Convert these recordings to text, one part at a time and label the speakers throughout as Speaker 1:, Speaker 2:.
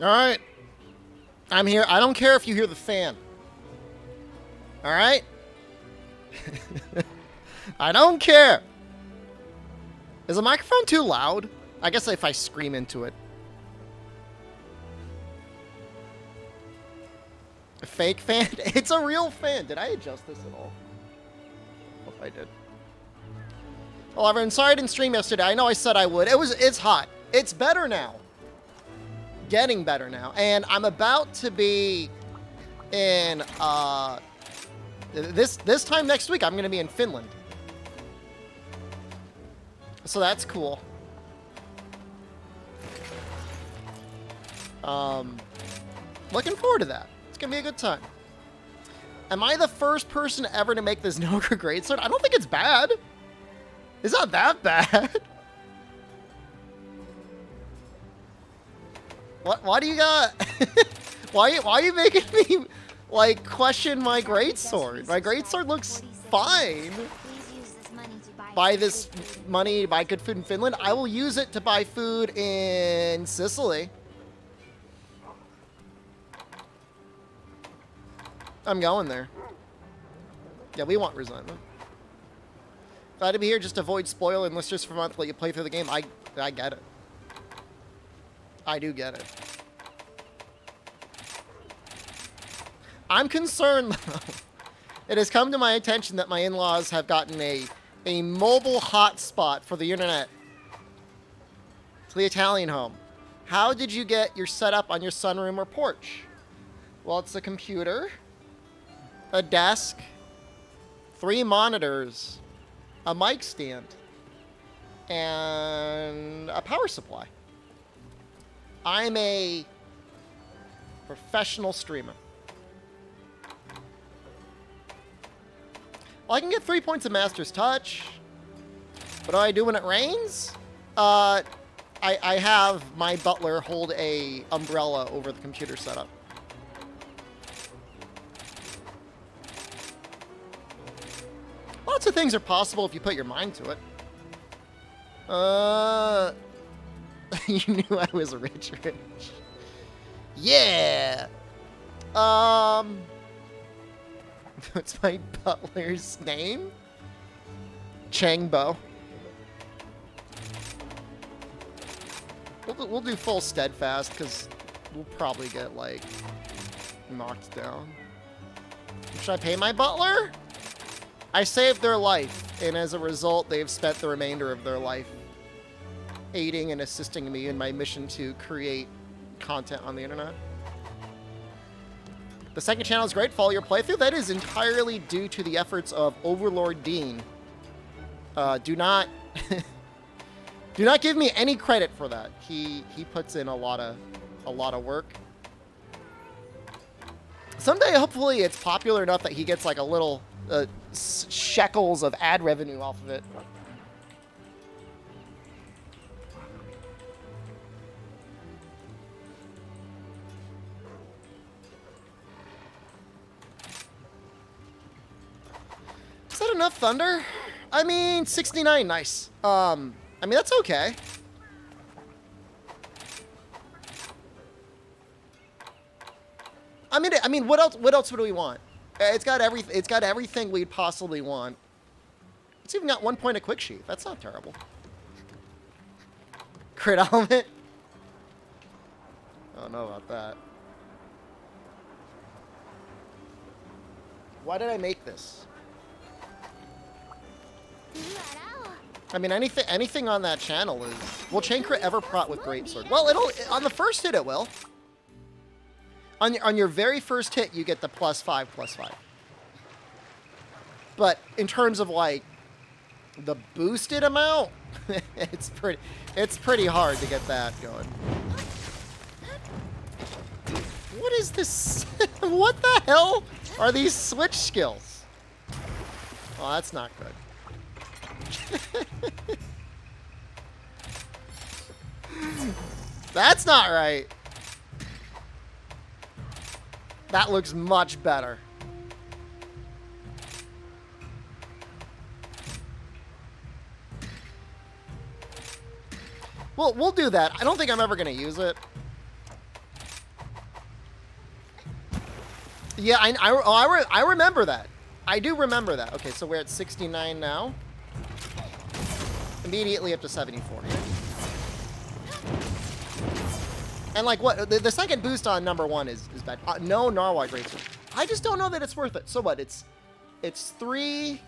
Speaker 1: Alright. I'm here. I don't care if you hear the fan. Alright? I don't care. Is the microphone too loud? I guess if I scream into it. A fake fan? It's a real fan. Did I adjust this at all? Hope I did. Well, everyone, sorry I didn't stream yesterday. I know I said I would. It's hot. It's better now. Getting better now. And I'm about to be in this time next week I'm going to be in Finland. So that's cool. Looking forward to that. It's going to be a good time. Am I the first person ever to make this Noga greatsword? I don't think it's bad. It's not that bad. Why do you got... why are you making me, like, question my greatsword? My greatsword looks fine. Buy this money to buy good food in Finland. I will use it to buy food in Sicily. I'm going there. Yeah, we want resentment. Glad to be here. Just avoid spoiling listeners for a month. Let you play through the game. I get it. I do get it. I'm concerned, though. It has come to my attention that my in-laws have gotten a mobile hotspot for the internet to the Italian home. How did you get your setup on your sunroom or porch? Well, it's a computer, a desk, 3 monitors, a mic stand, and a power supply. I'm a professional streamer. Well, I can get 3 points of Master's Touch. What do I do when it rains? I have my butler hold a umbrella over the computer setup. Lots of things are possible if you put your mind to it. You knew I was rich. Yeah. What's my butler's name? Changbo. We'll do full steadfast because we'll probably get like knocked down. Should I pay my butler? I saved their life, and as a result, they've spent the remainder of their life aiding and assisting me in my mission to create content on the internet. The second channel is great. Follow your playthrough. That is entirely due to the efforts of Overlord Dean. Do not do not give me any credit for that. He puts in a lot of work. Someday, hopefully, it's popular enough that he gets like a little shekels of ad revenue off of it. Is that enough thunder? I mean, 69, nice. I mean, that's okay. I mean, what else would we want? It's got everything we'd possibly want. It's even got 1 point of quick sheet. That's not terrible. Crit element? I don't know about that. Why did I make this? I mean, anything on that channel is... Will chain crit ever prot with greatsword? Well, on the first hit it will. On your very first hit, you get the +5/+5. But in terms of like the boosted amount, it's pretty hard to get that going. What is this? What the hell are these switch skills? Oh, that's not good. That's not right. That looks much better. Well, we'll do that. I don't think I'm ever going to use it. Yeah, I remember that. I do remember that. Okay, so we're at 69 now. Immediately up to 74. And like what? The second boost on number 1 is bad. No Narwhal Racer. I just don't know that it's worth it. So what? It's 3.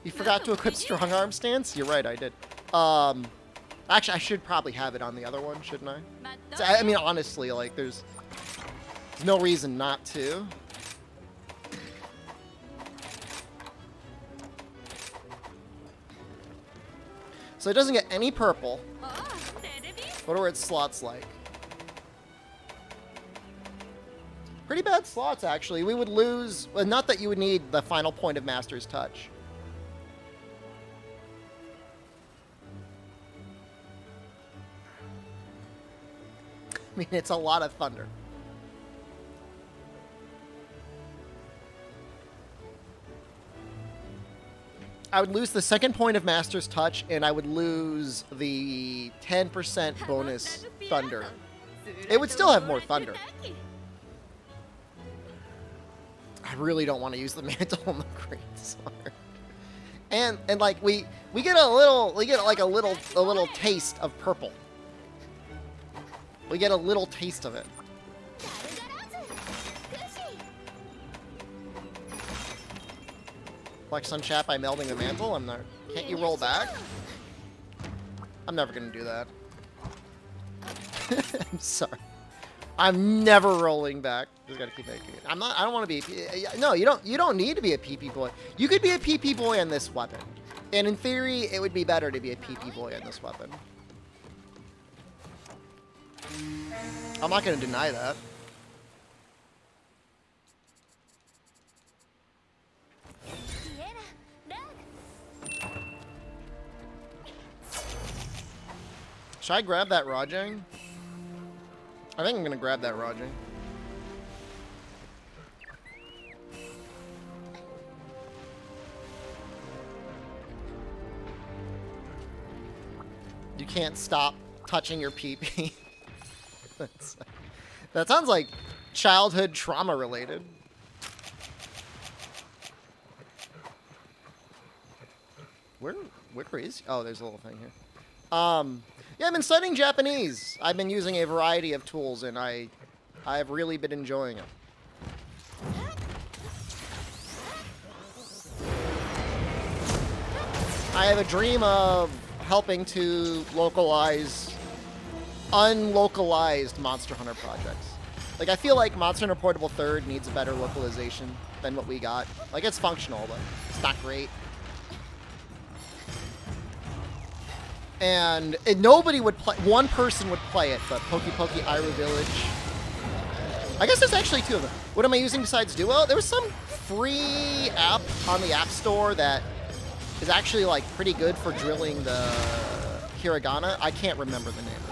Speaker 1: You forgot to equip Strong Arm Stance? You're right, I did. Actually, I should probably have it on the other one, shouldn't I? So, I mean, honestly, like, there's no reason not to. So it doesn't get any purple. What are its slots like? Pretty bad slots, actually. We would lose... Well, not that you would need the final point of Master's Touch. I mean, it's a lot of thunder. I would lose the second point of Master's Touch, and I would lose the 10% bonus thunder. It would still have more thunder. I really don't want to use the mantle on the great sword. And like we get a little taste of purple. We get a little taste of it. Like Sunchap, I'm melding the mantle. I'm not. Can't you roll back? I'm never gonna do that. I'm sorry. I'm never rolling back. Just gotta keep making it. I'm not. I don't want to be. No, you don't. You don't need to be a PP boy. You could be a PP boy on this weapon, and in theory, it would be better to be a PP boy on this weapon. I'm not gonna deny that. Should I grab that Rajang? I think I'm gonna grab that Rajang. You can't stop touching your PP. That sounds like childhood trauma related. Where is? Oh, there's a little thing here. Yeah, I've been studying Japanese. I've been using a variety of tools, and I've really been enjoying it. I have a dream of helping to localize unlocalized Monster Hunter projects. Like, I feel like Monster Hunter Portable 3rd needs a better localization than what we got. Like, it's functional, but it's not great. And nobody would play, one person would play it, but Poki Poki Iru Village. I guess there's actually 2 of them. What am I using besides Duo? There was some free app on the App Store that is actually like pretty good for drilling the hiragana. I can't remember the name of it.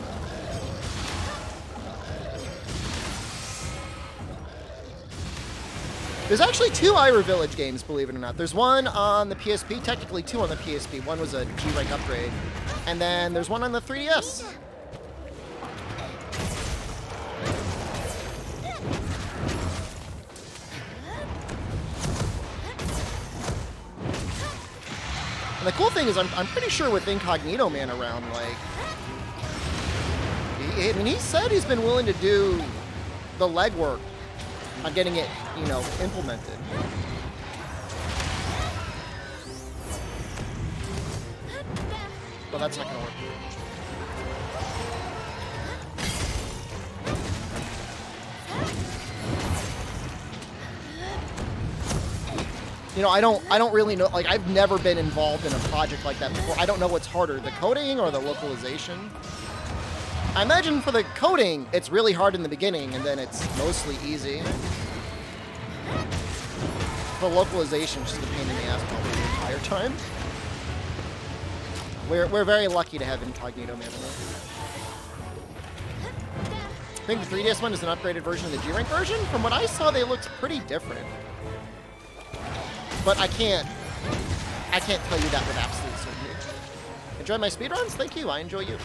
Speaker 1: There's actually 2 Iru Village games, believe it or not. There's one on the PSP, technically 2 on the PSP. One was a G-Rank upgrade. And then there's one on the 3DS. And the cool thing is, I'm pretty sure with Incognito Man around, like, I mean, he said he's been willing to do the legwork on getting it, you know, implemented. But that's not gonna work. You know, I don't really know, like, I've never been involved in a project like that before. I don't know what's harder, the coding or the localization. I imagine for the coding, it's really hard in the beginning, and then it's mostly easy. For localization, just a pain in the ass probably the entire time. We're very lucky to have Incognito Man. I think the 3DS one is an upgraded version of the G-Rank version. From what I saw, they looked pretty different. But I can't tell you that with absolute certainty. Enjoy my speedruns? Thank you, I enjoy you.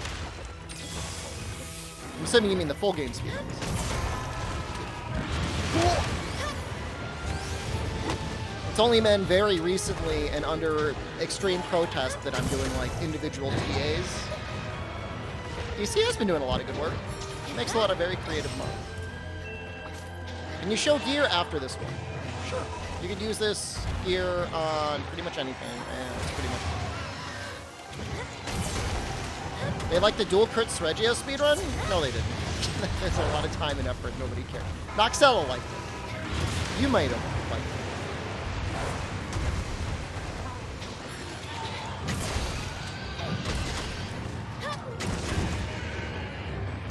Speaker 1: I'm assuming you mean the full game speedruns. Cool. It's only been very recently and under extreme protest that I'm doing like individual TAs. DC has been doing a lot of good work. He makes a lot of very creative mods. And you show gear after this one. Sure. You could use this gear on pretty much anything, and it's pretty much good. They like the dual crit Sreggio speedrun? No, they didn't. There's a lot of time and effort. Nobody cared. Noxella liked it. You might have liked it.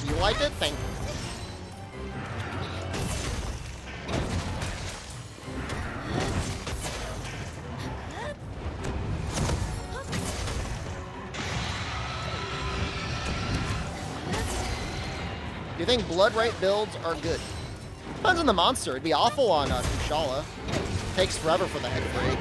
Speaker 1: You liked it? Thank you. Do you think blood right builds are good? Depends on the monster. It'd be awful on Kushala. Takes forever for the head break.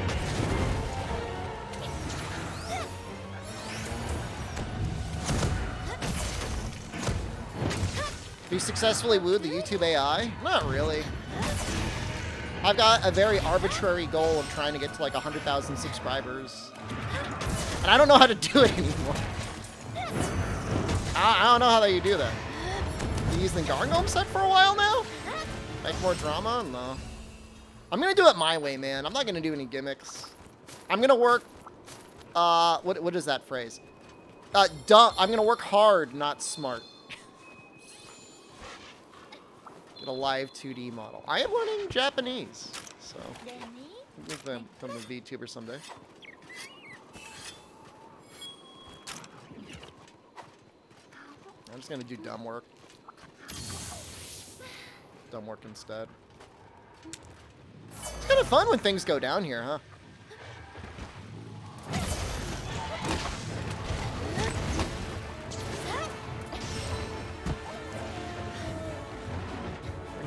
Speaker 1: Have you successfully wooed the YouTube AI? Not really. I've got a very arbitrary goal of trying to get to like 100,000 subscribers. And I don't know how to do it anymore. I don't know how you do that. You use the Garngome set for a while now? Make more drama? No. I'm gonna do it my way, man. I'm not gonna do any gimmicks. I'm gonna work, what is that phrase? Dumb. I'm gonna work hard, not smart. Get a live 2D model. I am learning Japanese, so maybe become a VTuber someday. I'm just gonna do dumb work. Dumb work instead. It's kind of fun when things go down here, huh?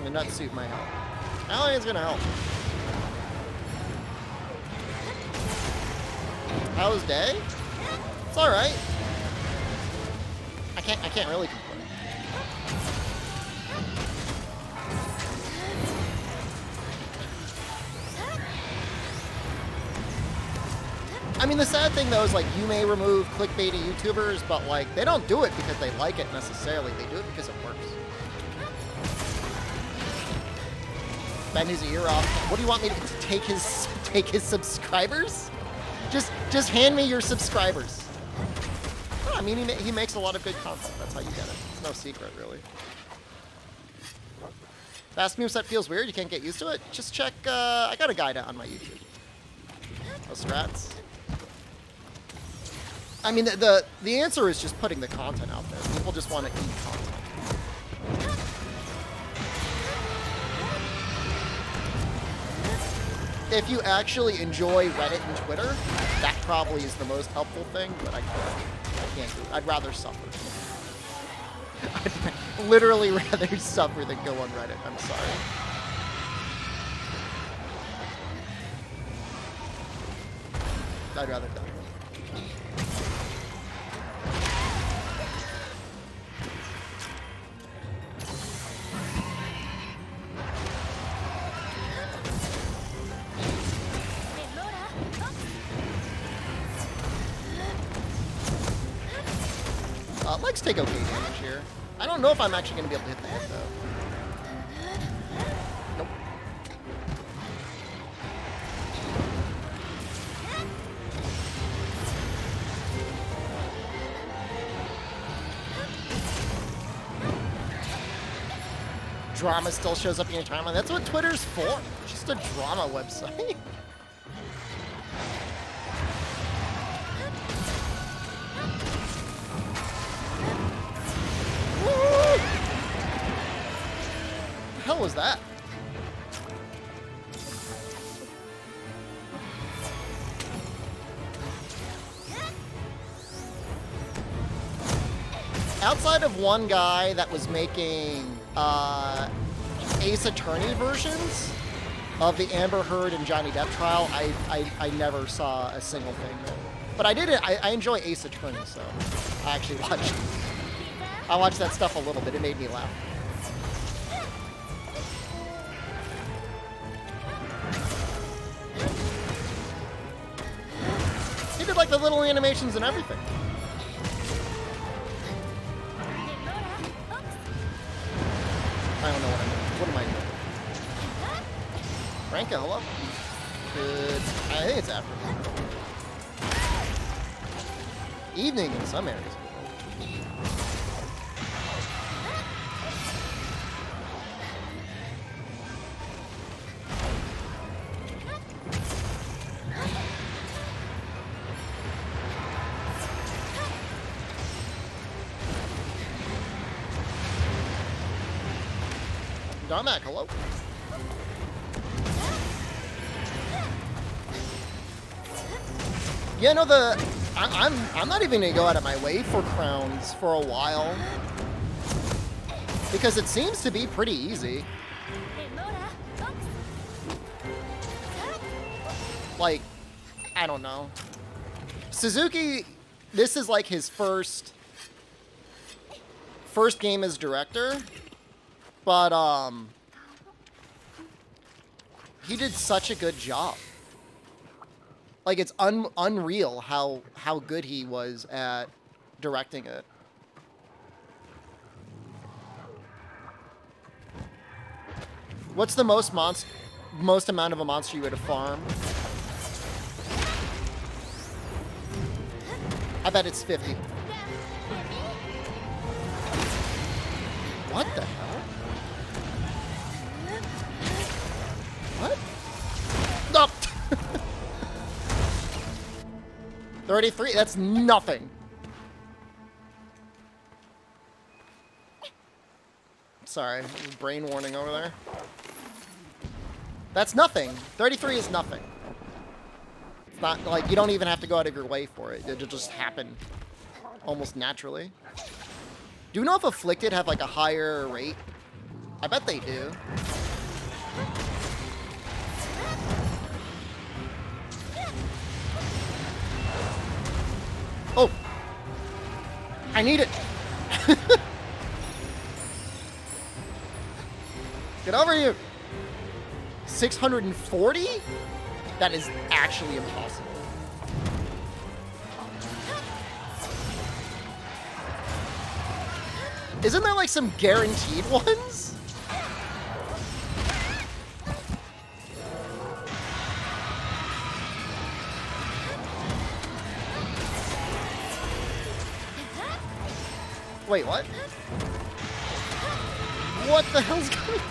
Speaker 1: The nut suit might help. I don't think it's gonna help. How's day? It's all right. I can't really complain. I mean, the sad thing though is like you may remove clickbaity YouTubers, but like they don't do it because they like it necessarily. They do it because it works. Bend his ear off. What do you want me to take his subscribers? Just hand me your subscribers. I mean, he makes a lot of good content. That's how you get it. It's no secret, really. Fast moveset feels weird. You can't get used to it. Just check. I got a guide on my YouTube. Those strats. I mean, the answer is just putting the content out there. People just want to eat content. If you actually enjoy Reddit and Twitter, that probably is the most helpful thing, but I can't do it. I'd rather suffer. I'd literally rather suffer than go on Reddit. I'm sorry. I'd rather die. Legs take okay damage here. I don't know if I'm actually going to be able to hit the head, though. Nope. Drama still shows up in your timeline. That's what Twitter's for. Just a drama website. What the hell was that? Outside of one guy that was making Ace Attorney versions of the Amber Heard and Johnny Depp trial, I never saw a single thing. But I did it. I enjoy Ace Attorney, so I actually watched it. I watched that stuff a little bit. It made me laugh. did like the little animations and everything. I don't know what I'm doing. What am I doing? Franca, hello? Good. I think it's afternoon. Evening in some areas. Darmac, hello? Yeah, no, I'm not even gonna go out of my way for crowns for a while. Because it seems to be pretty easy. Like, I don't know. Suzuki, this is like his first game as director. But, he did such a good job. Like, it's unreal how good he was at directing it. What's the most amount of a monster you would have farmed? I bet it's 50. What the hell? What? No. 33? That's nothing. Sorry, brain warning over there. That's nothing. 33 is nothing. It's not like you don't even have to go out of your way for it. It'll just happen almost naturally. Do you know if Afflicted have like a higher rate? I bet they do. Oh! I need it! Get over here! 640? That is actually impossible. Isn't there like some guaranteed ones? Wait, what? What the hell's going on?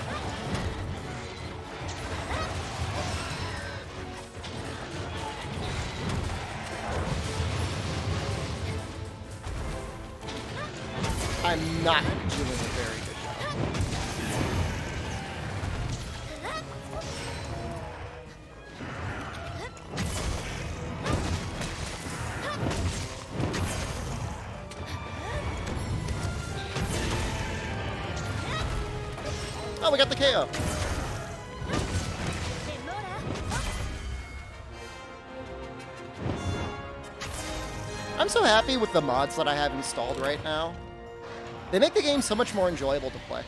Speaker 1: I'm not doing a very good job. Oh, we got the KO. I'm so happy with the mods that I have installed right now. They make the game so much more enjoyable to play.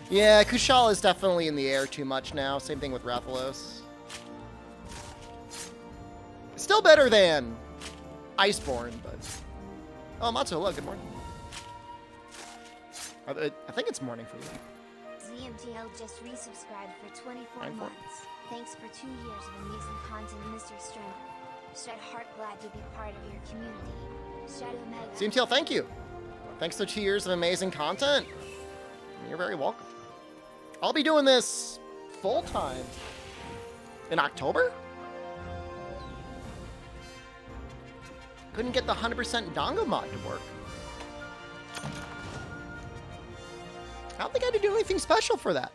Speaker 1: Yeah, Kushal is definitely in the air too much now. Same thing with Rathalos. Still better than Iceborne, but... Oh, Matsu, hello, good morning. I think it's morning for you.
Speaker 2: ZMTL just resubscribed for 24 months. Thanks for 2 years of amazing content, Mr. String. Shed Heart, glad to be part of your community. Shadow Mega.
Speaker 1: ZMTL, thank you. Thanks for 2 years of amazing content. You're very welcome. I'll be doing this full-time in October? Couldn't get the 100% Dongo mod to work. I don't think I had to do anything special for that.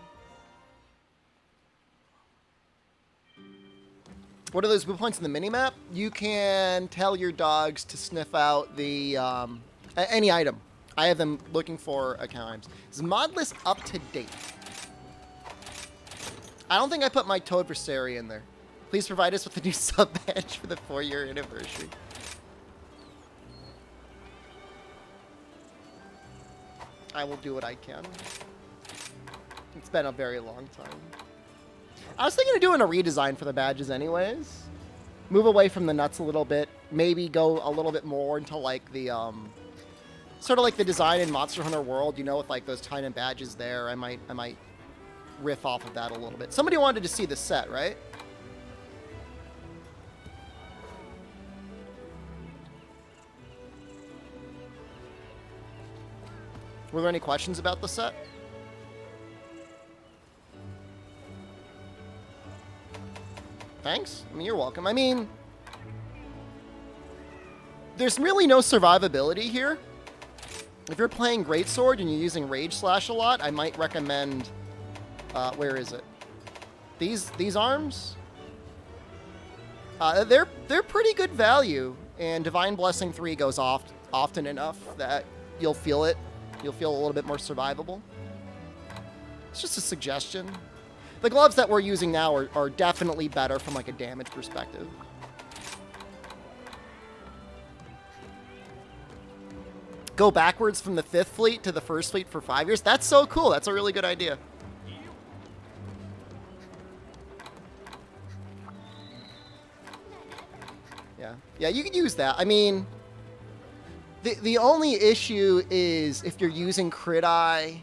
Speaker 1: What are those blue points in the minimap? You can tell your dogs to sniff out the any item. I have them looking for accounts. Is mod list up to date? I don't think I put my Toad Versary in there. Please provide us with a new sub badge for the 4-year anniversary. I will do what I can. It's been a very long time. I was thinking of doing a redesign for the badges anyways. Move away from the nuts a little bit. Maybe go a little bit more into like the, sort of like the design in Monster Hunter World, you know, with like those tiny badges there. I might riff off of that a little bit. Somebody wanted to see the set, right? Were there any questions about the set? Thanks. I mean, you're welcome. I mean, there's really no survivability here. If you're playing Greatsword and you're using Rage Slash a lot, I might recommend... where is it? These arms? They're pretty good value, and Divine Blessing 3 goes off often enough that you'll feel it. You'll feel a little bit more survivable. It's just a suggestion. The gloves that we're using now are definitely better from like a damage perspective. Go backwards from the 5th fleet to the 1st fleet for 5 years? That's so cool. That's a really good idea. Yeah. Yeah, you can use that. I mean, the only issue is if you're using Crit Eye,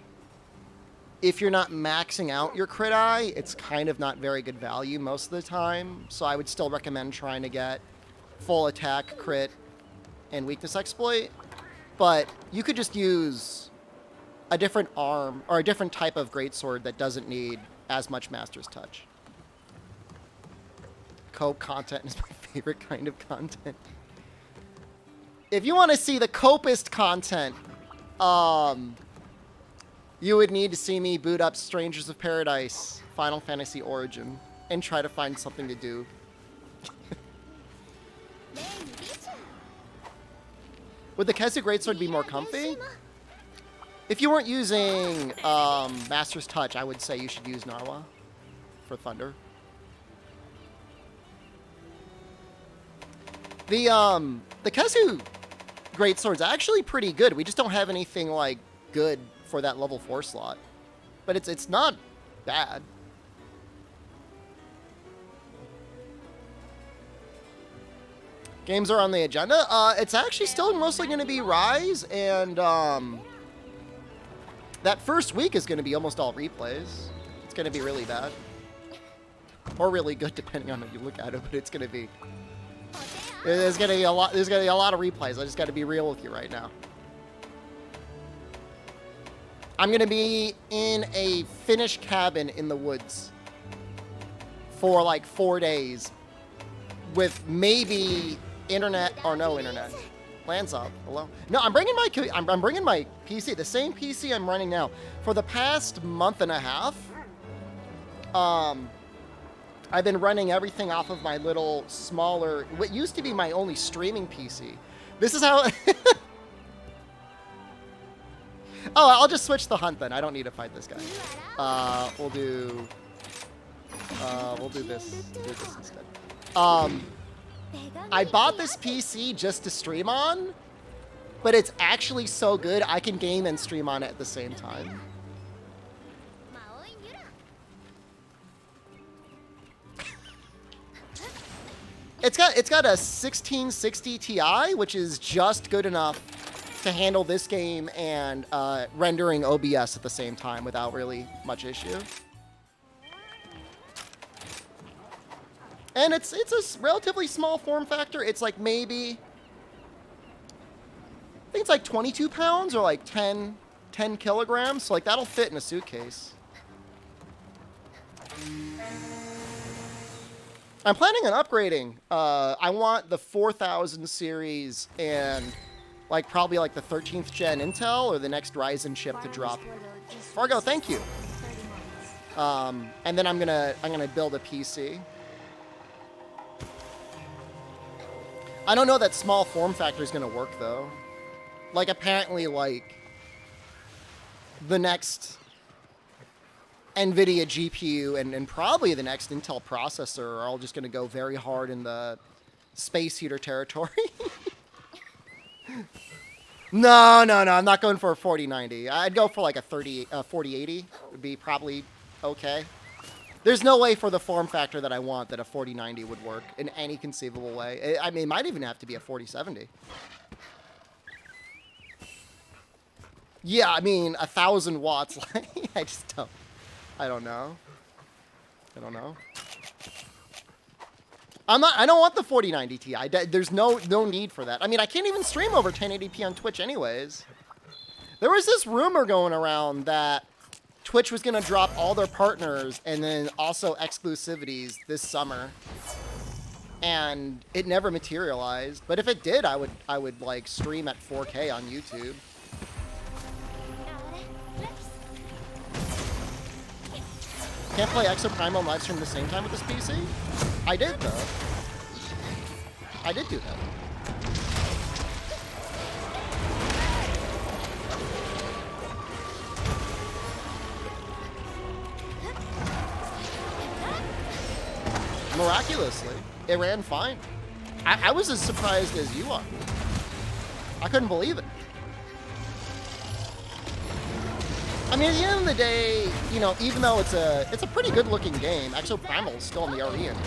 Speaker 1: if you're not maxing out your Crit Eye, it's kind of not very good value most of the time. So I would still recommend trying to get full attack, crit, and weakness exploit. But you could just use a different arm or a different type of greatsword that doesn't need as much Master's Touch. Cope content is my favorite kind of content. If you want to see the copest content, you would need to see me boot up Strangers of Paradise Final Fantasy Origin and try to find something to do. Would the Kesu Greatsword be more comfy? If you weren't using Master's Touch, I would say you should use Narwa for Thunder. The Kesu Greatsword's actually pretty good. We just don't have anything like good for that level 4 slot. But it's not bad. Games are on the agenda. It's actually still mostly going to be Rise, and that first week is going to be almost all replays. It's going to be really bad. Or really good, depending on how you look at it, but it's going to be... There's going to be a lot of replays. I just got to be real with you right now. I'm going to be in a Finnish cabin in the woods for like 4 days with maybe internet or no internet. Lands up. Hello? No, I'm bringing my PC, the same PC I'm running now. For the past month and a half, I've been running everything off of my little smaller, what used to be my only streaming PC. This is how... Oh, I'll just switch the hunt then. I don't need to fight this guy. We'll do this. Do this instead. I bought this PC just to stream on, but it's actually so good I can game and stream on it at the same time. It's got a 1660 Ti, which is just good enough to handle this game and rendering OBS at the same time without really much issue. And it's a relatively small form factor. It's like maybe, I think it's like 22 pounds or like 10 kilograms. So like that'll fit in a suitcase. I'm planning on upgrading. I want the 4000 series and like probably like the 13th gen Intel or the next Ryzen chip to drop. Fargo, thank you. And then I'm gonna build a PC. I don't know that small form factor is gonna work though. Like apparently like the next NVIDIA GPU and probably the next Intel processor are all just gonna go very hard in the space heater territory. No, I'm not going for a 4090. I'd go for like a 4080 would be probably okay. There's no way for the form factor that I want that a 4090 would work in any conceivable way. I mean, it might even have to be a 4070. Yeah, I mean, 1,000 watts. I just don't. I don't know. I don't know. I don't want the 4090 Ti. There's no need for that. I mean, I can't even stream over 1080p on Twitch anyways. There was this rumor going around that Twitch was going to drop all their partners and then also exclusivities this summer. And it never materialized. But if it did, I would like stream at 4K on YouTube. Can't play Exoprimal and livestream at the same time with this PC? I did, though. I did do that. Miraculously, it ran fine. I was as surprised as you are. I couldn't believe it. I mean, at the end of the day, you know, even though it's a pretty good-looking game, Exoprimal is still in the RE engine.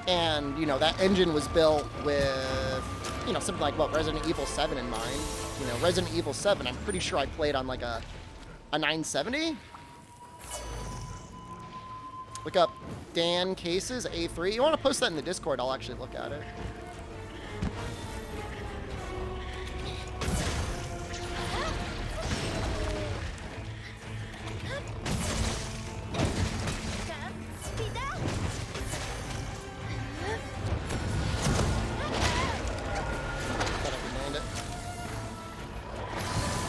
Speaker 1: And, you know, that engine was built with, you know, something like, what, Resident Evil 7 in mind. You know, Resident Evil 7, I'm pretty sure I played on, like, a 970? Look up Dan Cases, A3. You want to post that in the Discord, I'll actually look at it.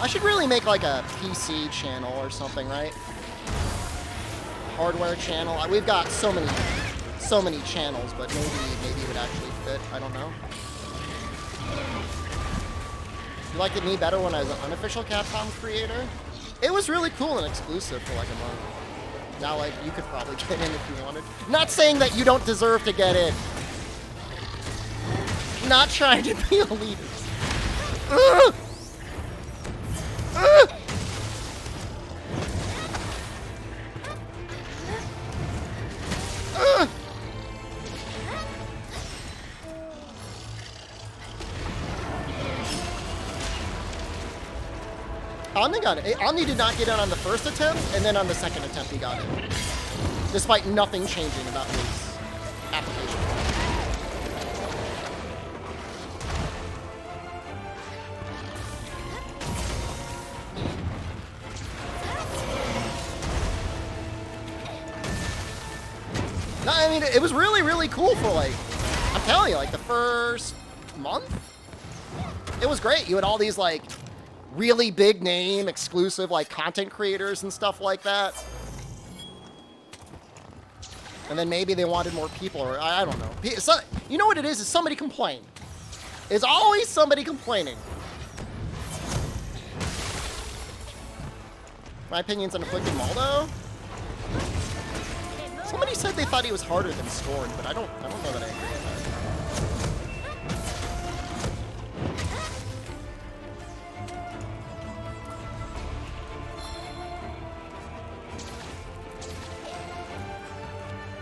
Speaker 1: I should really make like a PC channel or something, right? Hardware channel. We've got so many channels, but maybe it would actually fit. I don't know. You liked it me better when I was an unofficial Capcom creator? It was really cool and exclusive for like a month. Now, like, you could probably get in if you wanted. Not saying that you don't deserve to get in. Not trying to be elitist. Ugh! Ugh! Ugh! Omni got it. Omni did not get it on the first attempt, and then on the second attempt he got it. Despite nothing changing about his application. No, I mean, it was really, really cool for, like, I'm telling you, like, the first month? It was great. You had all these, like, really big name, exclusive, like, content creators and stuff like that. And then maybe they wanted more people, or I don't know. So, you know what it is somebody complained. It's always somebody complaining. My opinion's on Afflicted Maldo. Somebody said they thought he was harder than Scorn, but I don't know that I agree with that.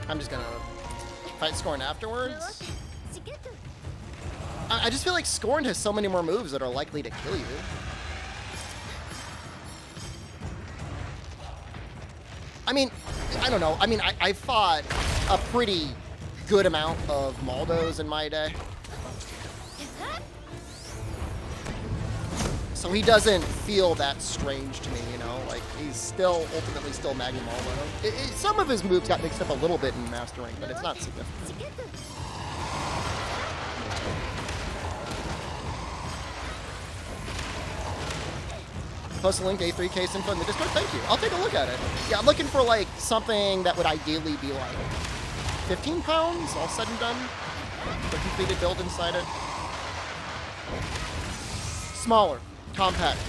Speaker 1: I'm just gonna fight Scorn afterwards. I just feel like Scorn has so many more moves that are likely to kill you. I mean, I don't know. I mean, I fought a pretty good amount of Maldos in my day. So he doesn't feel that strange to me, you know? Like, he's still, ultimately still Maggie Maldo. Some of his moves got mixed up a little bit in Master Rank, but it's not significant. Post a link to A3 case info in the Discord. Thank you. I'll take a look at it. Yeah, I'm looking for like something that would ideally be like 15 pounds, all said and done. The completed build inside it. Smaller, compact.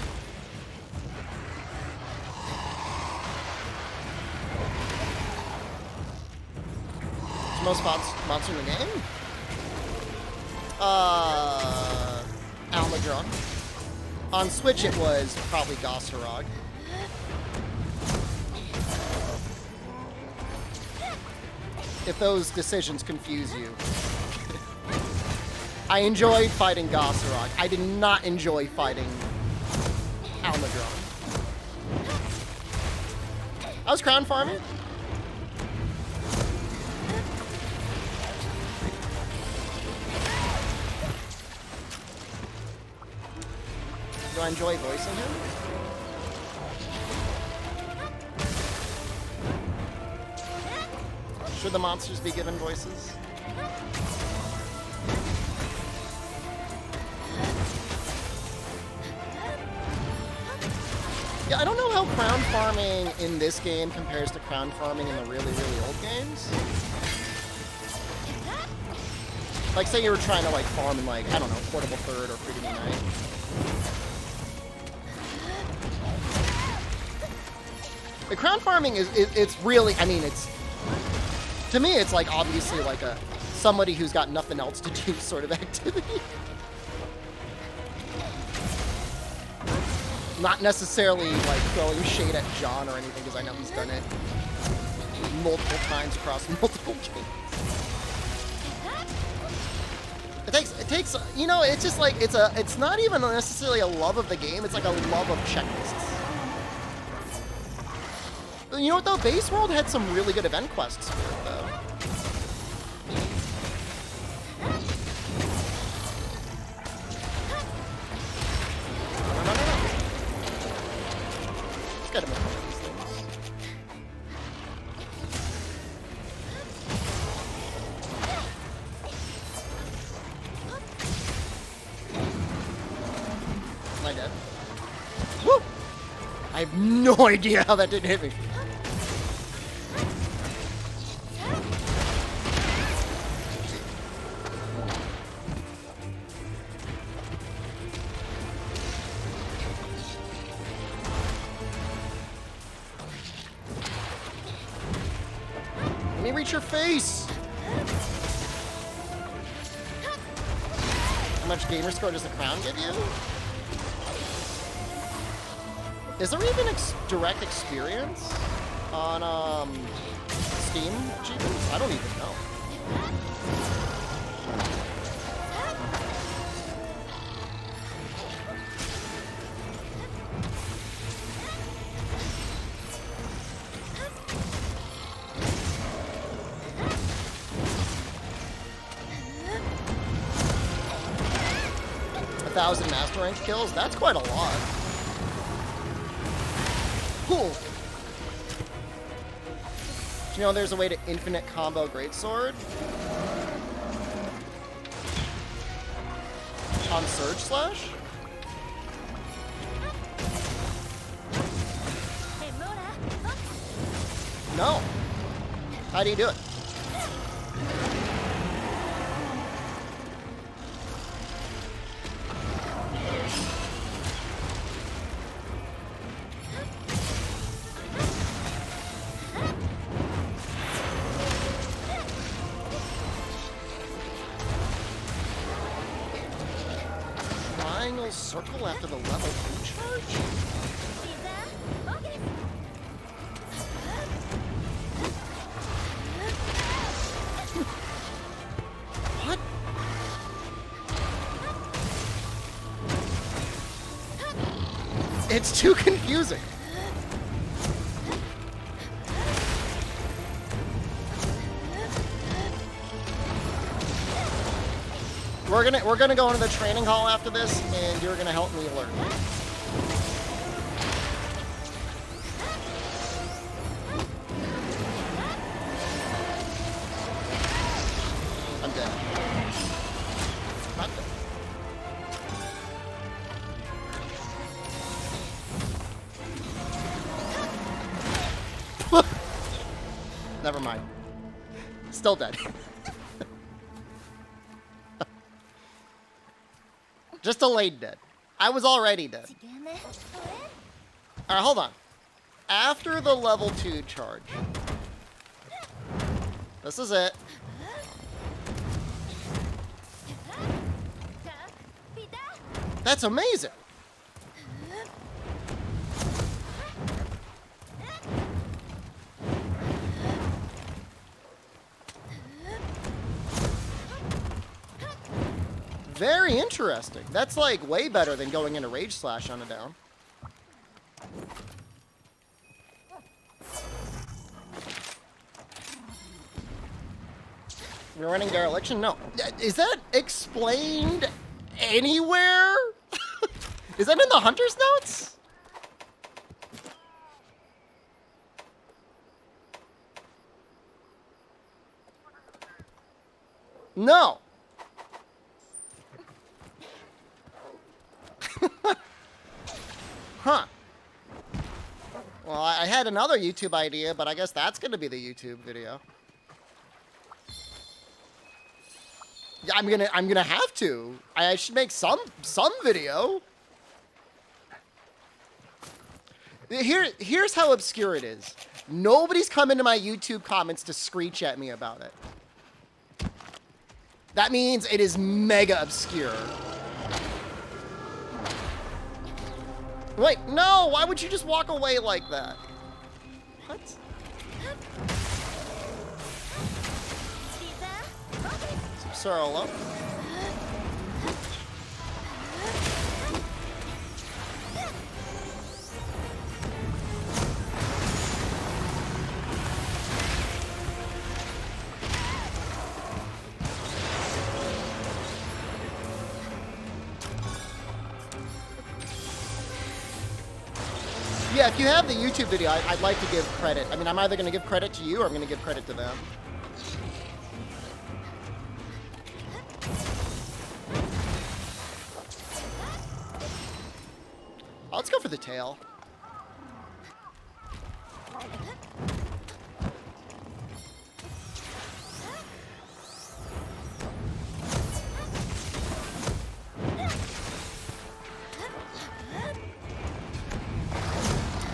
Speaker 1: What's the most monster in the game? Almadron. On Switch, it was probably Gosserog. if those decisions confuse you. I enjoyed fighting Gossarock. I did not enjoy fighting Almudron. I was crown farming. Do I enjoy voicing him? Should the monsters be given voices? Yeah, I don't know how crown farming in this game compares to crown farming in the really, really old games. Like, say you were trying to, like, farm in, like, I don't know, Portable Third or Freedom Unite. The crown farming it's really, I mean, it's, to me, it's like obviously like a somebody who's got nothing else to do sort of activity. Not necessarily like throwing shade at John or anything, because I know he's done it multiple times across multiple games. It takes, you know, it's just like, it's not even necessarily a love of the game, it's like a love of checklists. You know what though? Base World had some really good event quests for it though. No. Just gotta make one of these things. Am I dead? Woo! I have no idea how that didn't hit me. Let me reach your face! How much gamer score does the crown give you? Is there even direct experience on Steam achievements? I don't even know. A 1,000 master rank kills? That's quite a lot. Cool. Do you know there's a way to infinite combo greatsword? On Surge Slash? No. How do you do it? Circle after the level 2 charge? What? It's too confusing. We're gonna go into the training hall after this, and you're gonna help me learn. I'm dead. Not dead. Never mind. Still dead. Just delayed dead. I was already dead. Alright, hold on. After the level 2 charge. This is it. That's amazing. Very interesting. That's like way better than going into Rage Slash on a down. We're running Dereliction? No. Is that explained anywhere? Is that in the Hunter's Notes? No. Huh. Well, I had another YouTube idea, but I guess that's going to be the YouTube video. Yeah, I'm gonna have to. I should make some video. Here's how obscure it is. Nobody's come into my YouTube comments to screech at me about it. That means it is mega obscure. Wait, no! Why would you just walk away like that? What? Solo. Yeah, if you have the YouTube video, I'd like to give credit. I mean, I'm either going to give credit to you or I'm going to give credit to them. Let's go for the tail.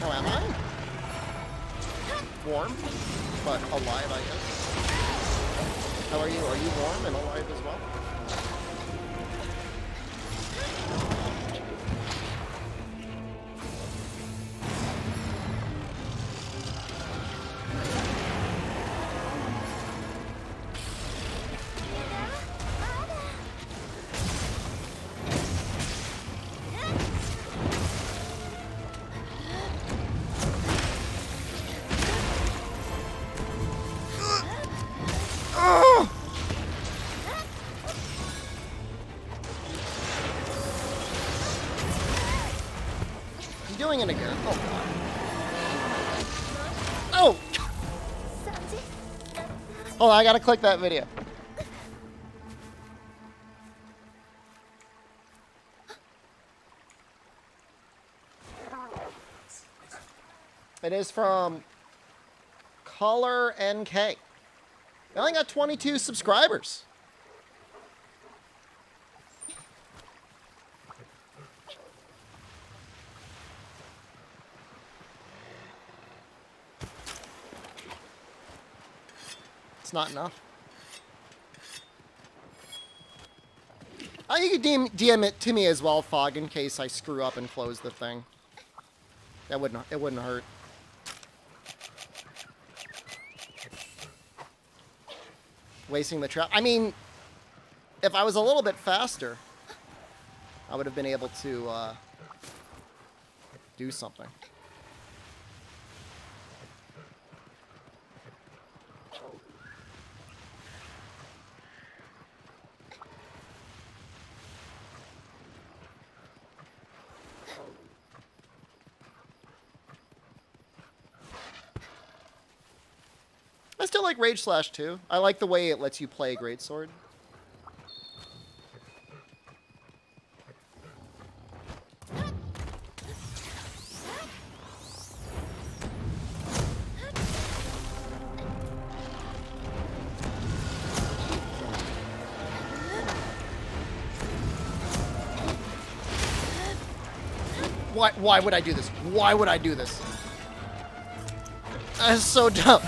Speaker 1: Oh, am I? Warm, but alive, I guess. How are you? Are you warm and alive as well? Doing it again. Oh god. Oh! Hold on, I gotta click that video. It is from Color NK. They only got 22 subscribers. It's not enough. Oh, you could DM it to me as well, Fog, in case I screw up and close the thing. It wouldn't hurt. Wasting the trap. I mean, if I was a little bit faster, I would have been able to do something. I still like Rage Slash 2. I like the way it lets you play Greatsword. Why would I do this? Why would I do this? That's so dumb.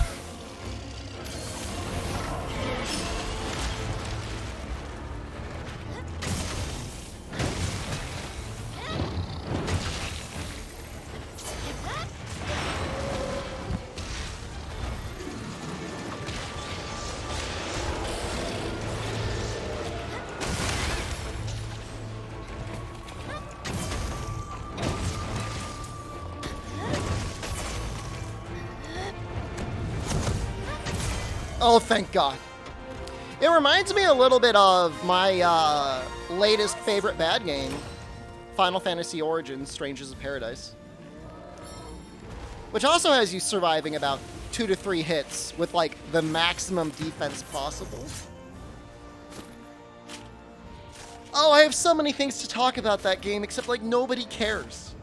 Speaker 1: Oh, thank God. It reminds me a little bit of my latest favorite bad game, Final Fantasy Origins, Strangers of Paradise. Which also has you surviving about 2 to 3 hits with, like, the maximum defense possible. Oh, I have so many things to talk about that game, except, like, nobody cares.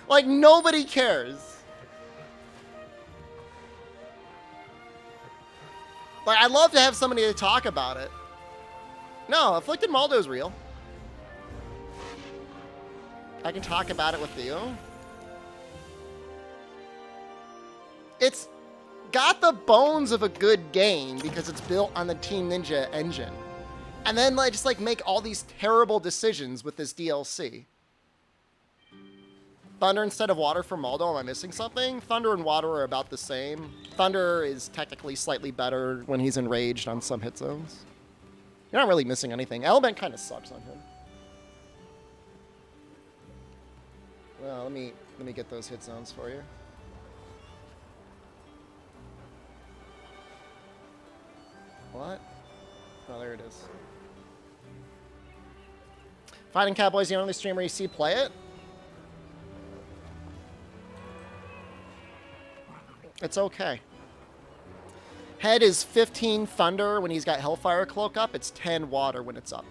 Speaker 1: Like, nobody cares. Like, I'd love to have somebody to talk about it. No, Afflicted Maldo's real. I can talk about it with you. It's got the bones of a good game because it's built on the Team Ninja engine. And then like, just like make all these terrible decisions with this DLC. Thunder instead of water for Maldo, am I missing something? Thunder and water are about the same. Thunder is technically slightly better when he's enraged on some hit zones. You're not really missing anything. Element kind of sucks on him. Well, let me get those hit zones for you. What? Oh, there it is. Fighting Cowboy's the only streamer you see play it? It's okay. Head is 15 Thunder when he's got Hellfire Cloak up. It's 10 Water when it's up.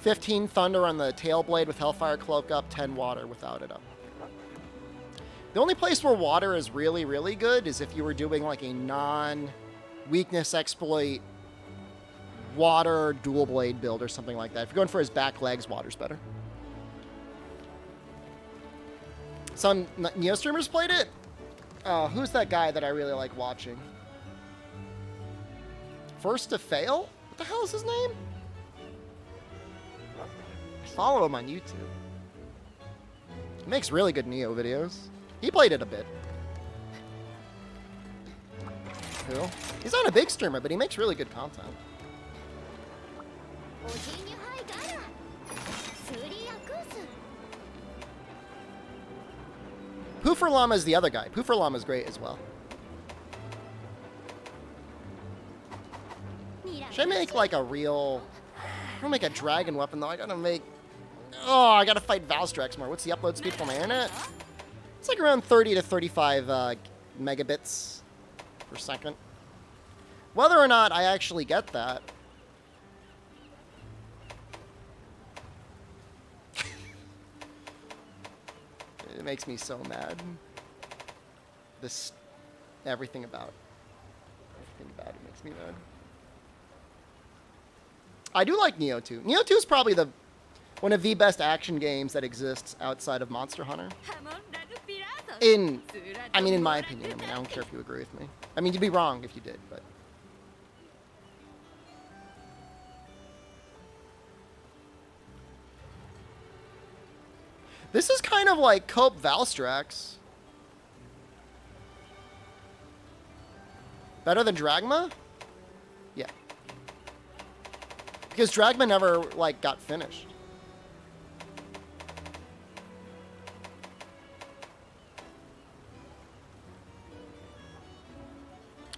Speaker 1: "15 Thunder on the Tailblade with Hellfire Cloak up, 10 Water without it up. The only place where Water is really, really good is if you were doing like a non-weakness exploit Water dual blade build or something like that. If you're going for his back legs, Water's better. Some Neo streamers played it? Who's that guy that I really like watching? First to Fail? What the hell is his name? I follow him on YouTube. He makes really good Neo videos. He played it a bit. Who? He's not a big streamer, but he makes really good content. Poofer Llama is the other guy. Poofer Llama is great as well. Should I make like a real... I'm gonna make a dragon weapon though. I gotta make... Oh, I gotta fight Valstrax more. What's the upload speed for my internet? It's like around 30 to 35 megabits per second. Whether or not I actually get that... It makes me so mad. Everything about it makes me mad. I do like Neo 2. Neo 2 is probably one of the best action games that exists outside of Monster Hunter. In my opinion. I mean, I don't care if you agree with me. I mean, you'd be wrong if you did, but... This is kind of like Cope Valstrax. Better than Dragma? Yeah. Because Dragma never, like, got finished.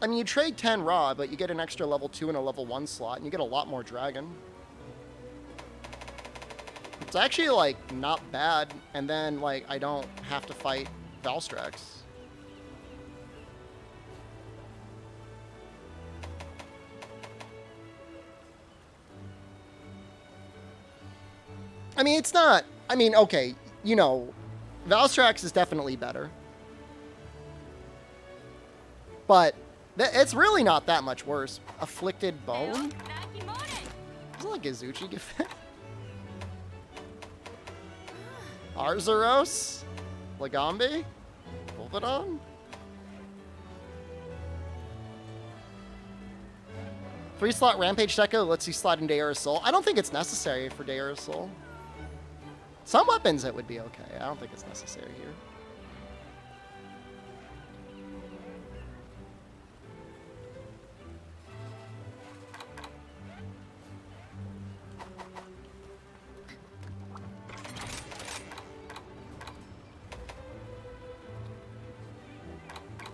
Speaker 1: I mean, you trade 10 raw, but you get an extra level 2 and a level 1 slot, and you get a lot more dragon. It's actually, like, not bad, and then, like, I don't have to fight Valstrax. I mean, it's not... I mean, okay, you know, Valstrax is definitely better. But it's really not that much worse. Afflicted Bone? Isn't like Izuchi give that? Arzuros? Lagambe? Volvidon? 3-slot Rampage Deco lets you slot into Air Soul. I don't think it's necessary for Air Soul. Some weapons it would be okay. I don't think it's necessary here.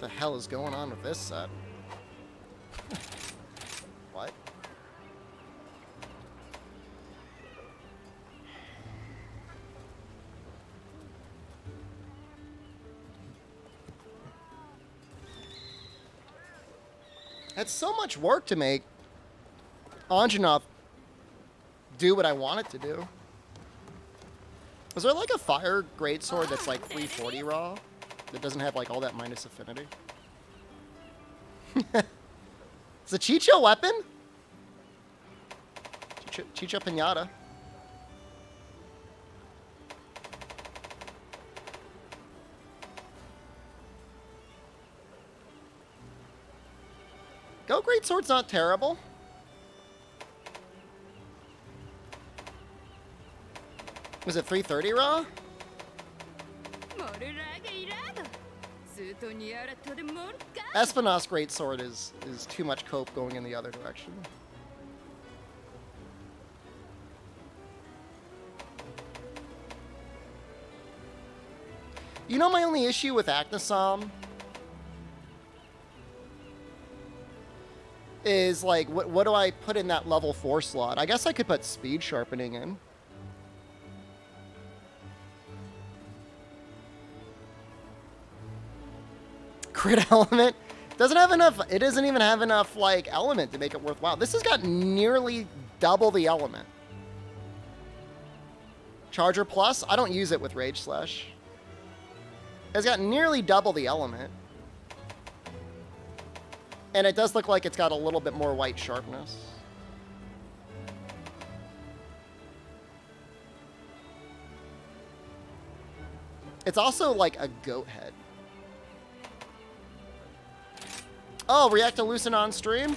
Speaker 1: the hell is going on with this set? What? It's so much work to make Anjanov do what I want it to do. Was there like a fire greatsword that's like 340 raw? That doesn't have like all that minus affinity? It's a Chicho weapon? Chicho Pinata. Go greatsword's not terrible. Was it 330 raw? Espinoss greatsword is too much cope going in the other direction. You know my only issue with Actisom is like what do I put in that level 4 slot? I guess I could put speed sharpening in. Crit element doesn't have enough. It doesn't even have enough like element to make it worthwhile. This has got nearly double the element. Charger plus, I don't use it with Rage Slash. It's got nearly double the element. And it does look like it's got a little bit more white sharpness. It's also like a goat head. Oh, react to Lucent on stream?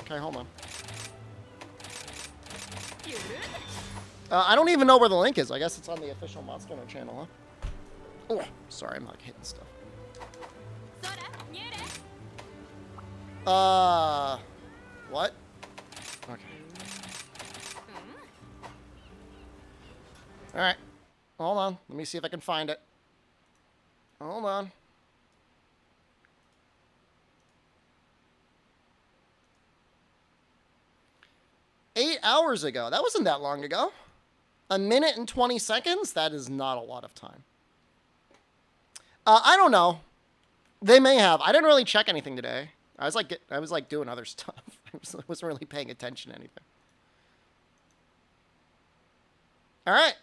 Speaker 1: Okay, hold on. I don't even know where the link is. I guess it's on the official Monster Hunter channel, huh? Oh, sorry, I'm not hitting stuff. What? Okay. Alright. Hold on. Let me see if I can find it. Hold on. Eight hours ago. That wasn't that long ago. 1 minute and 20 seconds? That is not a lot of time. I don't know. They may have. I didn't really check anything today. I was like doing other stuff. I wasn't really paying attention to anything. All right.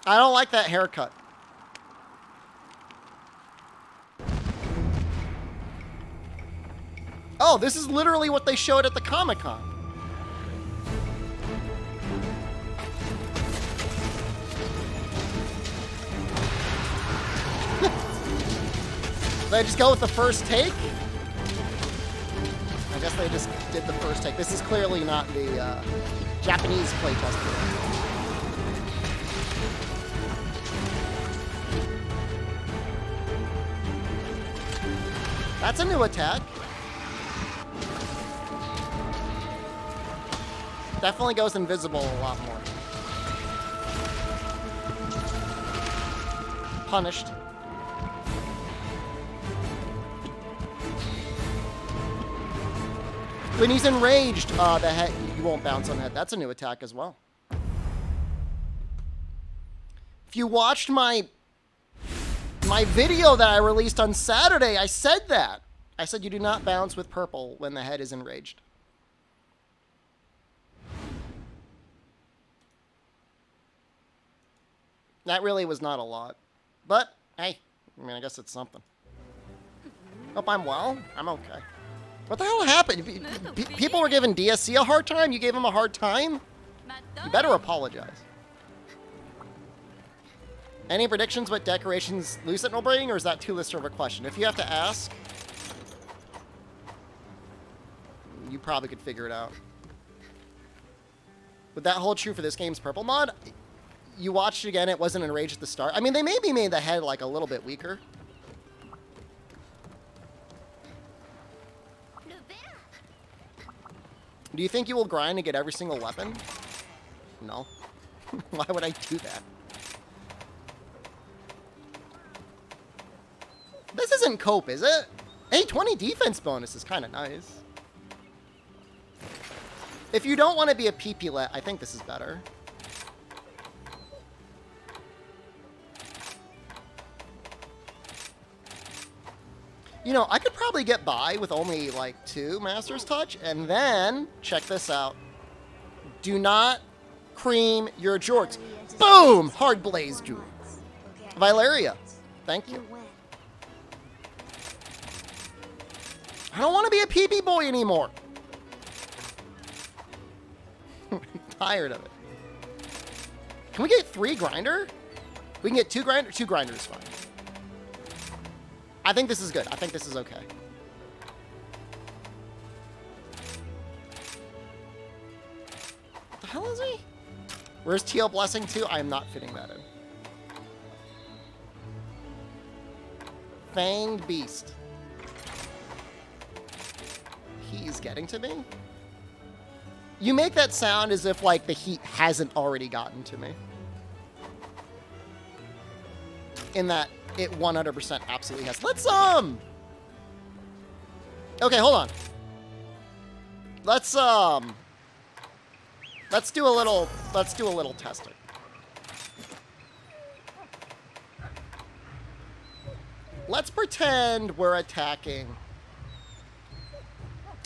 Speaker 1: I don't like that haircut. Oh, this is literally what they showed at the Comic-Con. Did I just go with the first take? I guess they just did the first take. This is clearly not the Japanese playtest video. That's a new attack. Definitely goes invisible a lot more. Punished. When he's enraged, the head, you won't bounce on head. That's a new attack as well. If you watched my video that I released on Saturday, I said that. I said you do not bounce with purple when the head is enraged. That really was not a lot. But, hey, I mean, I guess it's something. Hope I'm well. I'm okay. What the hell happened? People were giving DSC a hard time? You gave him a hard time? You better apologize. Any predictions what decorations Lucent will bring, or is that too lister of a question? If you have to ask, you probably could figure it out. Would that hold true for this game's purple mod? You watched it again, it wasn't enraged at the start. I mean, they maybe made the head like a little bit weaker. Do you think you will grind to get every single weapon? No. Why would I do that? This isn't cope, is it? Hey, 20 defense bonus is kind of nice. If you don't want to be a PP-let, I think this is better. You know, I could probably get by with only, like, 2 Master's Touch, and then, check this out. Do not cream your jorts. Boom! Hard Blaze Jewel. Valeria, thank you. I don't want to be a PP boy anymore. I'm tired of it. Can we get 3 grinder? We can get 2 grinder? 2 grinder is fine. I think this is good. I think this is okay. What the hell is he? Where's TL Blessing 2? I am not fitting that in. Fanged Beast. He's getting to me? You make that sound as if, like, the heat hasn't already gotten to me. In that it 100% absolutely has. Let's okay, hold on. Let's do a little testing. Let's pretend we're attacking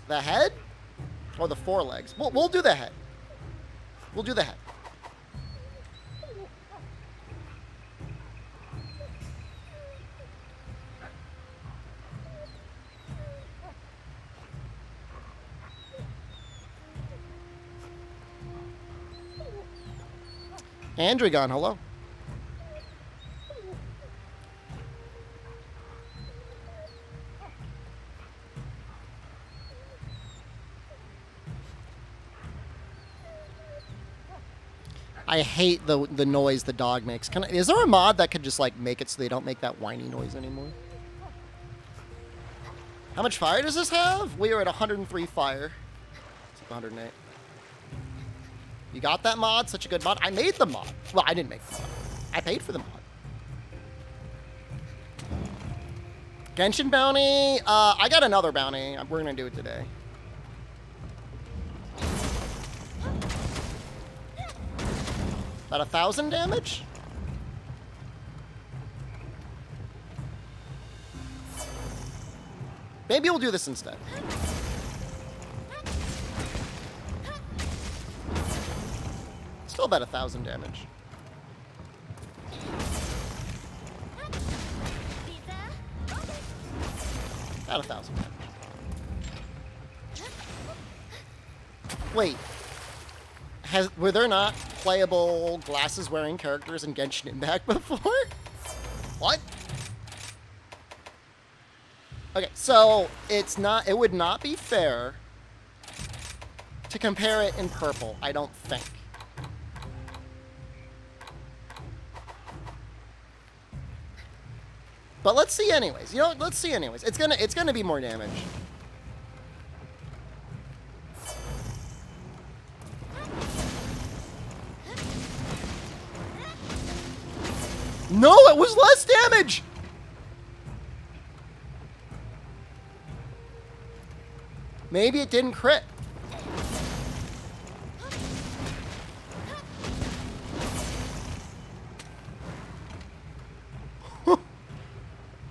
Speaker 1: the head or the forelegs. We'll do the head. We'll do the head. Andrigon, hello. I hate the noise the dog makes. Is there a mod that could just like make it so they don't make that whiny noise anymore? How much fire does this have? We are at 103 fire. It's like 108. You got that mod? Such a good mod. I made the mod. Well, I didn't make the mod. I paid for the mod. Genshin bounty. I got another bounty. We're gonna do it today. About 1,000 damage? Maybe we'll do this instead. Still about 1,000 damage. About 1,000 damage. Wait. Were there not playable glasses-wearing characters in Genshin Impact before? What? Okay, so it would not be fair to compare it in purple, I don't think. But let's see anyways. You know what? Let's see anyways. It's gonna be more damage. No, it was less damage! Maybe it didn't crit.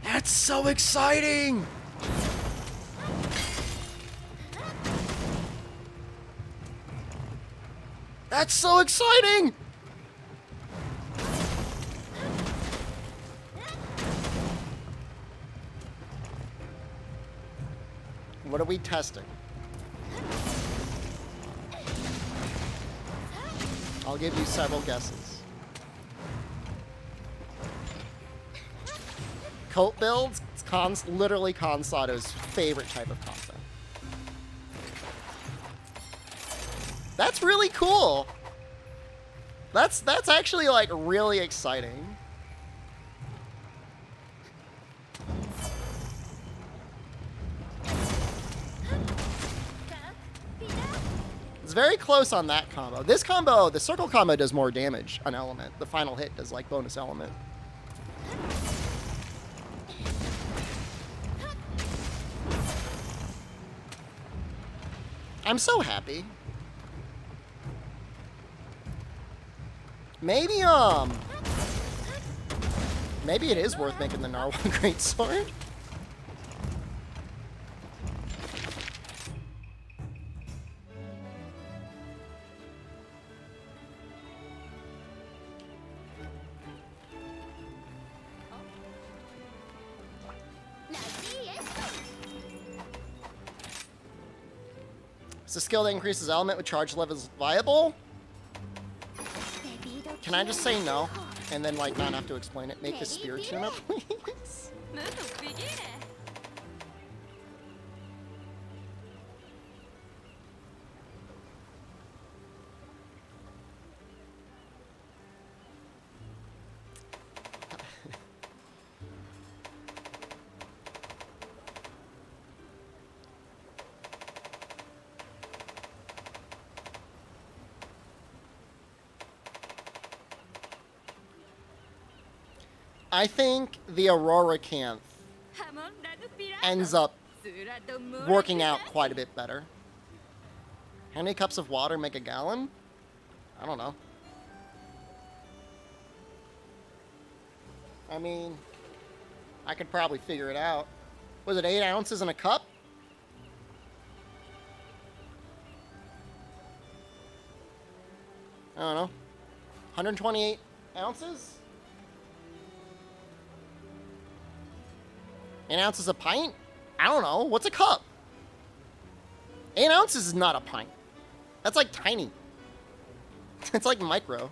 Speaker 1: That's so exciting! That's so exciting! What are we testing? I'll give you several guesses. Cult builds, literally Consato's favorite type of content. That's really cool. That's actually like really exciting. It's very close on that combo. This combo, the circle combo does more damage on element. The final hit does like bonus element. I'm so happy. Maybe it is worth making the Narwhal Greatsword. Is the skill that increases element with charge levels viable? Can I just say no and then like not have to explain it? Make the spear tune-up, please. I think the Aurora Canth ends up working out quite a bit better. How many cups of water make a gallon? I don't know. I mean, I could probably figure it out. Was it 8 ounces in a cup? I don't know. 128 ounces? 8 ounces a pint? I don't know. What's a cup? 8 ounces is not a pint. That's like tiny. It's like micro.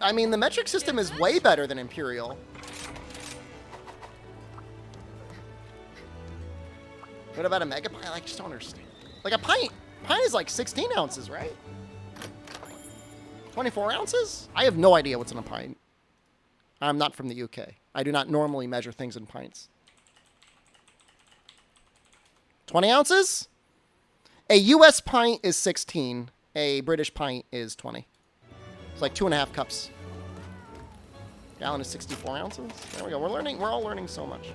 Speaker 1: I mean, the metric system is way better than Imperial. What about a mega pint? I just don't understand. Like a pint is like 16 ounces, right? 24 ounces? I have no idea what's in a pint. I'm not from the UK. I do not normally measure things in pints. 20 ounces? A US pint is 16. A British pint is 20. It's like 2.5 cups. Gallon is 64 ounces. There we go. We're all learning so much.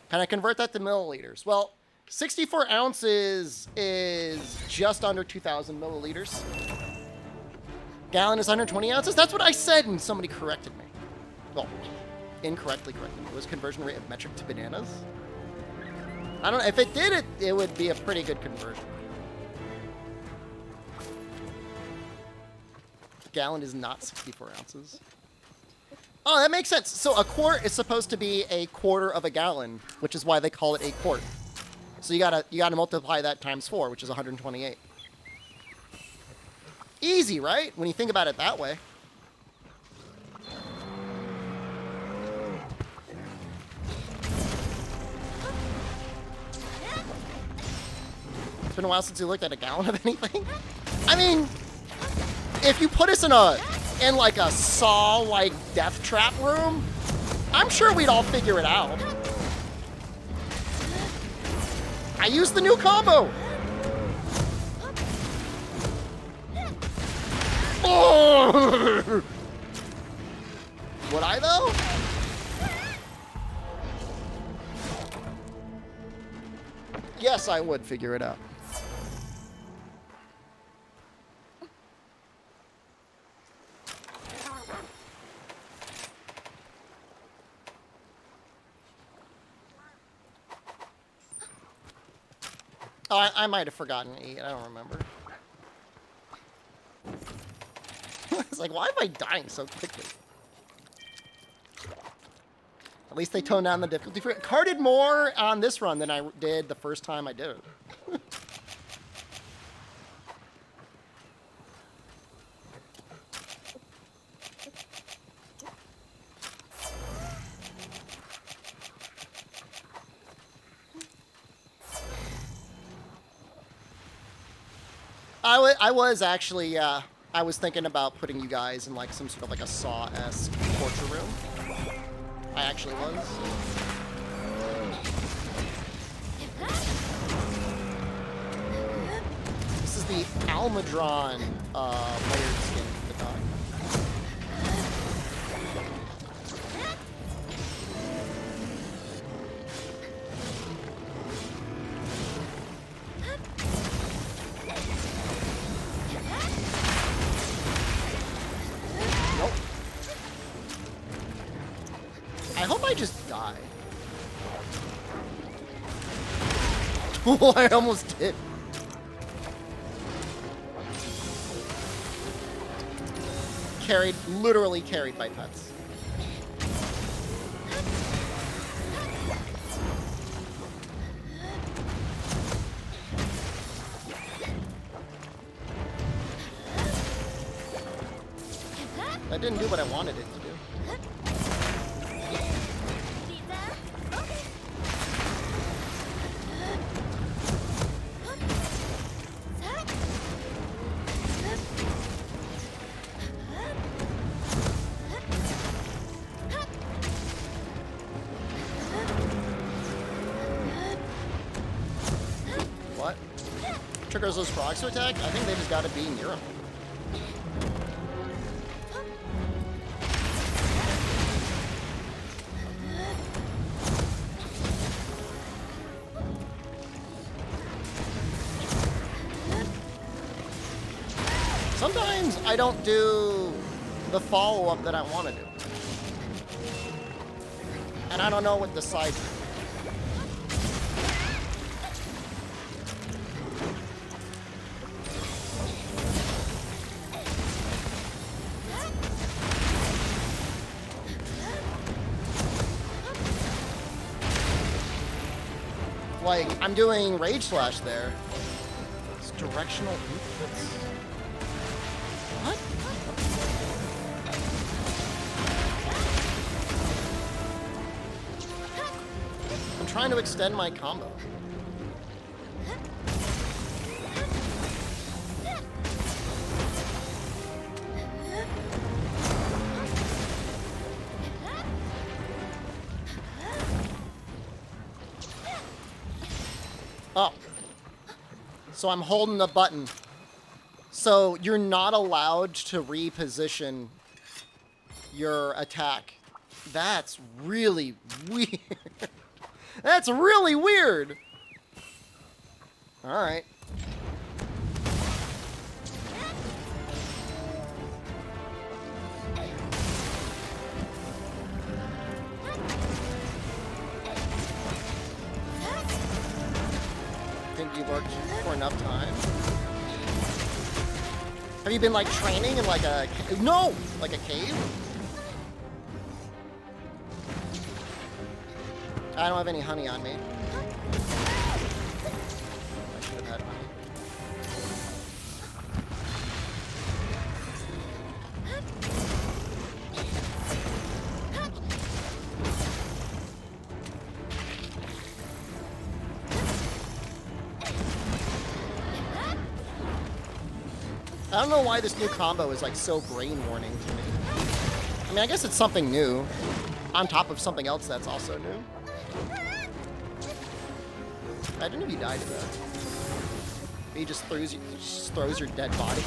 Speaker 1: Can I convert that to milliliters? Well, 64 ounces is just under 2,000 milliliters. Gallon is 120 ounces. That's what I said, and somebody corrected me. Well, incorrectly corrected me. It was conversion rate of metric to bananas. I don't know. If it did it, it would be a pretty good conversion. Gallon is not 64 ounces. Oh, that makes sense. So a quart is supposed to be a quarter of a gallon, which is why they call it a quart. So you gotta multiply that times 4, which is 128. Easy, right? When you think about it that way. It's been a while since you looked at a gallon of anything. I mean, if you put us in like a Saw-like death trap room, I'm sure we'd all figure it out. I used the new combo. Oh! Would I though? Yes, I would figure it out. Oh, I might have forgotten to eat. I don't remember. It's like, why am I dying so quickly? At least they toned down the difficulty. Carded more on this run than I did the first time I did it. I was actually, I was thinking about putting you guys in like some sort of like a Saw-esque torture room. I actually was. This is the Almadron layered skin for the dog. Nope. I hope I just die. I almost did. Carried, literally carried by pets. That didn't do what I wanted it to do. What? Triggers those frogs to attack? I think they just gotta be near them. Sometimes I don't do the follow-up that I want to do. And I don't know what decides it. Like, I'm doing Rage Slash there. It's directional inputs. What? I'm trying to extend my combo. Oh. So I'm holding the button. So you're not allowed to reposition your attack. That's really weird. That's really weird. All right. Think you worked for enough time? Have you been like training in like a like a cave? I don't have any honey on me. I should have had honey. I don't know why this new combo is like so brain warning to me. I mean, I guess it's something new, on top of something else that's also new. Imagine if you died to that. He just throws your dead body.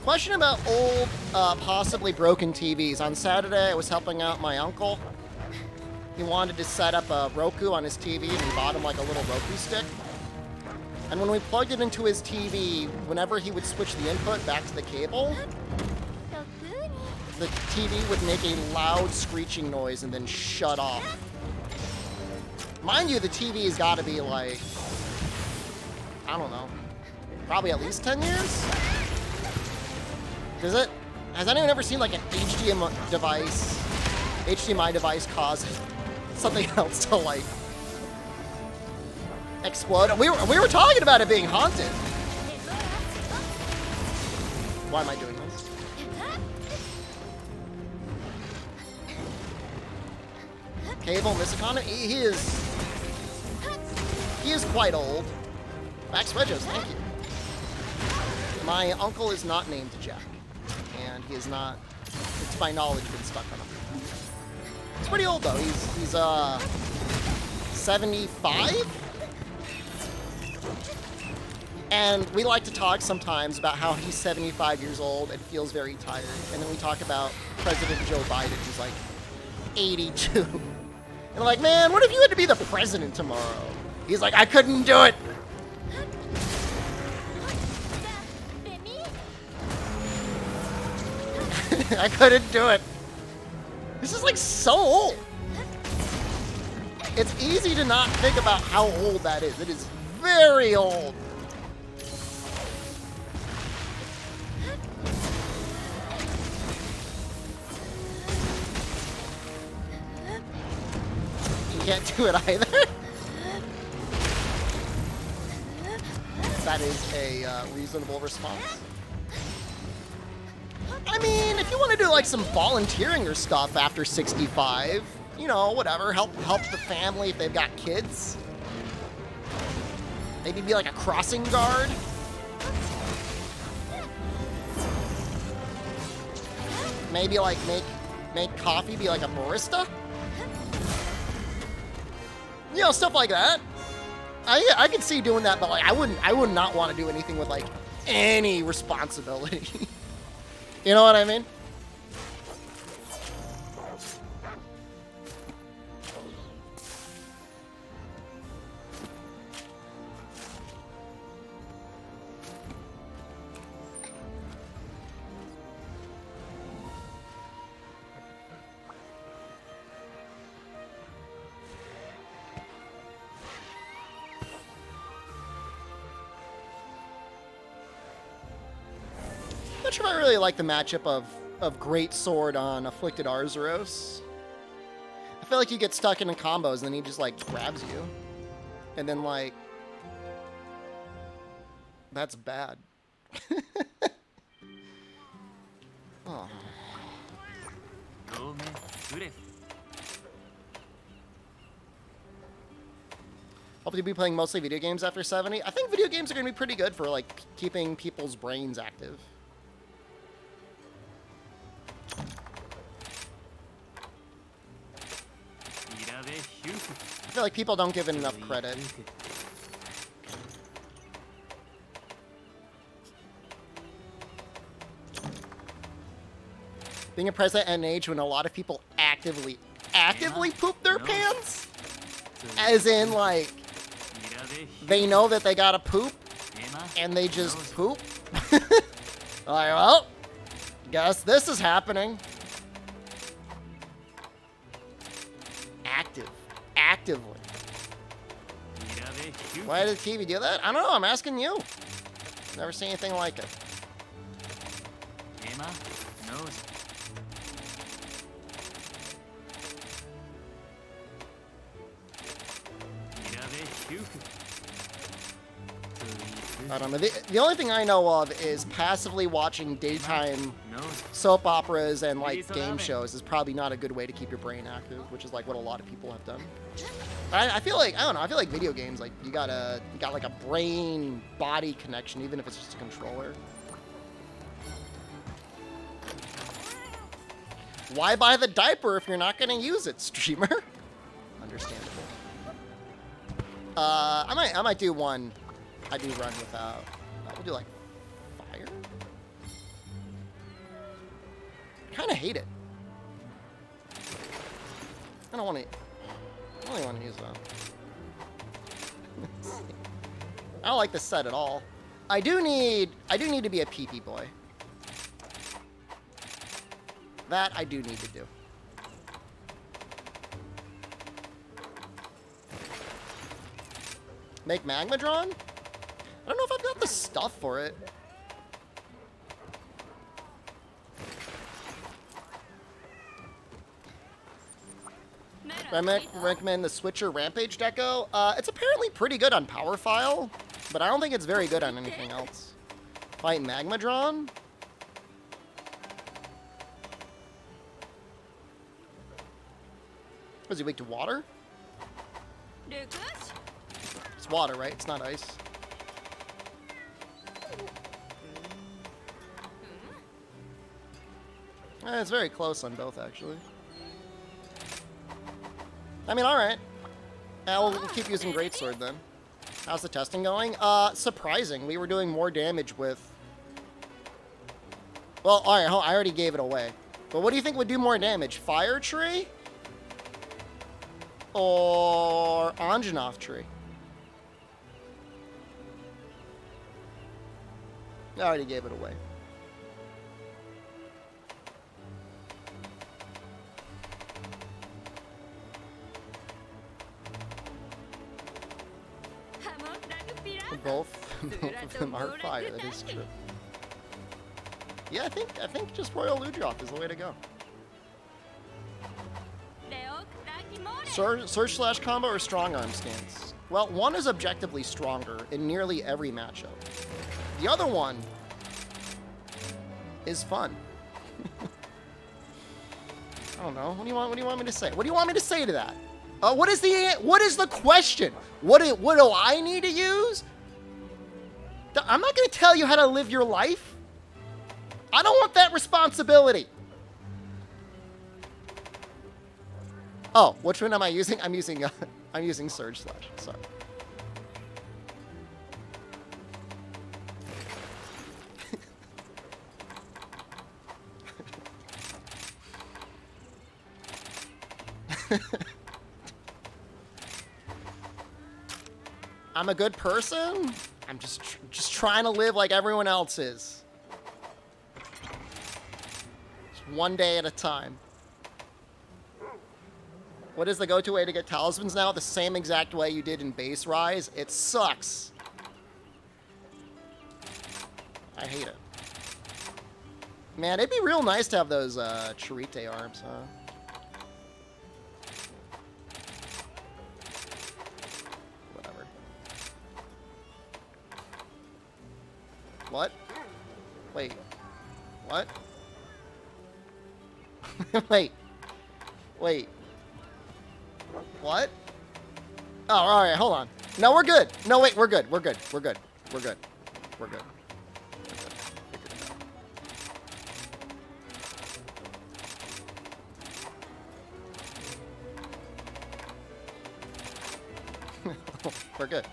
Speaker 1: Question about old, possibly broken TVs. On Saturday, I was helping out my uncle. He wanted to set up a Roku on his TV, and he bought him like a little Roku stick. And when we plugged it into his TV, whenever he would switch the input back to the cable, the TV would make a loud screeching noise and then shut off. Mind you, the TV has got to be like, I don't know, probably at least 10 years? Has anyone ever seen like an HDMI device cause something else to like explode? We were talking about it being haunted. Why am I doing this? Cable Misicon, he is quite old. Max Wedges, thank you. My uncle is not named Jack. And he is not, to my knowledge, been stuck on him. He's pretty old, though. He's 75? And we like to talk sometimes about how he's 75 years old and feels very tired. And then we talk about President Joe Biden, who's like 82. And I'm like, man, what if you had to be the president tomorrow? He's like, I couldn't do it. I couldn't do it. This is like so old. It's easy to not think about how old that is. It is very old. You can't do it either. That is a reasonable response. I mean, if you want to do like some volunteering or stuff after 65, you know, whatever, help the family if they've got kids. Maybe be like a crossing guard. Maybe like make coffee, be like a barista. You know, stuff like that. I could see doing that, but like I would not want to do anything with like any responsibility. You know what I mean? Not sure if I really like the matchup of Great Sword on Afflicted Arzuros. I feel like you get stuck in combos and then he just like grabs you. And then like... That's bad. Oh. Hope to be playing mostly video games after 70. I think video games are going to be pretty good for like keeping people's brains active. I feel like people don't give it enough credit. Being a president at an age when a lot of people actively poop their pants? As in, like, they know that they gotta poop, and they just poop? Like, well, guess this is happening. Actively. Why did TV do that? I don't know, I'm asking you. Never seen anything like it. I don't know. The only thing I know of is passively watching daytime soap operas and like game shows is probably not a good way to keep your brain active, which is like what a lot of people have done. I feel like, I don't know, I feel like video games, like you got like a brain body connection, even if it's just a controller. Why buy the diaper if you're not gonna use it, streamer? Understandable. I might do one. I do run without. We'll do like fire. Kind of hate it. I don't want to. I only want to use that. I don't like this set at all. I do need to be a pee-pee boy. That I do need to do. Make Magmadron? I don't know if I've got the stuff for it. I recommend the Switcher Rampage Deco. It's apparently pretty good on Power File, but I don't think it's very good on anything else. Fight Magmadron? Was he weak to water? It's water, right? It's not ice. It's very close on both, actually. I mean, alright. We'll keep using Greatsword then. How's the testing going? Surprising. We were doing more damage with... Well, alright, I already gave it away. But what do you think would do more damage? Fire Tree? Or Anjanath Tree? I already gave it away. Both of them are fire, that is true. Yeah, I think just Royal Ludroth is the way to go. Surge / combo or strong arm stance? Well, one is objectively stronger in nearly every matchup. The other one is fun. I don't know. What do you want me to say? What do you want me to say to that? What is the question? What do I need to use? I'm not going to tell you how to live your life. I don't want that responsibility. Oh, which one am I using? I'm using Surge Slash. Sorry. I'm a good person. I'm just trying to live like everyone else is. Just one day at a time. What is the go-to way to get talismans now? The same exact way you did in Base Rise. It sucks. I hate it. Man, it'd be real nice to have those Charite arms, huh? Whatever. What? Wait. What? Wait. Wait. What? Oh, alright, hold on. No, we're good. No, wait, we're good. We're good. We're good. We're good. We're good. We're good.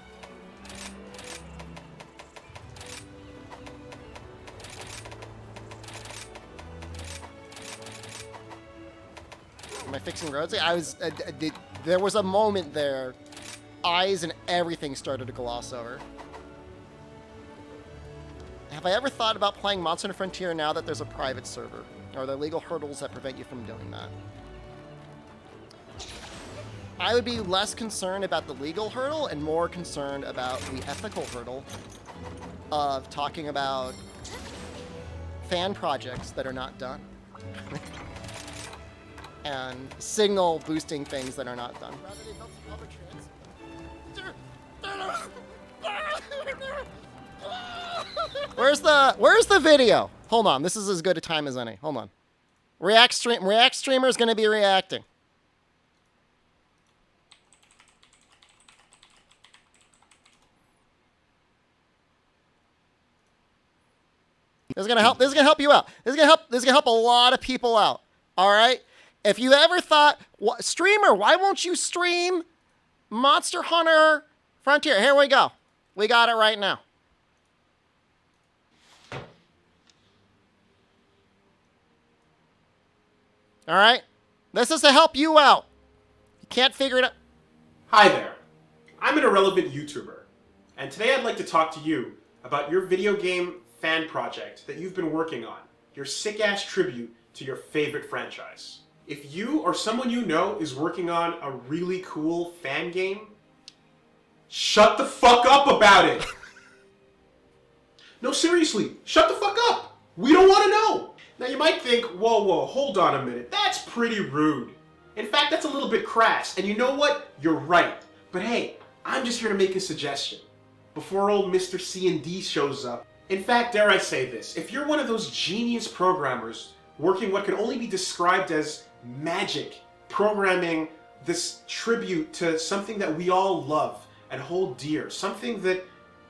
Speaker 1: Am I fixing roads? There was a moment there. Eyes and everything started to gloss over. Have I ever thought about playing Monster Hunter Frontier now that there's a private server? Are there legal hurdles that prevent you from doing that? I would be less concerned about the legal hurdle and more concerned about the ethical hurdle of talking about fan projects that are not done. And signal boosting things that are not done. Where's the video? Hold on, this is as good a time as any. Hold on. React streamer is going to be reacting. This is gonna help you out. This is gonna help a lot of people out. All right. If you ever thought, streamer, why won't you stream Monster Hunter Frontier? Here we go. We got it right now. All right. This is to help you out. You can't figure it out.
Speaker 3: Hi there. I'm an irrelevant YouTuber, and today I'd like to talk to you about your video game fan project that you've been working on, your sick-ass tribute to your favorite franchise. If you or someone you know is working on a really cool fan game, shut the fuck up about it! No, seriously, shut the fuck up! We don't want to know! Now you might think, whoa, hold on a minute, that's pretty rude. In fact, that's a little bit crass, and you know what? You're right. But hey, I'm just here to make a suggestion. Before old Mr. C&D shows up. In fact, dare I say this, if you're one of those genius programmers working what can only be described as magic, programming this tribute to something that we all love and hold dear, something that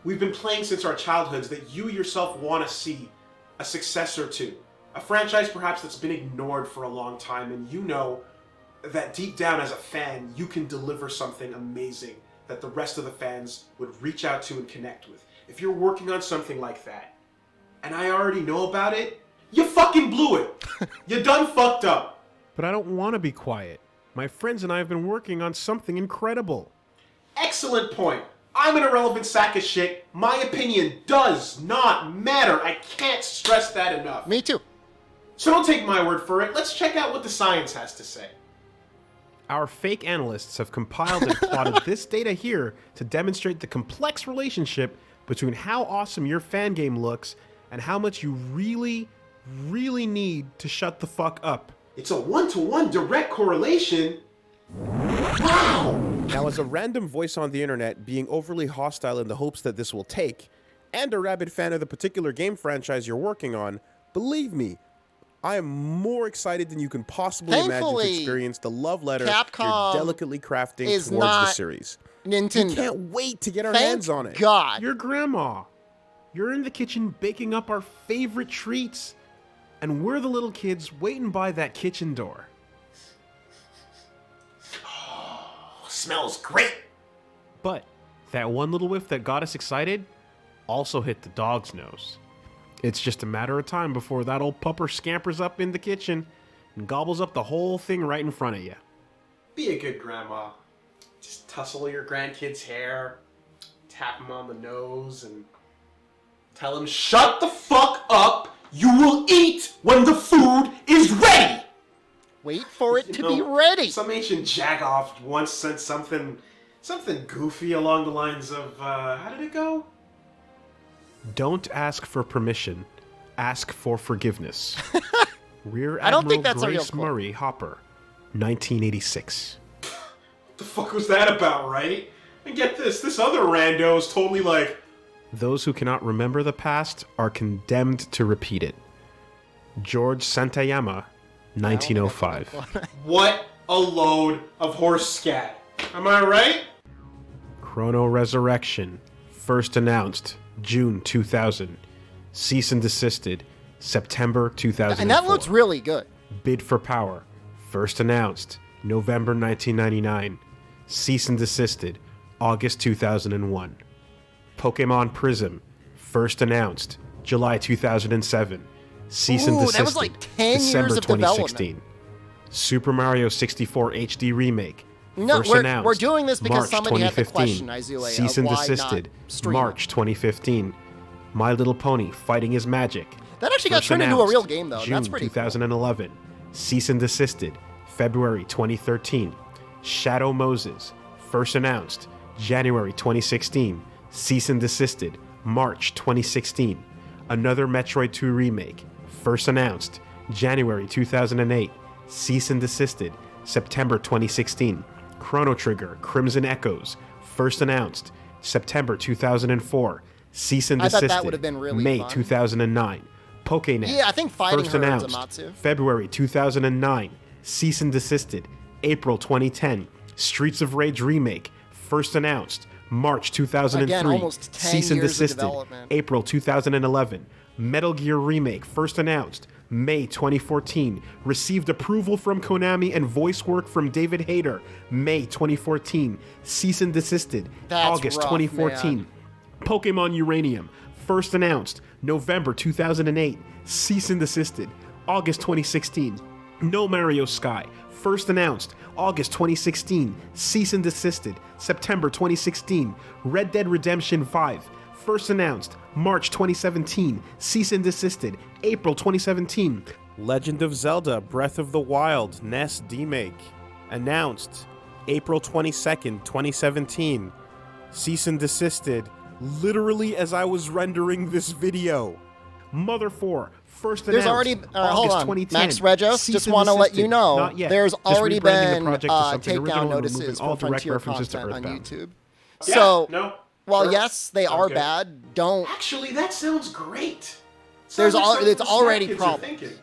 Speaker 3: we've been playing since our childhoods that you yourself want to see a successor to, A franchise perhaps that's been ignored for a long time, and you know that deep down as a fan, you can deliver something amazing that the rest of the fans would reach out to and connect with. If you're working on something like that, and I already know about it, you fucking blew it. You done fucked up.
Speaker 4: But I don't want to be quiet. My friends and I have been working on something incredible.
Speaker 3: Excellent point. I'm an irrelevant sack of shit. My opinion does not matter. I can't stress that enough.
Speaker 1: Me too.
Speaker 3: So don't take my word for it. Let's check out what the science has to say.
Speaker 4: Our fake analysts have compiled and plotted this data here to demonstrate the complex relationship between how awesome your fan game looks and how much you really, really need to shut the fuck up.
Speaker 3: It's a 1-to-1 direct correlation. Wow!
Speaker 5: Now, as a random voice on the internet being overly hostile in the hopes that this will take, and a rabid fan of the particular game franchise you're working on, believe me, I am more excited than you can possibly imagine to experience the love letter
Speaker 1: Capcom
Speaker 5: you're delicately crafting
Speaker 1: is
Speaker 5: towards the
Speaker 1: not
Speaker 5: series.
Speaker 1: Nintendo.
Speaker 5: We can't wait to get our
Speaker 1: Thank
Speaker 5: hands on it.
Speaker 1: God.
Speaker 4: Your grandma. You're in the kitchen baking up our favorite treats. And we're the little kids waiting by that kitchen door.
Speaker 3: Smells great.
Speaker 4: But that one little whiff that got us excited also hit the dog's nose. It's just a matter of time before that old pupper scampers up in the kitchen and gobbles up the whole thing right in front of you.
Speaker 3: Be a good grandma. Just tussle your grandkid's hair, tap him on the nose, and tell him, shut the fuck up! You will eat when the food is ready!
Speaker 1: Wait for it
Speaker 3: You
Speaker 1: to
Speaker 3: know,
Speaker 1: be ready.
Speaker 3: Some ancient jagoff once said something goofy along the lines of, how did it go?
Speaker 4: Don't ask for permission. Ask for forgiveness. Rear
Speaker 1: I don't think
Speaker 4: Admiral
Speaker 1: that's a real
Speaker 4: Grace
Speaker 1: quote.
Speaker 4: Murray Hopper, 1986.
Speaker 3: The fuck was that about, right? And get this other rando is totally like,
Speaker 4: Those who cannot remember the past are condemned to repeat it. George Santayama, 1905.
Speaker 3: what a load of horse scat. Am I right?
Speaker 4: Chrono Resurrection, first announced June 2000. Cease and desisted September 2004.
Speaker 1: And that looks really good.
Speaker 4: Bid for Power, first announced November 1999. Cease and desisted August 2001. Pokemon Prism, first announced July 2007. Cease and
Speaker 1: Ooh,
Speaker 4: desisted
Speaker 1: that was like 10
Speaker 4: December
Speaker 1: years of
Speaker 4: 2016. Super Mario 64 HD remake.
Speaker 1: No,
Speaker 4: first
Speaker 1: we're
Speaker 4: announced
Speaker 1: doing this because
Speaker 4: March
Speaker 1: somebody had the
Speaker 4: 2015.
Speaker 1: question, Izule,
Speaker 4: Cease
Speaker 1: of
Speaker 4: and
Speaker 1: why
Speaker 4: desisted
Speaker 1: not stream
Speaker 4: March 2015. My Little Pony Fighting His Magic.
Speaker 1: That actually got
Speaker 4: First
Speaker 1: turned into a
Speaker 4: announced
Speaker 1: real game, though.
Speaker 4: June
Speaker 1: That's pretty cool.
Speaker 4: 2011. Cease and desisted February 2013. Shadow Moses, first announced January 2016. Cease and desisted March 2016. Another Metroid 2 remake, first announced January 2008. Cease and desisted September 2016. Chrono Trigger Crimson Echoes, first announced September 2004. Cease and
Speaker 1: I thought that
Speaker 4: desisted
Speaker 1: would have been really
Speaker 4: May
Speaker 1: fun.
Speaker 4: 2009. Pokénet.
Speaker 1: Yeah, I think Fighting
Speaker 4: first
Speaker 1: Her and
Speaker 4: announced
Speaker 1: Zamatsu.
Speaker 4: February 2009. Cease and desisted April 2010. Streets of Rage remake, first announced March 2003.
Speaker 1: Again, almost 10
Speaker 4: Cease and
Speaker 1: years of
Speaker 4: desisted
Speaker 1: development.
Speaker 4: April 2011. Metal Gear remake, first announced May 2014. Received approval from Konami and voice work from David Hayter, May 2014. Cease and desisted
Speaker 1: That's
Speaker 4: August
Speaker 1: rough,
Speaker 4: 2014.
Speaker 1: man.
Speaker 4: Pokemon Uranium, first announced November 2008. Cease and desisted August 2016. No Mario Sky, first announced August 2016. Cease and desisted September 2016. Red Dead Redemption 5, first announced March 2017. Cease and desisted April 2017.
Speaker 5: Legend of Zelda Breath of the Wild NES Demake, announced April 22nd, 2017. Cease and desisted literally as I was rendering this video.
Speaker 4: Mother 4, first
Speaker 1: There's
Speaker 4: announced
Speaker 1: already hold
Speaker 4: August
Speaker 1: on,
Speaker 4: 2010.
Speaker 1: Max Regos.
Speaker 4: Cease
Speaker 1: Just
Speaker 4: and
Speaker 1: want to let you
Speaker 4: desisted.
Speaker 1: know
Speaker 4: Not yet.
Speaker 1: there's
Speaker 4: Just
Speaker 1: already
Speaker 4: rebranding
Speaker 1: been
Speaker 4: the project to something original
Speaker 1: takedown
Speaker 4: and
Speaker 1: notices
Speaker 4: removing
Speaker 1: for
Speaker 4: all direct
Speaker 1: Frontier
Speaker 4: references to
Speaker 1: content on
Speaker 4: Earthbound.
Speaker 1: YouTube.
Speaker 3: Yeah,
Speaker 1: So
Speaker 3: no,
Speaker 1: while
Speaker 3: sure.
Speaker 1: yes, they
Speaker 3: Sounds
Speaker 1: are
Speaker 3: good.
Speaker 1: bad, don't.
Speaker 3: Actually, that sounds great.
Speaker 1: There's
Speaker 3: Sounds like something
Speaker 1: it's
Speaker 3: the smart
Speaker 1: already
Speaker 3: kids are
Speaker 1: problems.
Speaker 3: thinking.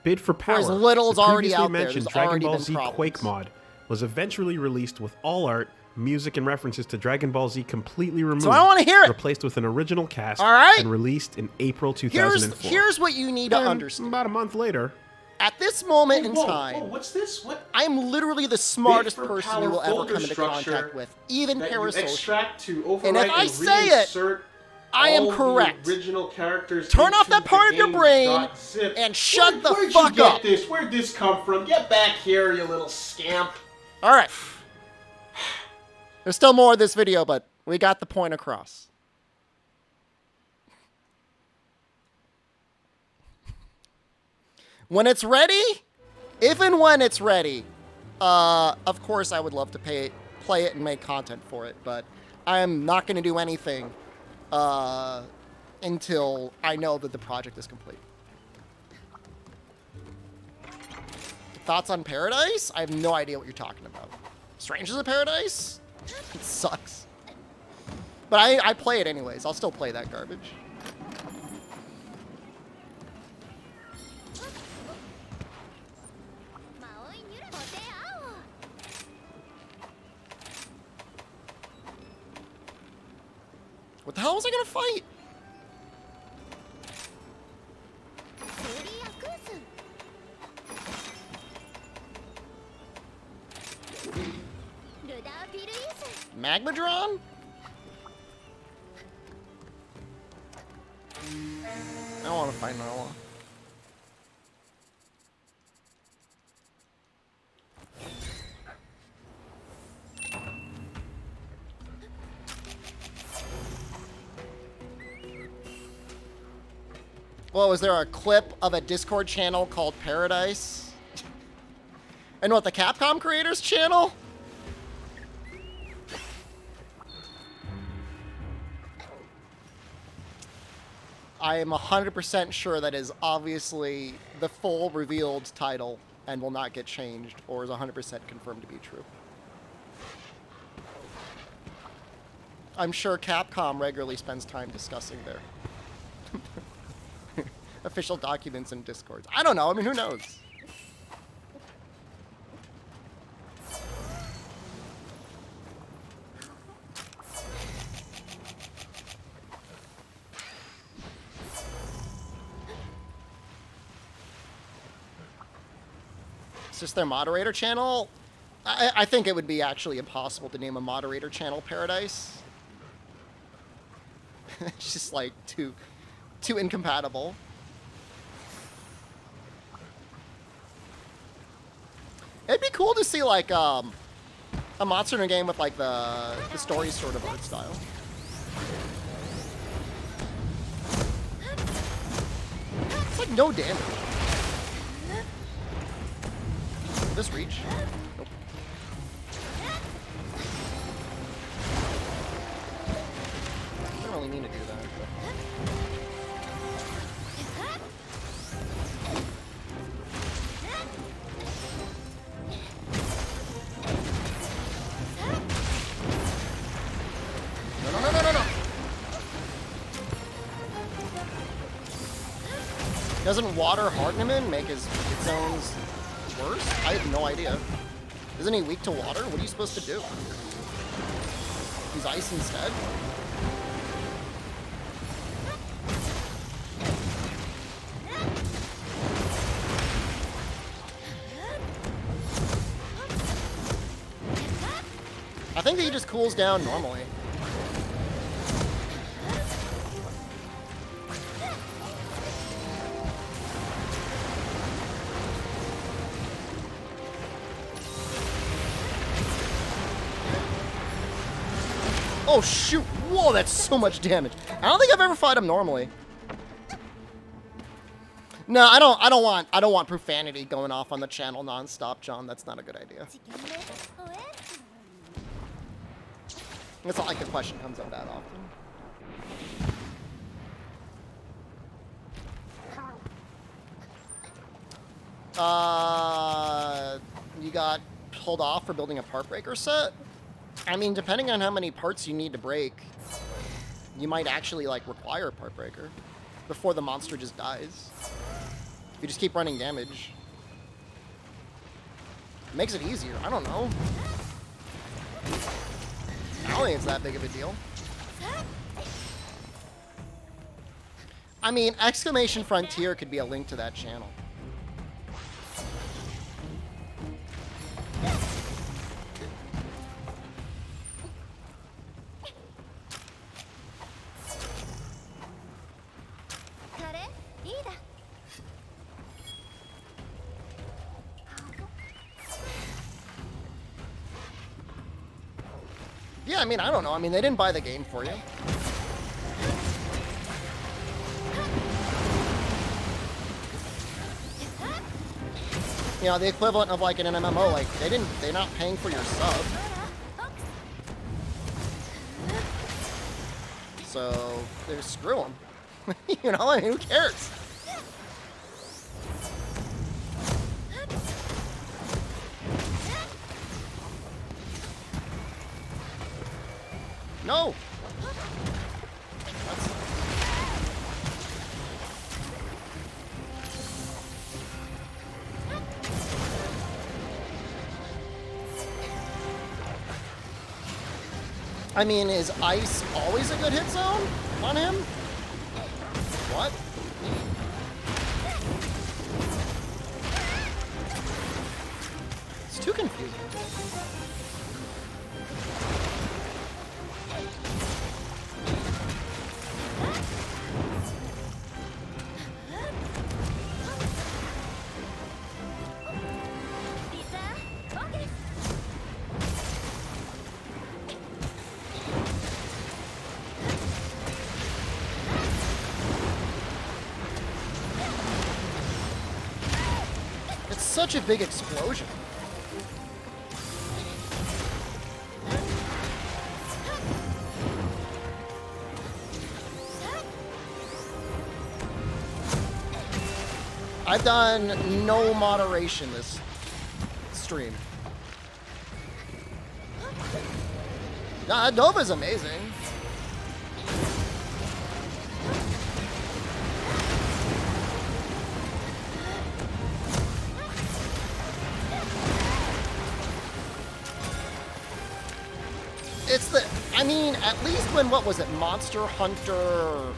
Speaker 4: Bid for Power.
Speaker 1: as little as
Speaker 4: the
Speaker 1: already
Speaker 4: previously
Speaker 1: out there,
Speaker 4: mentioned
Speaker 1: there's
Speaker 4: Dragon
Speaker 1: already
Speaker 4: Ball
Speaker 1: been
Speaker 4: Z
Speaker 1: problems.
Speaker 4: Quake mod was eventually released with all art, music and references to Dragon Ball Z completely removed.
Speaker 1: So I want to hear it.
Speaker 4: Replaced with an original cast.
Speaker 1: All right.
Speaker 4: And released in April 2004.
Speaker 1: Here's what you need to
Speaker 4: And
Speaker 1: understand.
Speaker 4: about a month later.
Speaker 1: At this moment in
Speaker 3: Whoa,
Speaker 1: time,
Speaker 3: whoa, what's this? What?
Speaker 1: I'm literally the smartest
Speaker 3: Bit for
Speaker 1: person
Speaker 3: power
Speaker 1: you will ever
Speaker 3: folder
Speaker 1: come into
Speaker 3: structure
Speaker 1: contact with, even
Speaker 3: that you
Speaker 1: parasocial.
Speaker 3: extract to overwrite
Speaker 1: And if I
Speaker 3: and
Speaker 1: say it,
Speaker 3: reinsert
Speaker 1: I am
Speaker 3: all the
Speaker 1: correct.
Speaker 3: original characters
Speaker 1: Turn off
Speaker 3: into
Speaker 1: that part of your
Speaker 3: the
Speaker 1: brain
Speaker 3: game.zip.
Speaker 1: and shut the
Speaker 3: Where'd
Speaker 1: fuck
Speaker 3: you get
Speaker 1: up.
Speaker 3: This? Where'd this come from? Get back here, you little scamp.
Speaker 1: All right. There's still more of this video, but we got the point across. When it's ready, if and when it's ready, of course I would love to play it and make content for it, but I am not going to do anything until I know that the project is complete. Thoughts on Paradise? I have no idea what you're talking about. Strangers of Paradise? It sucks. But I play it anyways. I'll still play that garbage. What the hell was I gonna fight? Magmadron? I don't want to fight Noah. Well, was there a clip of a Discord channel called Paradise? And what, the Capcom Creators channel? I am 100% sure that is obviously the full revealed title and will not get changed, or is 100% confirmed to be true. I'm sure Capcom regularly spends time discussing their official documents and Discords. I don't know. I mean, who knows? It's just their moderator channel. I think it would be actually impossible to name a moderator channel Paradise. It's just like too incompatible. It'd be cool to see like a Monster Hunter game with like the story sort of art style. It's like no damage. This reach? Nope. I don't really mean to do that. No. Doesn't water harden him make his zones worse? I have no idea. Isn't he weak to water? What are you supposed to do? Use ice instead? I think that he just cools down normally. Oh shoot! Whoa, that's so much damage. I don't think I've ever fought him normally. No, I don't want profanity going off on the channel nonstop, John. That's not a good idea. It's not like the question comes up that often. You got pulled off for building a part breaker set? I mean, depending on how many parts you need to break, you might actually, like, require a part breaker before the monster just dies. If you just keep running damage. It makes it easier. I don't know. don't think it's that big of a deal. I mean, exclamation Frontier could be a link to that channel. Yeah, I mean, I don't know. I mean, they didn't buy the game for you. You know, the equivalent of like an MMO, like they're not paying for your sub. So, they screw them. You know, I mean, who cares? No! That's... I mean, is ice always a good hit zone on him? What? It's too confusing. Such a big explosion. I've done no moderation this stream. Nova's amazing. It's the, I mean, at least when, what was it, Monster Hunter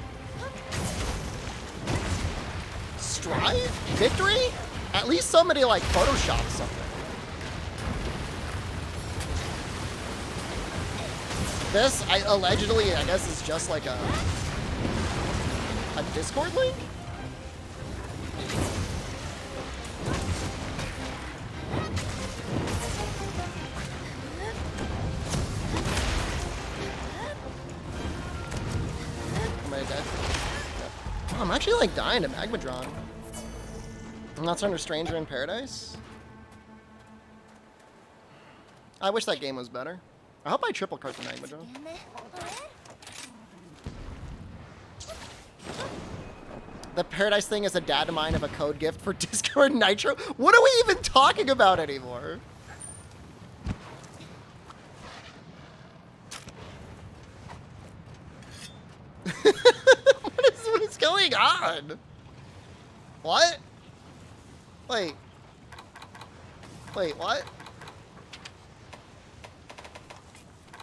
Speaker 1: Strive? Victory? At least somebody, like, photoshopped something. This, allegedly, I guess, is just like a Discord link? I'm actually like dying to Magmadron. I'm not under Stranger in Paradise. I wish that game was better. I hope I triple cart the Magmadron. The Paradise thing is a data mine of a code gift for Discord Nitro. What are we even talking about anymore? What is going on? What? Wait, what?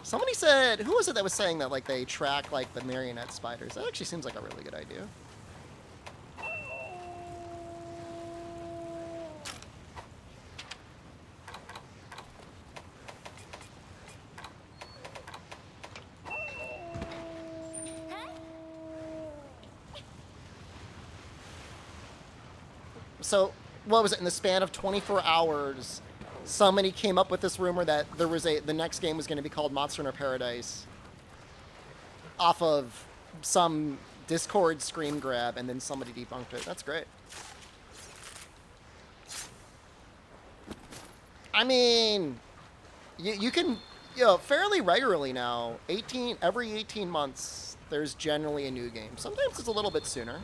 Speaker 1: Somebody said, who was it that was saying that like they track like the marionette spiders? That actually seems like a really good idea. So, what was it, in the span of 24 hours, somebody came up with this rumor that there was the next game was going to be called Monster Hunter Paradise off of some Discord screen grab, and then somebody debunked it. That's great. I mean, you can, you know, fairly regularly now, every 18 months, there's generally a new game. Sometimes it's a little bit sooner.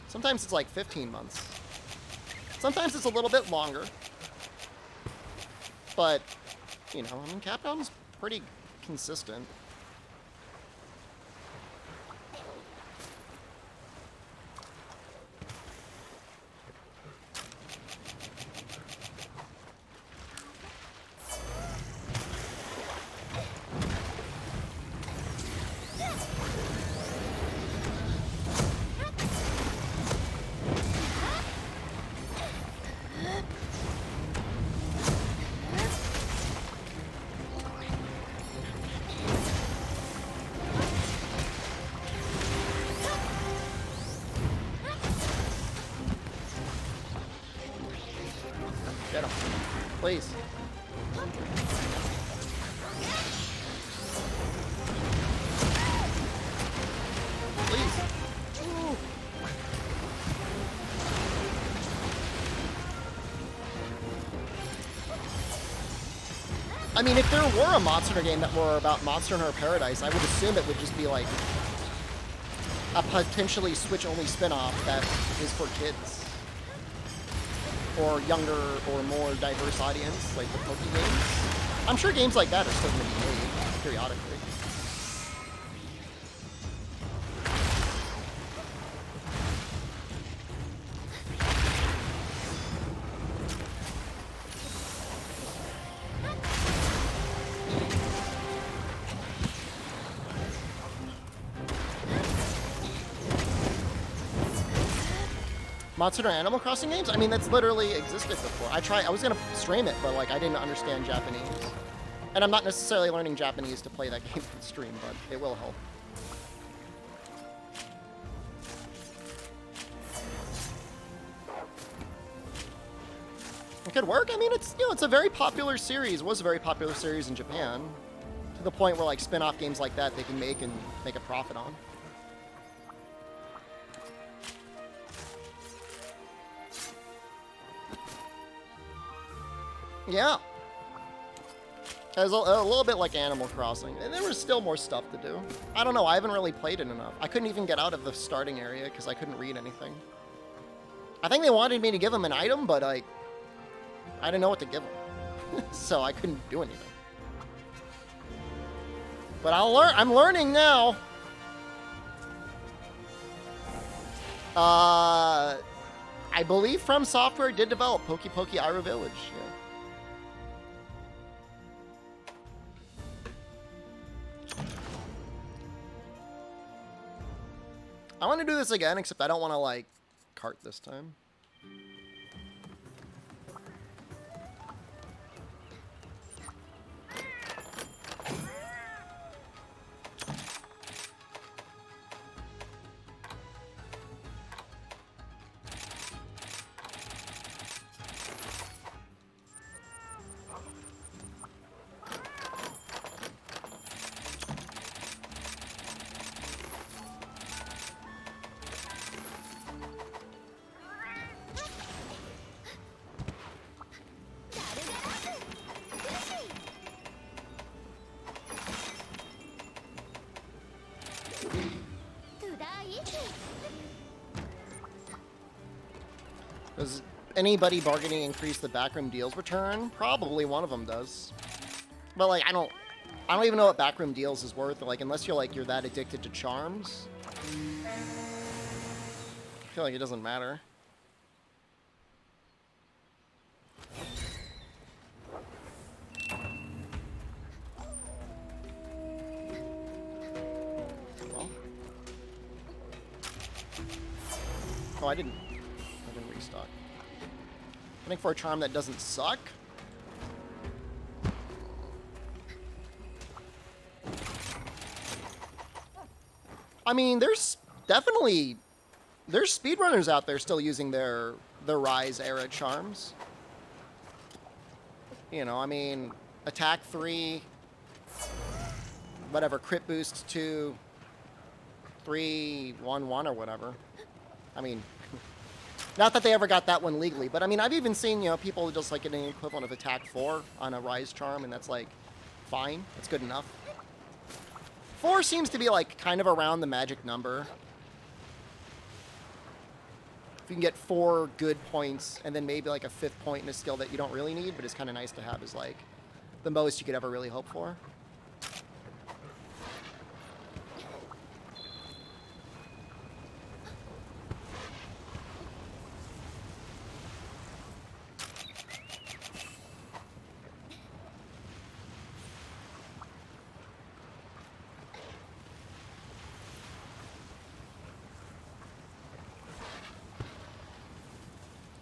Speaker 1: Sometimes it's like 15 months. Sometimes it's a little bit longer, but, you know, I mean, Capcom's pretty consistent. Please. Please. Ooh. I mean, if there were a Monster Hunter game that were about Monster Hunter Paradise, I would assume it would just be like a potentially Switch-only spin-off that is for kids. Or younger or more diverse audience, like the Poke games. I'm sure games like that are still going to be made periodically. Monster Hunter Animal Crossing games? I mean, that's literally existed before. I was gonna stream it, but like I didn't understand Japanese. And I'm not necessarily learning Japanese to play that game on stream, but it will help. It could work. I mean, it's, you know, it's a very popular series. It was a very popular series in Japan. To the point where like spin-off games like that they can make and make a profit on. Yeah. It was a little bit like Animal Crossing, and there was still more stuff to do. I don't know, I haven't really played it enough. I couldn't even get out of the starting area because I couldn't read anything. I think they wanted me to give them an item, but I didn't know what to give them. So I couldn't do anything. But I'm learning now. I believe From Software did develop Poke Poke Iroh Village. Yeah. I want to do this again, except I don't want to, like, cart this time. Does anybody bargaining increase the backroom deals return? Probably one of them does. But like, I don't even know what backroom deals is worth. Like, unless you're that addicted to charms, I feel like it doesn't matter. Well. Oh, I didn't restock. I think for a charm that doesn't suck. I mean, there's speedrunners out there still using their Rise era charms. You know, I mean, attack 3, whatever, crit boost 2, 3, 1, 1 or whatever. I mean, not that they ever got that one legally, but I mean, I've even seen, you know, people just like getting the equivalent of attack 4 on a Rise charm, and that's like fine. That's good enough. 4 seems to be like kind of around the magic number. If you can get 4 good points and then maybe like a 5th point in a skill that you don't really need, but it's kind of nice to have, is like the most you could ever really hope for.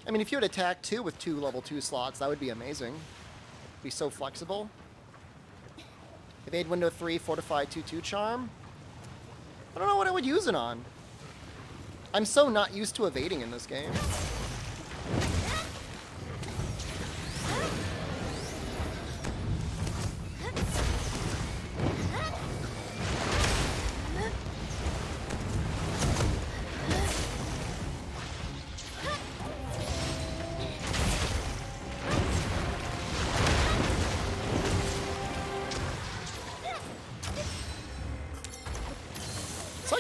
Speaker 1: I mean, if you had attack 2 with 2 level 2 slots, that would be amazing. It'd be so flexible. Evade window 3, fortify 2/2 charm. I don't know what I would use it on. I'm so not used to evading in this game.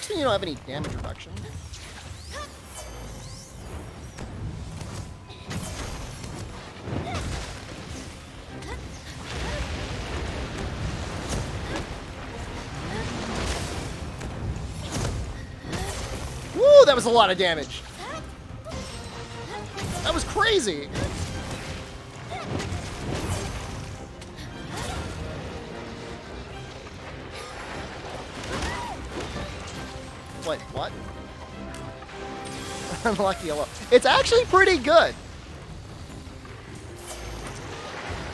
Speaker 1: Sucks when you don't have any damage reduction. Woo, that was a lot of damage. That was crazy. Wait, what? Unlucky yellow. It's actually pretty good.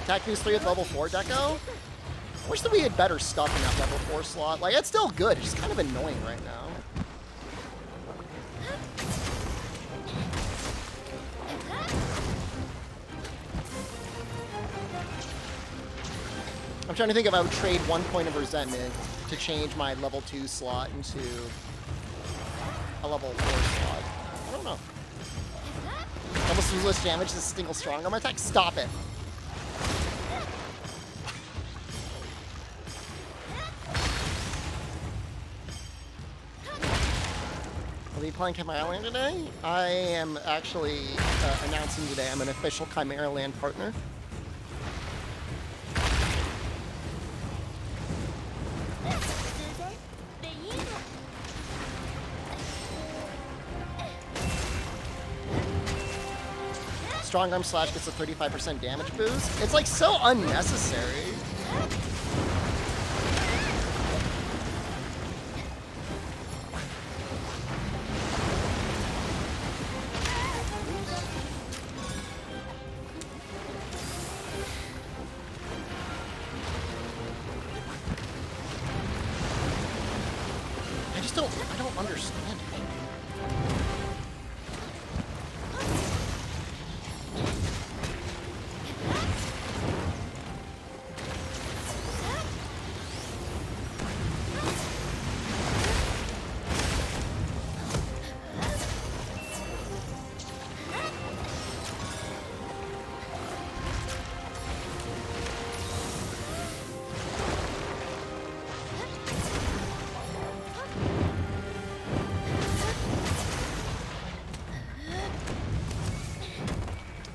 Speaker 1: Attack boost 3 with level 4 deco. I wish that we had better stuff in that level 4 slot. Like, it's still good. It's just kind of annoying right now. I'm trying to think if I would trade 1 point of resentment to change my level 2 slot into a level 4 slot. I don't know. Almost useless damage to single strong arm attack. Stop it. Are we playing Chimera Land today? I am actually announcing today I'm an official Chimera Land partner. Strong arm slash gets a 35% damage boost. It's like so unnecessary. I don't understand it.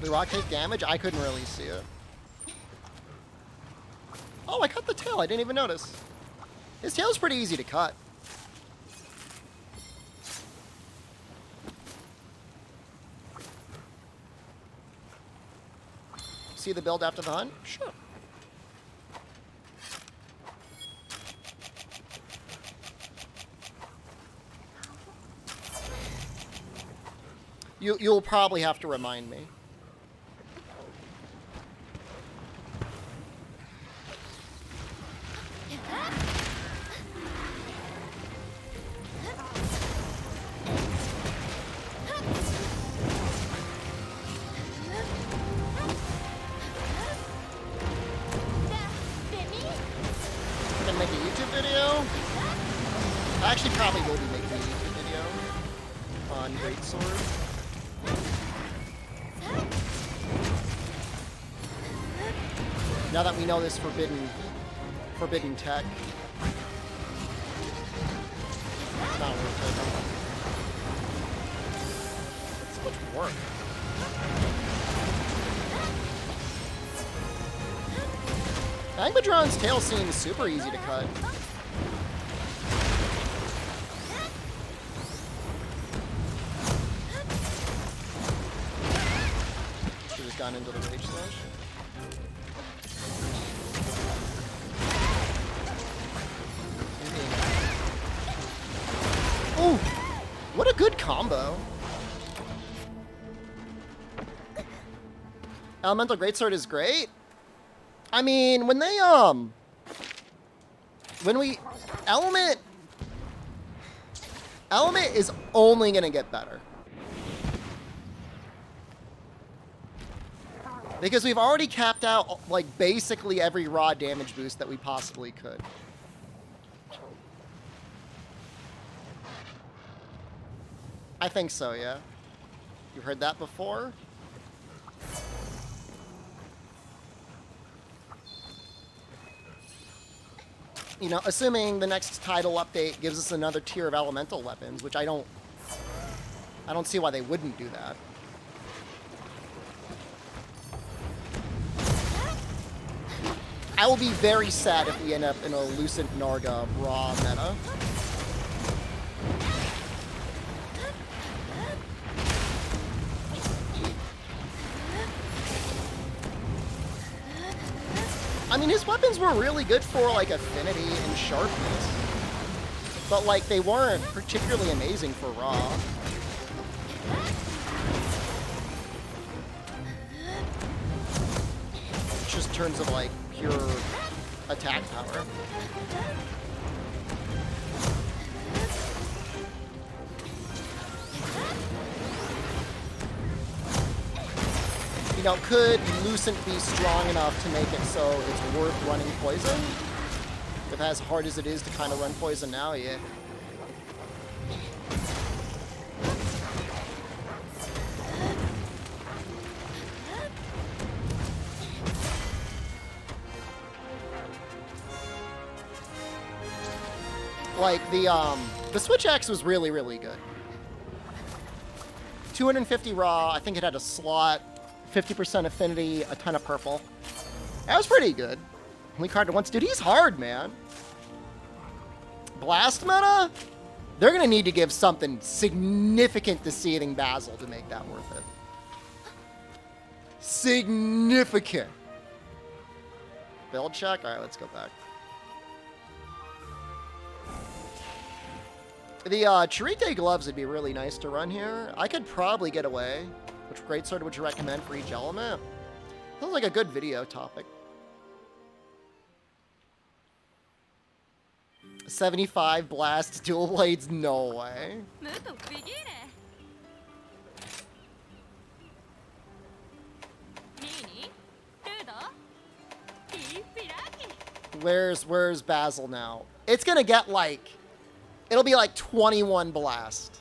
Speaker 1: The rock take damage? I couldn't really see it. Oh, I cut the tail. I didn't even notice. His tail's pretty easy to cut. See the build after the hunt? Sure. You'll probably have to remind me. Gonna make a YouTube video? I actually probably will be making a YouTube video on Greatsword. Now that we know this forbidden tech, it's not worth it. It's so much work. Magmadron's tail seems super easy to cut. Should have gone into the rage slash. Ooh, what a good combo. Elemental Greatsword is great. I mean, when we Element is only gonna get better. Because we've already capped out, like, basically every raw damage boost that we possibly could. I think so, yeah. You've heard that before? You know, assuming the next title update gives us another tier of elemental weapons, which I don't see why they wouldn't do that. I will be very sad if we end up in a Lucent Narga raw meta. I mean, his weapons were really good for, like, affinity and sharpness. But, like, they weren't particularly amazing for raw. Just in terms of, like, pure attack power. You know, could Lucent be strong enough to make it so it's worth running poison? If as hard as it is to kind of run poison now, yeah. Like, the Switch Axe was really, really good. 250 raw, I think it had a slot, 50% affinity, a ton of purple. That was pretty good. Only card once. Dude, he's hard, man. Blast meta? They're gonna need to give something significant to Seething Basil to make that worth it. Significant. Build check? Alright, let's go back. The Charite gloves would be really nice to run here. I could probably get away. Which greatsword would you recommend for each element? Sounds like a good video topic. 75 blast dual blades? No way. Where's Basil now? It's gonna get like, it'll be like 21 blast.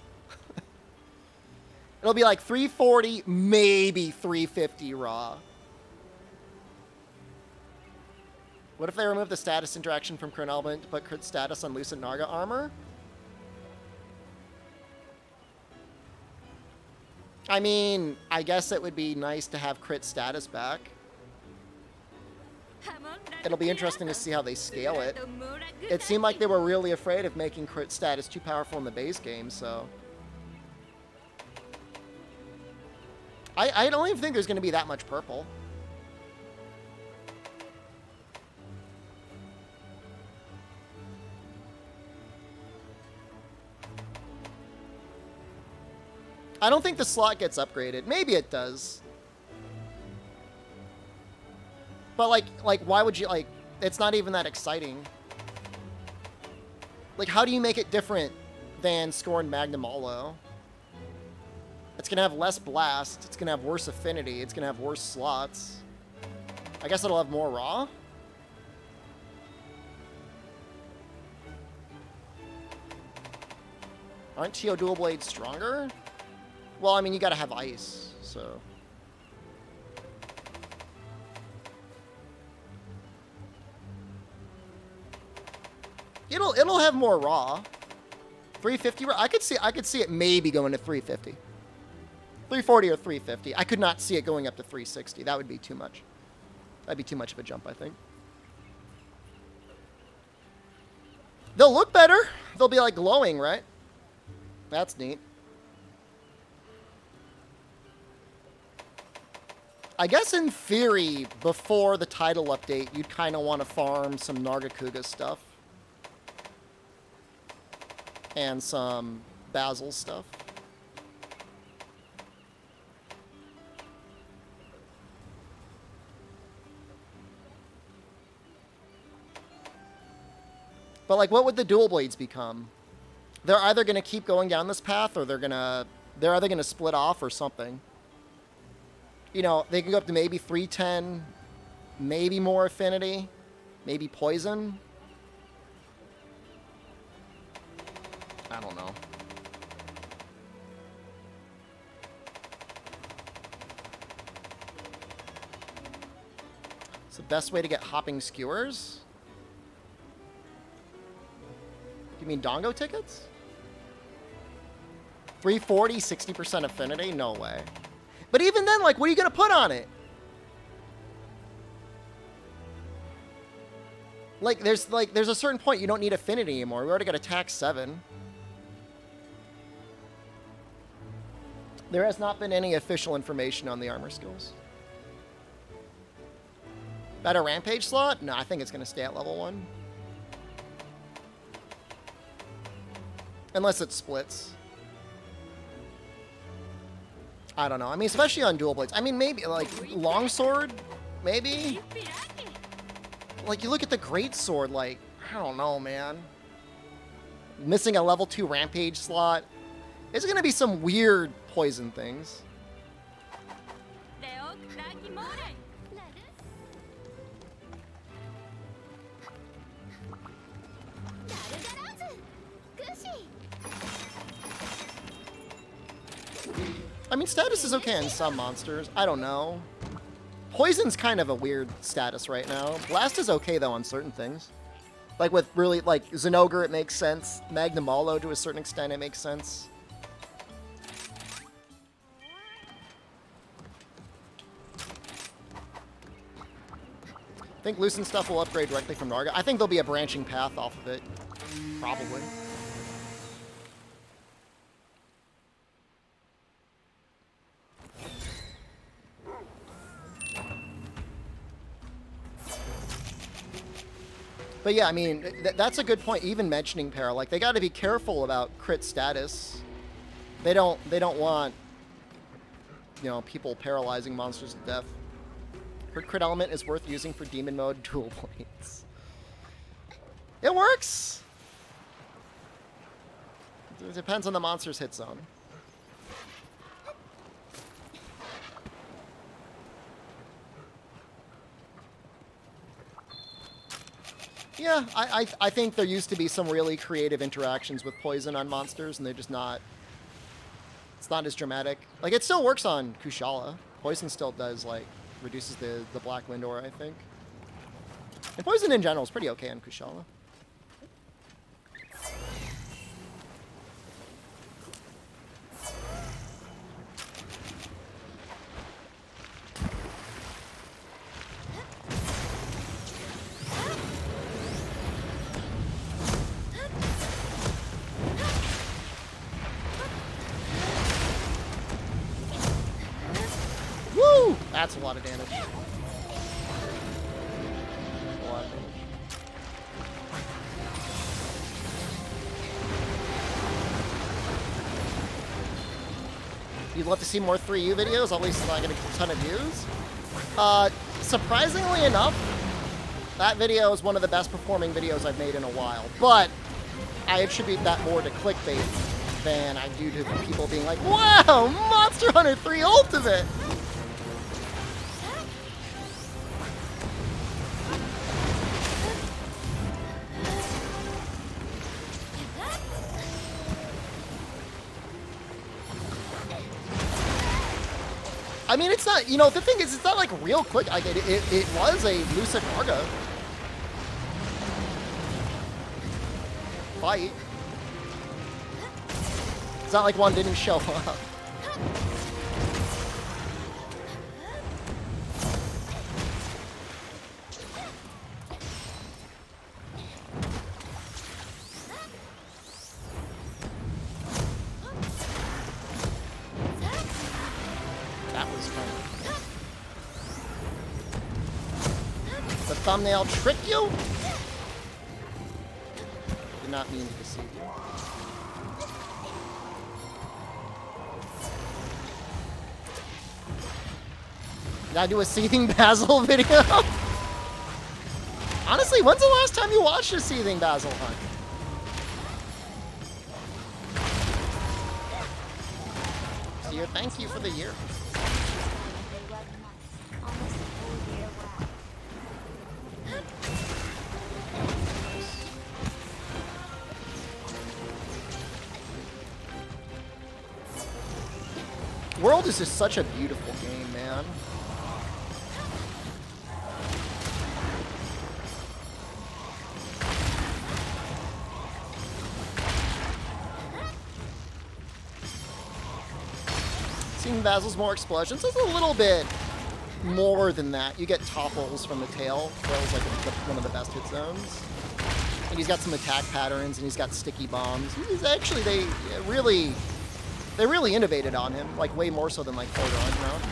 Speaker 1: It'll be like 340, maybe 350 raw. What if they remove the status interaction from current element to put crit status on Lucent Narga armor? I mean, I guess it would be nice to have crit status back. It'll be interesting to see how they scale it. It seemed like they were really afraid of making crit status too powerful in the base game, so... I don't even think there's going to be that much purple. I don't think the slot gets upgraded. Maybe it does. But like why would you, like, it's not even that exciting. Like, how do you make it different than Scorn Magnum Olo? It's going to have less blast. It's going to have worse affinity. It's going to have worse slots. I guess it'll have more raw. Aren't Teo dual blades stronger? Well, I mean, you got to have ice, so... It'll have more raw. 350 raw. I could see it maybe going to 350. 340 or 350. I could not see it going up to 360. That would be too much. That'd be too much of a jump, I think. They'll look better. They'll be like glowing, right? That's neat. I guess in theory, before the title update, you'd kind of want to farm some Nargacuga stuff. And some Basil stuff. But like, what would the dual blades become? They're either going to keep going down this path, or they're either going to split off or something. You know, they can go up to maybe 310, maybe more affinity, maybe poison. I don't know. It's the best way to get hopping skewers. You mean Dongo tickets? 340, 60% affinity? No way. But even then, like, what are you gonna put on it? There's a certain point you don't need affinity anymore. We already got attack 7. There has not been any official information on the armor skills. Better rampage slot? No, I think it's gonna stay at level 1. Unless it splits. I don't know. I mean, especially on dual blades. I mean, maybe, like, longsword? Maybe? Like, you look at the greatsword, like, I don't know, man. Missing a level 2 rampage slot. There's gonna be some weird poison things. I mean, status is okay on some monsters. I don't know. Poison's kind of a weird status right now. Blast is okay, though, on certain things. Like, with really, like, Zenogre, it makes sense. Magnamalo, to a certain extent, it makes sense. I think Lucent stuff will upgrade directly from Narga. I think there'll be a branching path off of it. Probably. But yeah, I mean, that's a good point. Even mentioning para, like, they got to be careful about crit status. They don't want, you know, people paralyzing monsters to death. Crit element is worth using for demon mode dual blades. It works. It depends on the monster's hit zone. Yeah, I think there used to be some really creative interactions with poison on monsters, and they're just not... It's not as dramatic. Like, it still works on Kushala. Poison still does, like, reduces the Black Wind Aura, I think. And poison in general is pretty okay on Kushala. That's a lot of damage. A lot of damage. You'd love to see more 3U videos, at least not getting a ton of views. Surprisingly enough, that video is one of the best performing videos I've made in a while. But I attribute that more to clickbait than I do to people being like, wow, Monster Hunter 3 Ultimate! I mean, it's not, you know, the thing is, it's not like real quick. Like, it was a Lucid Narga fight. It's not like one didn't show up. Thumbnail trick you? Did not mean to deceive you. Did I do a Seething Basil video? Honestly, when's the last time you watched a Seething Basil hunt? Dear, thank you for the year. World is just such a beautiful game, man. King Basil's more explosions. It's a little bit more than that. You get topples from the tail. Tail's like one of the best hit zones. And he's got some attack patterns, and he's got sticky bombs. He's actually, they really innovated on him, like way more so than like Fort Round.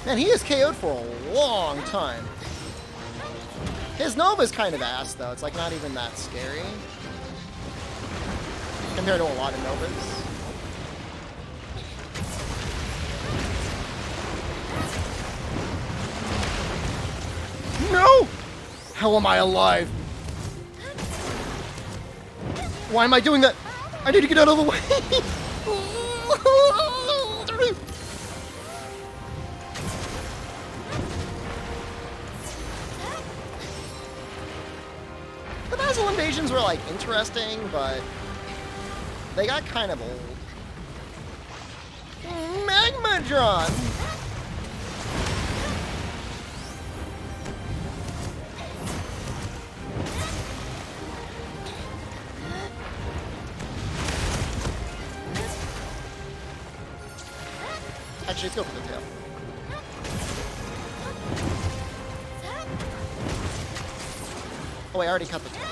Speaker 1: Man, he is KO'd for a long time. His Nova's kind of ass, though. It's like not even that scary compared to a lot of Novas. No! How am I alive? Why am I doing that? I need to get out of the way. The Basil invasions were like interesting, but they got kind of old. Magmadron! Actually, let's go for the tail. Oh, I already cut the tail.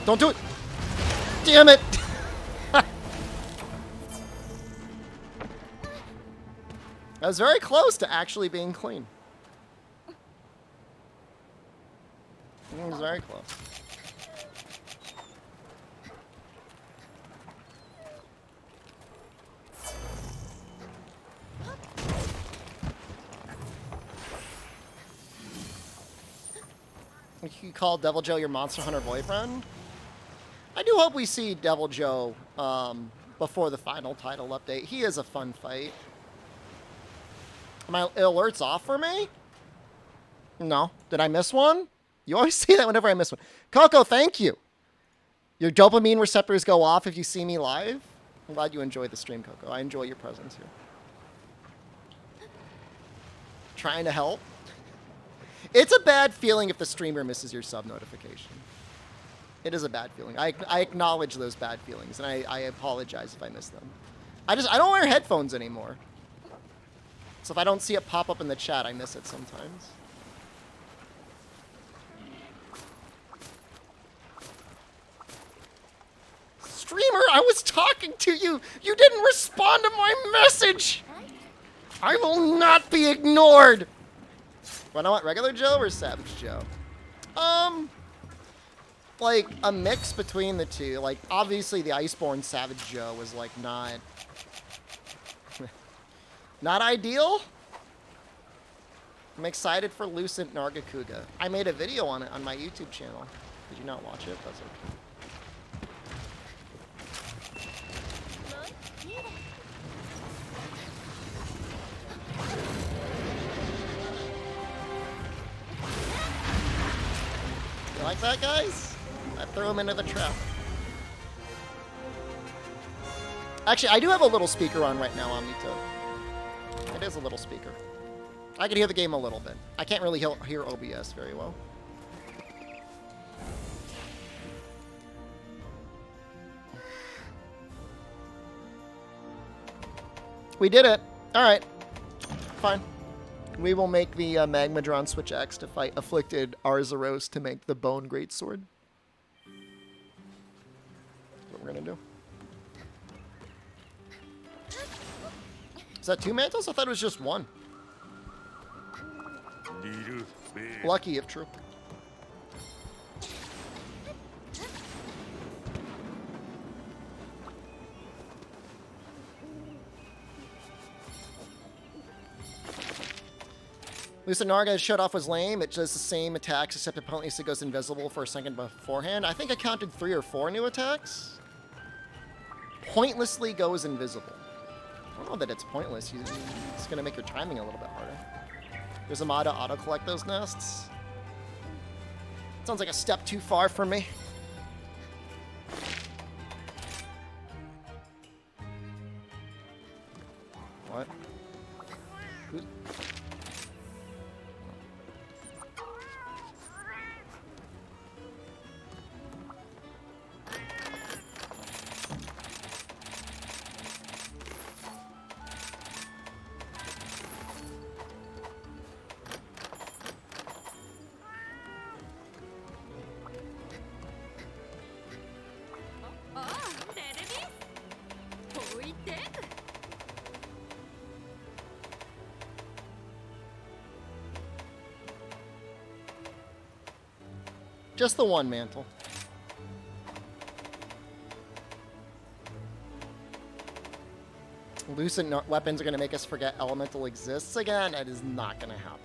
Speaker 1: Don't do it! Damn it! I was very close to actually being clean. It was very close. You call Devil Joe your Monster Hunter boyfriend? I do hope we see Devil Joe before the final title update. He is a fun fight. My alerts off for me? No. Did I miss one? You always say that whenever I miss one. Coco, thank you. Your dopamine receptors go off if you see me live. I'm glad you enjoyed the stream, Coco. I enjoy your presence here. Trying to help. It's a bad feeling if the streamer misses your sub notification. It is a bad feeling. I acknowledge those bad feelings, and I apologize if I miss them. I don't wear headphones anymore. So if I don't see it pop up in the chat, I miss it sometimes. Streamer, I was talking to you. You didn't respond to my message. I will not be ignored. What I want, regular Joe or Savage Joe? Like a mix between the two. Like obviously the Iceborne Savage Joe was like not ideal. I'm excited for Lucent Nargacuga. I made a video on it on my YouTube channel. Did you not watch it? That's okay. You like that, guys? I threw him into the trap. Actually, I do have a little speaker on right now on Mito. It is a little speaker. I can hear the game a little bit. I can't really hear OBS very well. We did it. All right. Fine. We will make the Magmadron Switch X to fight Afflicted Arzuros to make the Bone Greatsword. That's what we're going to do. Is that 2 mantles? I thought it was just 1. Lucky if true. Lucinarga showed off was lame. It does the same attacks, except it pointlessly goes invisible for a second beforehand. I think I counted 3 or 4 new attacks. Pointlessly goes invisible. I don't know that it's pointless. It's going to make your timing a little bit harder. There's a mod to auto-collect those nests. Sounds like a step too far for me. What? Who's... Just the one mantle. Lucent weapons are going to make us forget elemental exists again. That is not going to happen.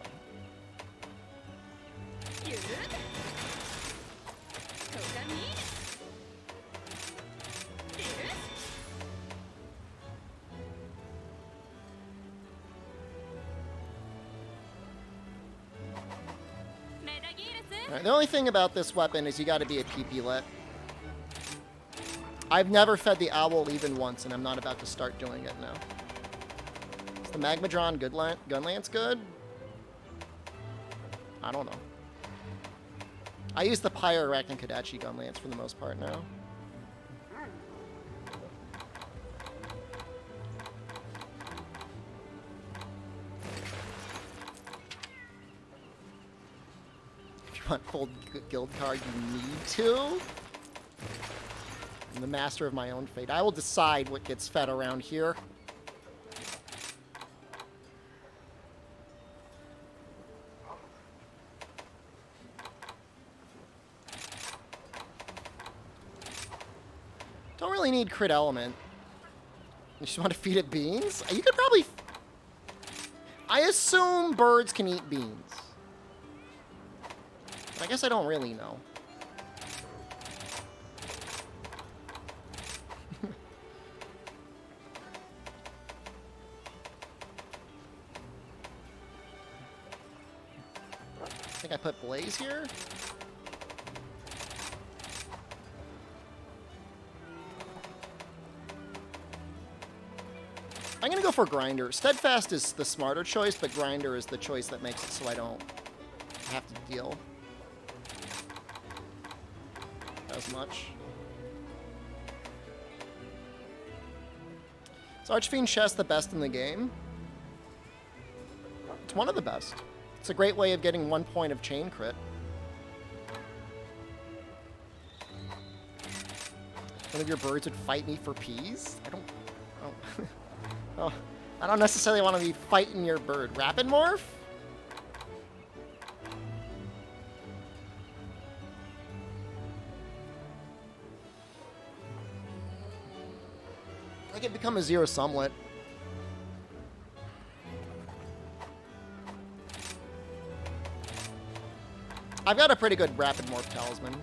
Speaker 1: The only thing about this weapon is you got to be a PP lit. I've never fed the owl even once, and I'm not about to start doing it now. Is the Magmadron gun lance good? I don't know. I use the Pyro-Arachnid Kodachi gun lance for the most part now. Want full guild card, you need to. I'm the master of my own fate. I will decide what gets fed around here. Don't really need crit element. You just want to feed it beans? You could probably... I assume birds can eat beans. I guess I don't really know. I think I put Blaze here. I'm gonna go for Grinder. Steadfast is the smarter choice, but Grinder is the choice that makes it so I don't have to deal as much. Is Archfiend Chest the best in the game? It's one of the best. It's a great way of getting 1 point of chain crit. One of your birds would fight me for peas? Oh, I don't necessarily want to be fighting your bird. Rapid Morph? I could become a zero sumlet. I've got a pretty good Rapid Morph Talisman.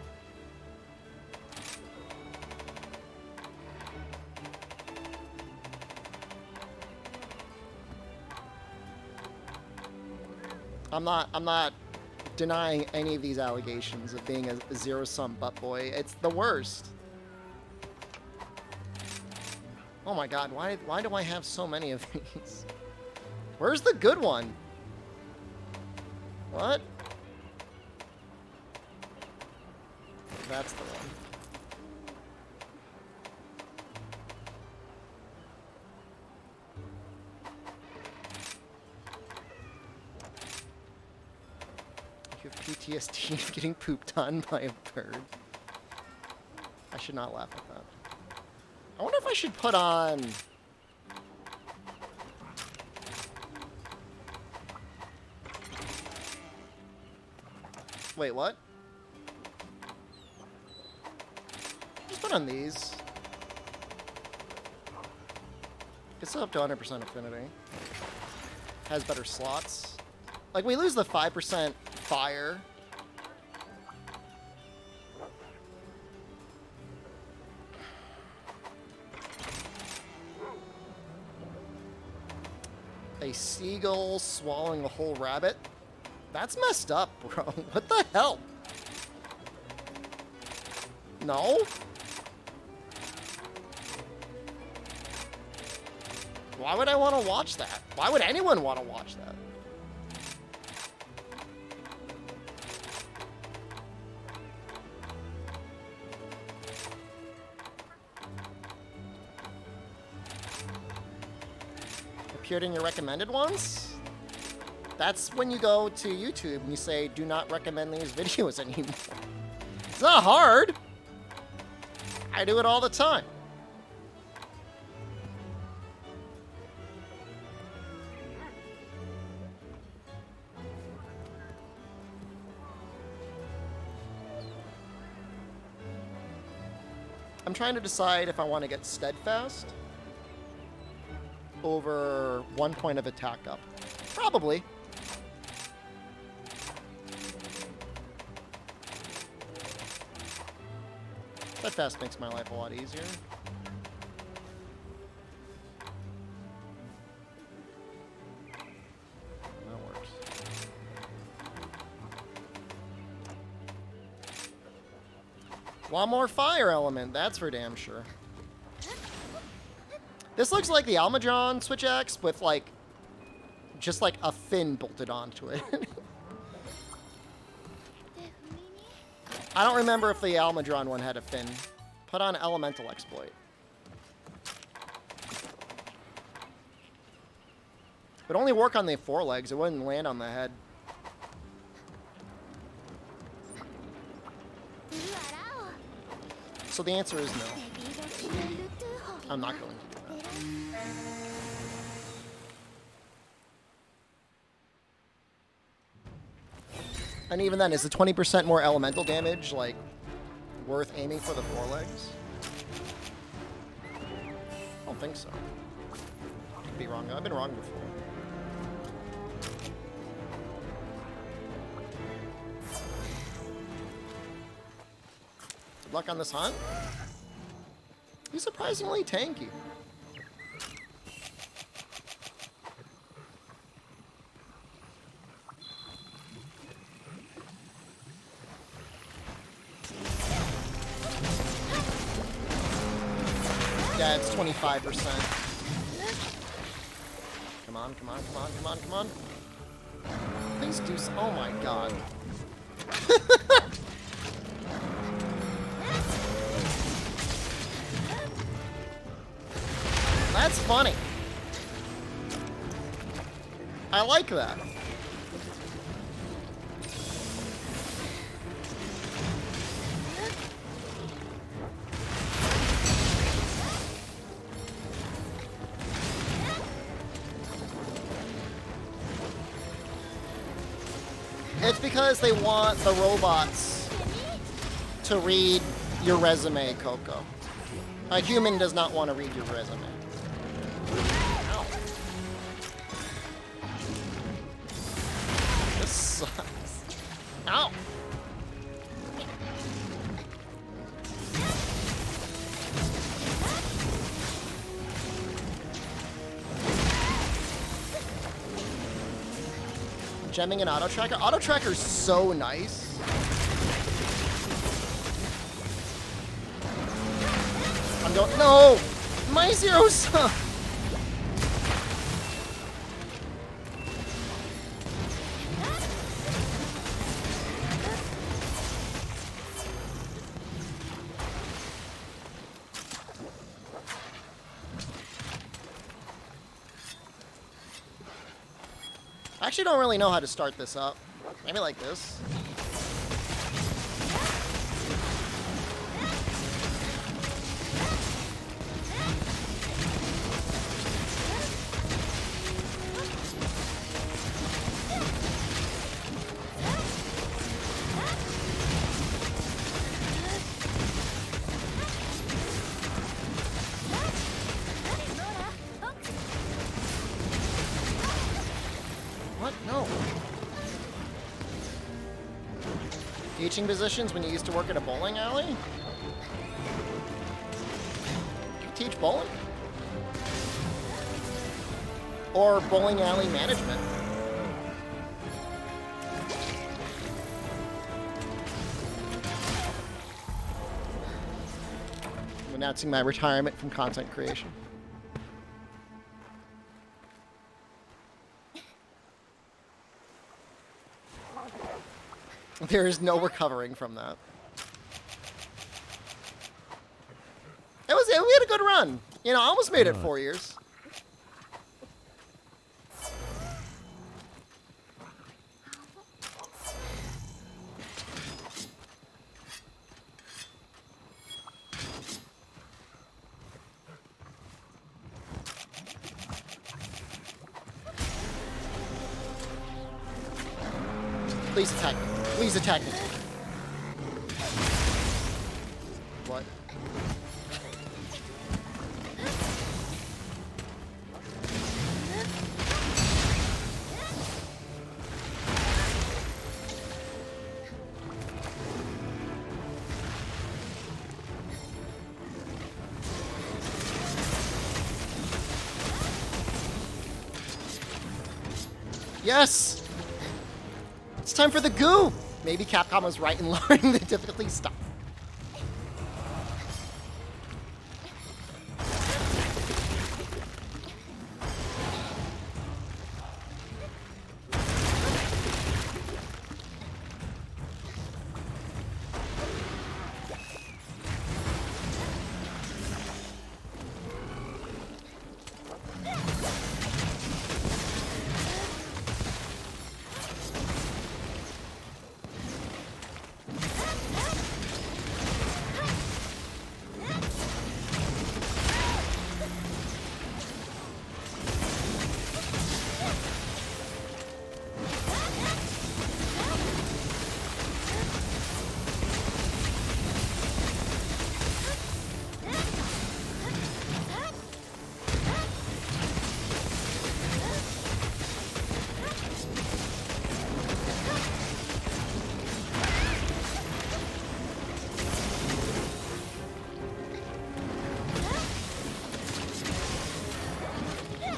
Speaker 1: I'm not denying any of these allegations of being a zero-sum butt boy. It's the worst. Oh my god, why do I have so many of these? Where's the good one? What? That's the one. You have PTSD of getting pooped on by a bird. I should not laugh at that. I wonder if I should put on... Wait, what? Just put on these. It's still up to 100% affinity. Has better slots. Like, we lose the 5% fire. A seagull swallowing a whole rabbit? That's messed up, bro. What the hell? No? Why would I want to watch that? Why would anyone want to watch that? Appeared in your recommended ones? That's when you go to YouTube and you say, do not recommend these videos anymore. It's not hard. I do it all the time. I'm trying to decide if I want to get steadfast over 1 point of attack up. Probably. Steadfast makes my life a lot easier. That works. One more fire element, that's for damn sure. This looks like the Almadron Switch Axe with, like, just like a fin bolted onto it. I don't remember if the Almadron one had a fin. Put on Elemental Exploit. It would only work on the forelegs, it wouldn't land on the head. So the answer is no. I'm not going to do that. And even then, is the 20% more elemental damage, like, worth aiming for the forelegs? I don't think so. Could be wrong. I've been wrong before. Good luck on this hunt. He's surprisingly tanky. Yeah, it's 25%. Come on, come on, come on, come on, come on. Please do so. Oh my god. That's funny. I like that. It's because they want the robots to read your resume, Coco. A human does not want to read your resume. Ow. This sucks. Ow. Gemming an auto tracker. Auto tracker's so nice. I'm going. No, my zero sum. I actually don't really know how to start this up. Maybe like this. What? No. Teaching positions when you used to work at a bowling alley? You teach bowling? Or bowling alley management? I'm announcing my retirement from content creation. There is no recovering from that. We had a good run. You know, I almost made it 4 years. Please attack me. Please attack me. What? Yes! It's time for the goo! Maybe Capcom was right in lowering the difficulty. Stop.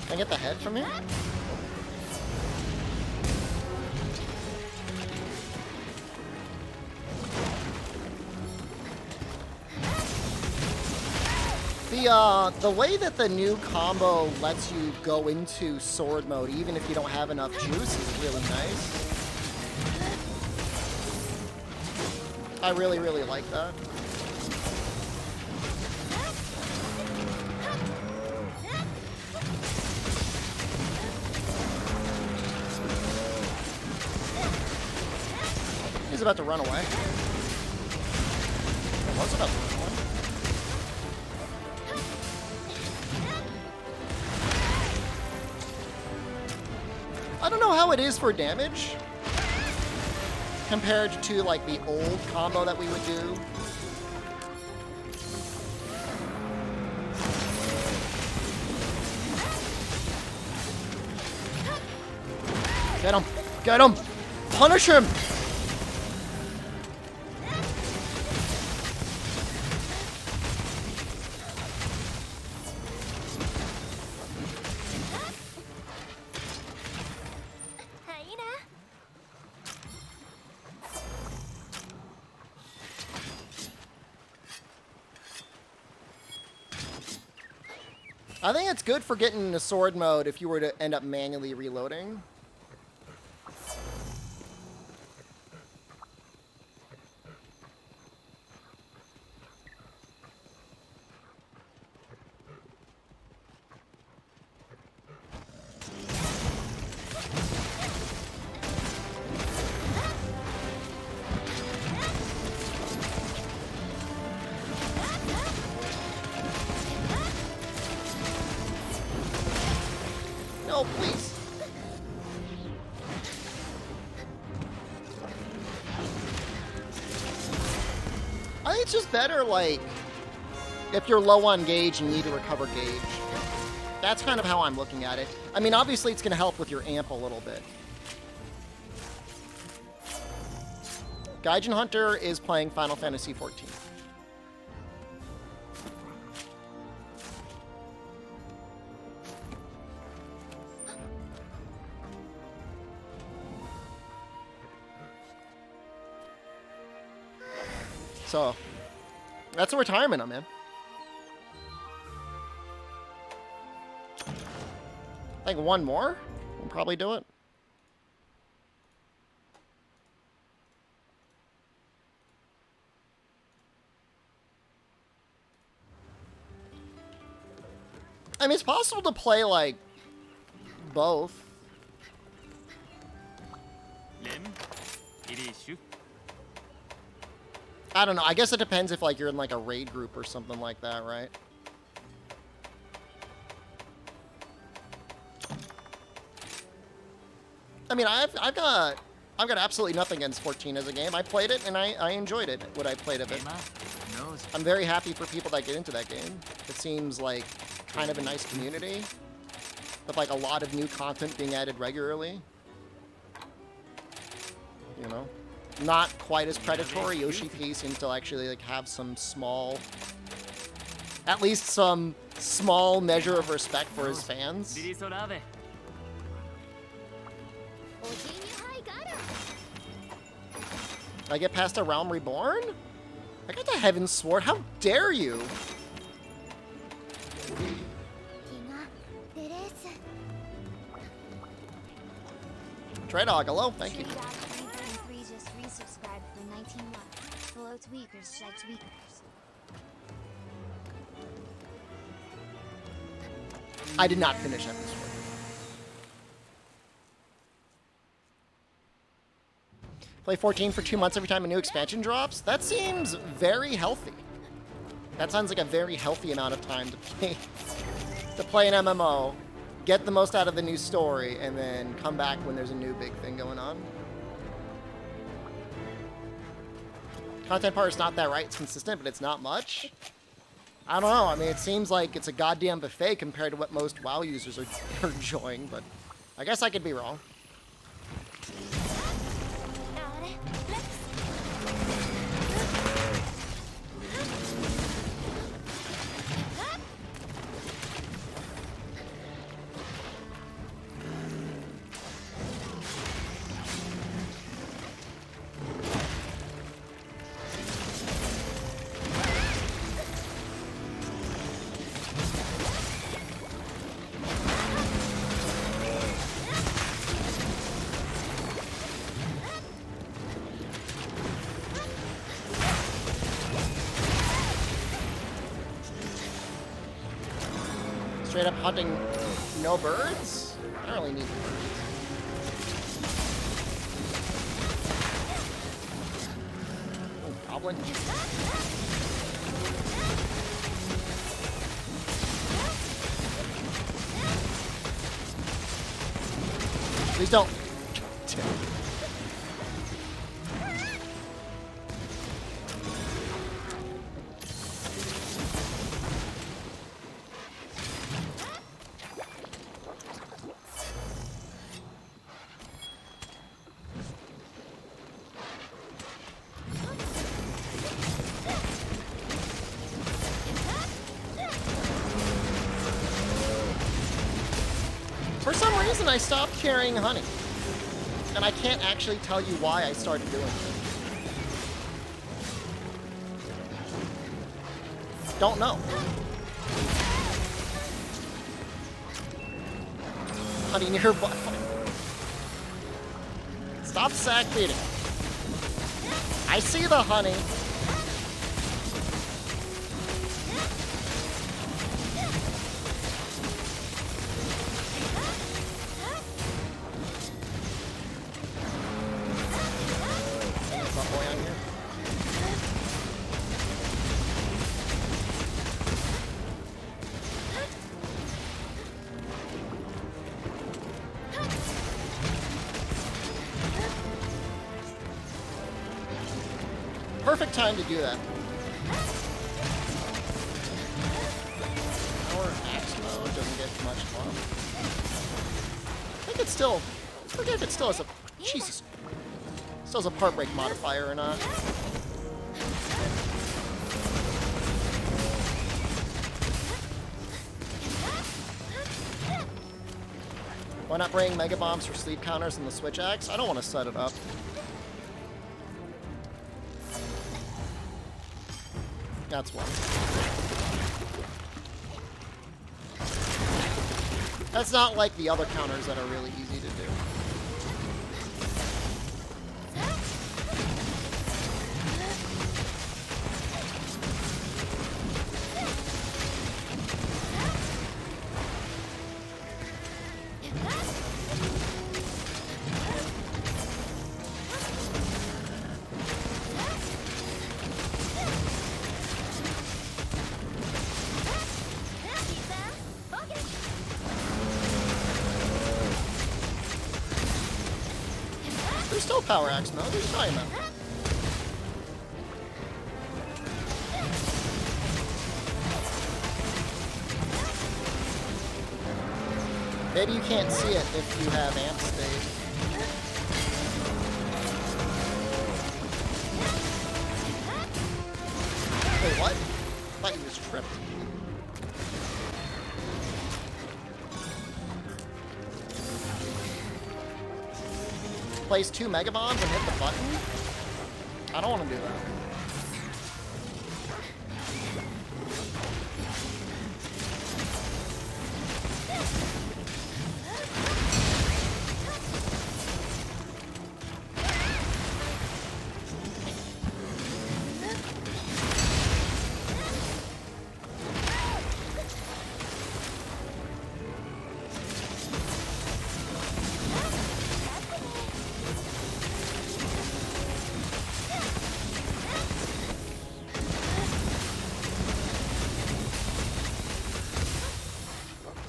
Speaker 1: Can I get the head from here? The way that the new combo lets you go into sword mode even if you don't have enough juice is really nice. I really, really like that. He's about to run away. I was about to run away. I don't know how it is for damage compared to like the old combo that we would do. Get him! Get him! Punish him! I think it's good for getting into sword mode if you were to end up manually reloading. No, please. I think it's just better, like, if you're low on gauge and you need to recover gauge. That's kind of how I'm looking at it. I mean, obviously it's going to help with your amp a little bit. Gaijin Hunter is playing Final Fantasy XIV. So, that's a retirement I'm in. I think one more will probably do it. I mean, it's possible to play, like, both. I don't know. I guess it depends if, like, you're in, like, a raid group or something like that, right? I mean, I've got absolutely nothing against 14 as a game. I played it, and I enjoyed it, what I played of it. I'm very happy for people that get into that game. It seems like kind of a nice community, with, like, a lot of new content being added regularly. You know? Not quite as predatory. Yoshi P seems to actually, like, have some small... At least some small measure of respect for his fans. I get past a Realm Reborn? I got the Heaven's Sword. How dare you? Dreadhog, hello, thank you.
Speaker 2: Just resubscribed for 19 months. Hello, tweakers, shed tweakers.
Speaker 1: I did not finish Heaven's Sword. Play 14 for 2 months every time a new expansion drops? That seems very healthy. That sounds like a very healthy amount of time to play an MMO, get the most out of the new story, and then come back when there's a new big thing going on. Content part is not that right. It's consistent, but it's not much. I don't know. I mean, it seems like it's a goddamn buffet compared to what most WoW users are enjoying, but I guess I could be wrong. Straight up hunting no birds? I don't really need birds. Oh, goblin. Please don't. For some reason, I stopped carrying honey. And I can't actually tell you why I started doing it. Don't know. Honey nearby. Stop sack beating. I see the honey. Perfect time to do that. Power axe mode doesn't get much fun. I think it's still. I forget if it still has a. Jesus. Still has a part break modifier or not. Why not bring Mega Bombs for sleep counters and the Switch Axe? I don't want to set it up. That's one. That's not like the other counters that are really easy to do. There's still Power Axe mode. What are you talking about? Maybe you can't see it if you have amp state. Wait, what? I thought you was tripped. Place 2 Mega Bombs and hit the button? I don't want to do that.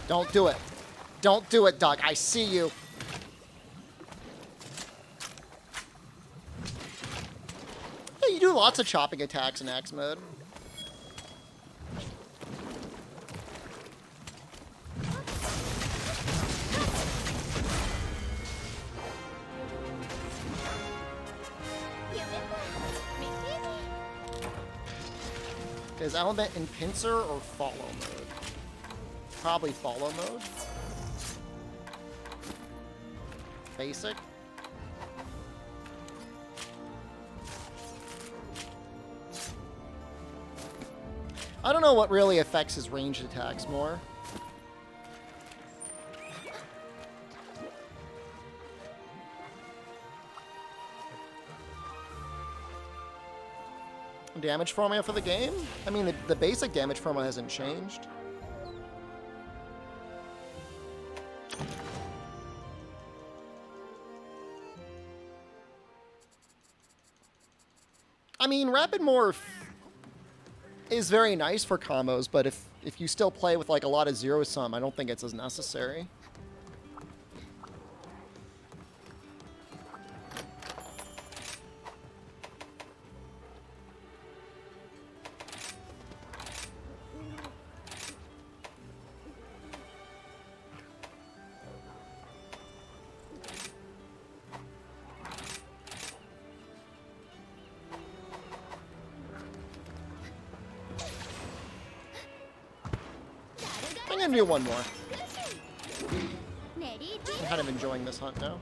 Speaker 1: Don't do it. Don't do it, Doug. I see you. Yeah, you do lots of chopping attacks in Axe mode. Is Element in pincer or follow mode? Probably follow mode. Basic. I don't know what really affects his ranged attacks more. Damage formula for the game? I mean, the basic damage formula hasn't changed. I mean, Rapid Morph is very nice for combos, but if you still play with like a lot of zero sum, I don't think it's as necessary. I'm gonna do one more. I'm kind of enjoying this hunt now.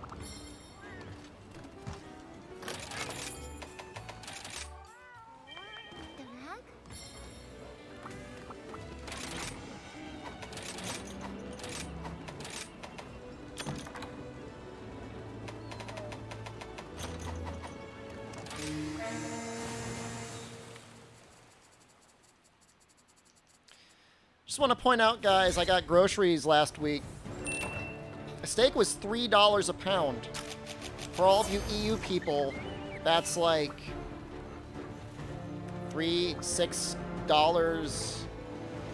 Speaker 1: Just want to point out, guys, I got groceries last week. A steak was $3 a pound. For all of you EU people, that's like $6.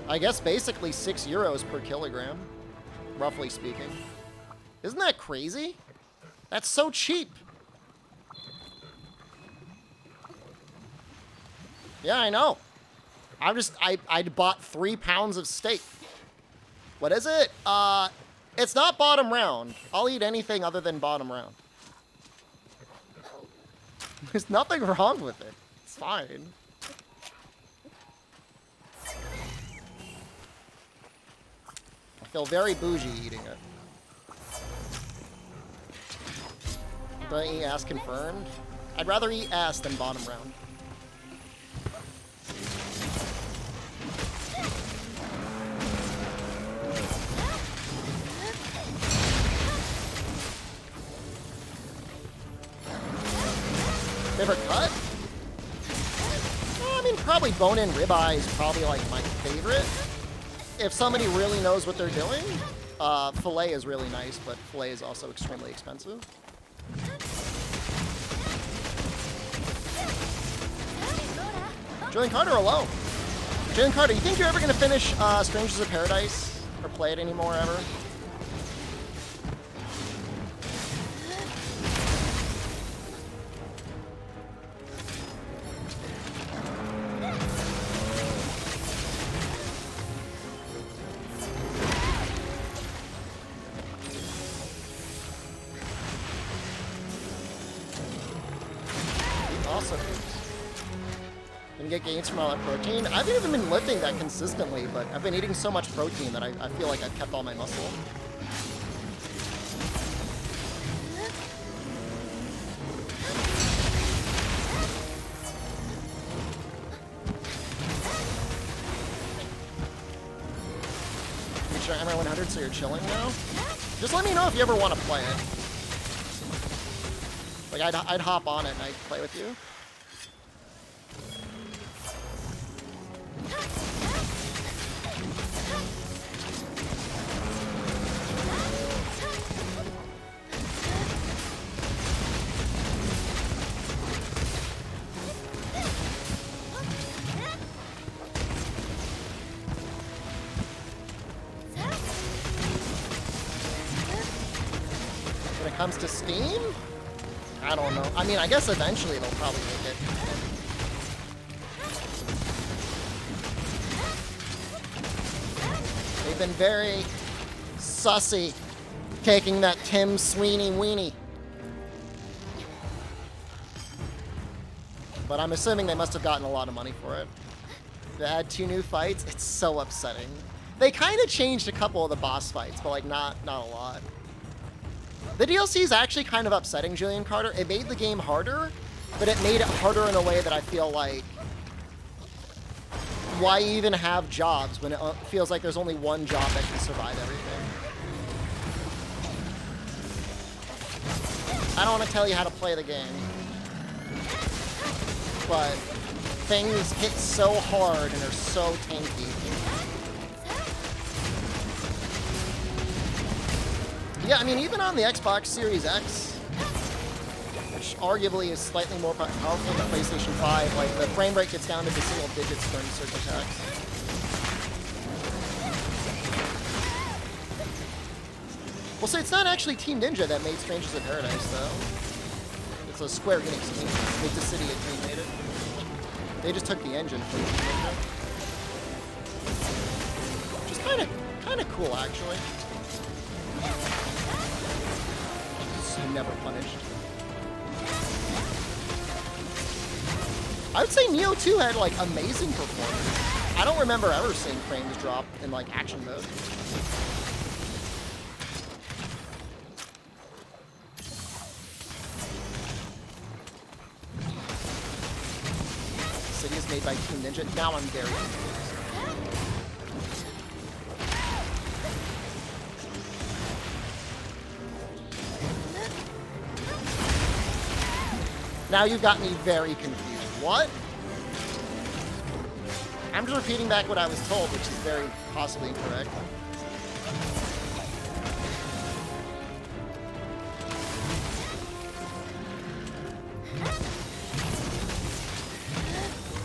Speaker 1: I guess basically €6 per kilogram, roughly speaking. Isn't that crazy? That's so cheap. Yeah, I know. I bought 3 pounds of steak. What is it? It's not bottom round. I'll eat anything other than bottom round. There's nothing wrong with it. It's fine. I feel very bougie eating it. Do I eat ass confirmed? I'd rather eat ass than bottom round. Favorite cut? I mean, probably bone-in ribeye is probably like my favorite. If somebody really knows what they're doing, filet is really nice, but filet is also extremely expensive. Julian Carter alone. Julian Carter, you think you're ever going to finish Strangers of Paradise or play it anymore ever? Awesome. Gonna get gains from all that protein. I haven't even been lifting that consistently, but I've been eating so much protein that I feel like I've kept all my muscle. Reach your MR 100 so you're chilling now? Just let me know if you ever want to play it. Like, I'd hop on it and I'd play with you. When it comes to Steam? I don't know. I mean, I guess eventually they'll probably make it. They've been very sussy taking that Tim Sweeney weenie. But I'm assuming they must have gotten a lot of money for it. To add 2 new fights, it's so upsetting. They kind of changed a couple of the boss fights, but like not a lot. The DLC is actually kind of upsetting, Julian Carter. It made the game harder, but it made it harder in a way that I feel like, why even have jobs when it feels like there's only one job that can survive everything? I don't want to tell you how to play the game, but things hit so hard and are so tanky. Yeah, I mean, even on the Xbox Series X, which arguably is slightly more powerful than the PlayStation 5, like, the frame rate gets down to the single digits during certain attacks. Well, so it's not actually Team Ninja that made Strangers of Paradise, though. It's a Square Enix team. Made the City team made it. They just took the engine from Team Ninja. Which is kind of cool, actually. Never punished. I would say Neo 2 had like amazing performance. I don't remember ever seeing frames drop in like action mode. City is made by Team Ninja. Now I'm very confused. Now you've got me very confused. What? I'm just repeating back what I was told, which is very possibly incorrect.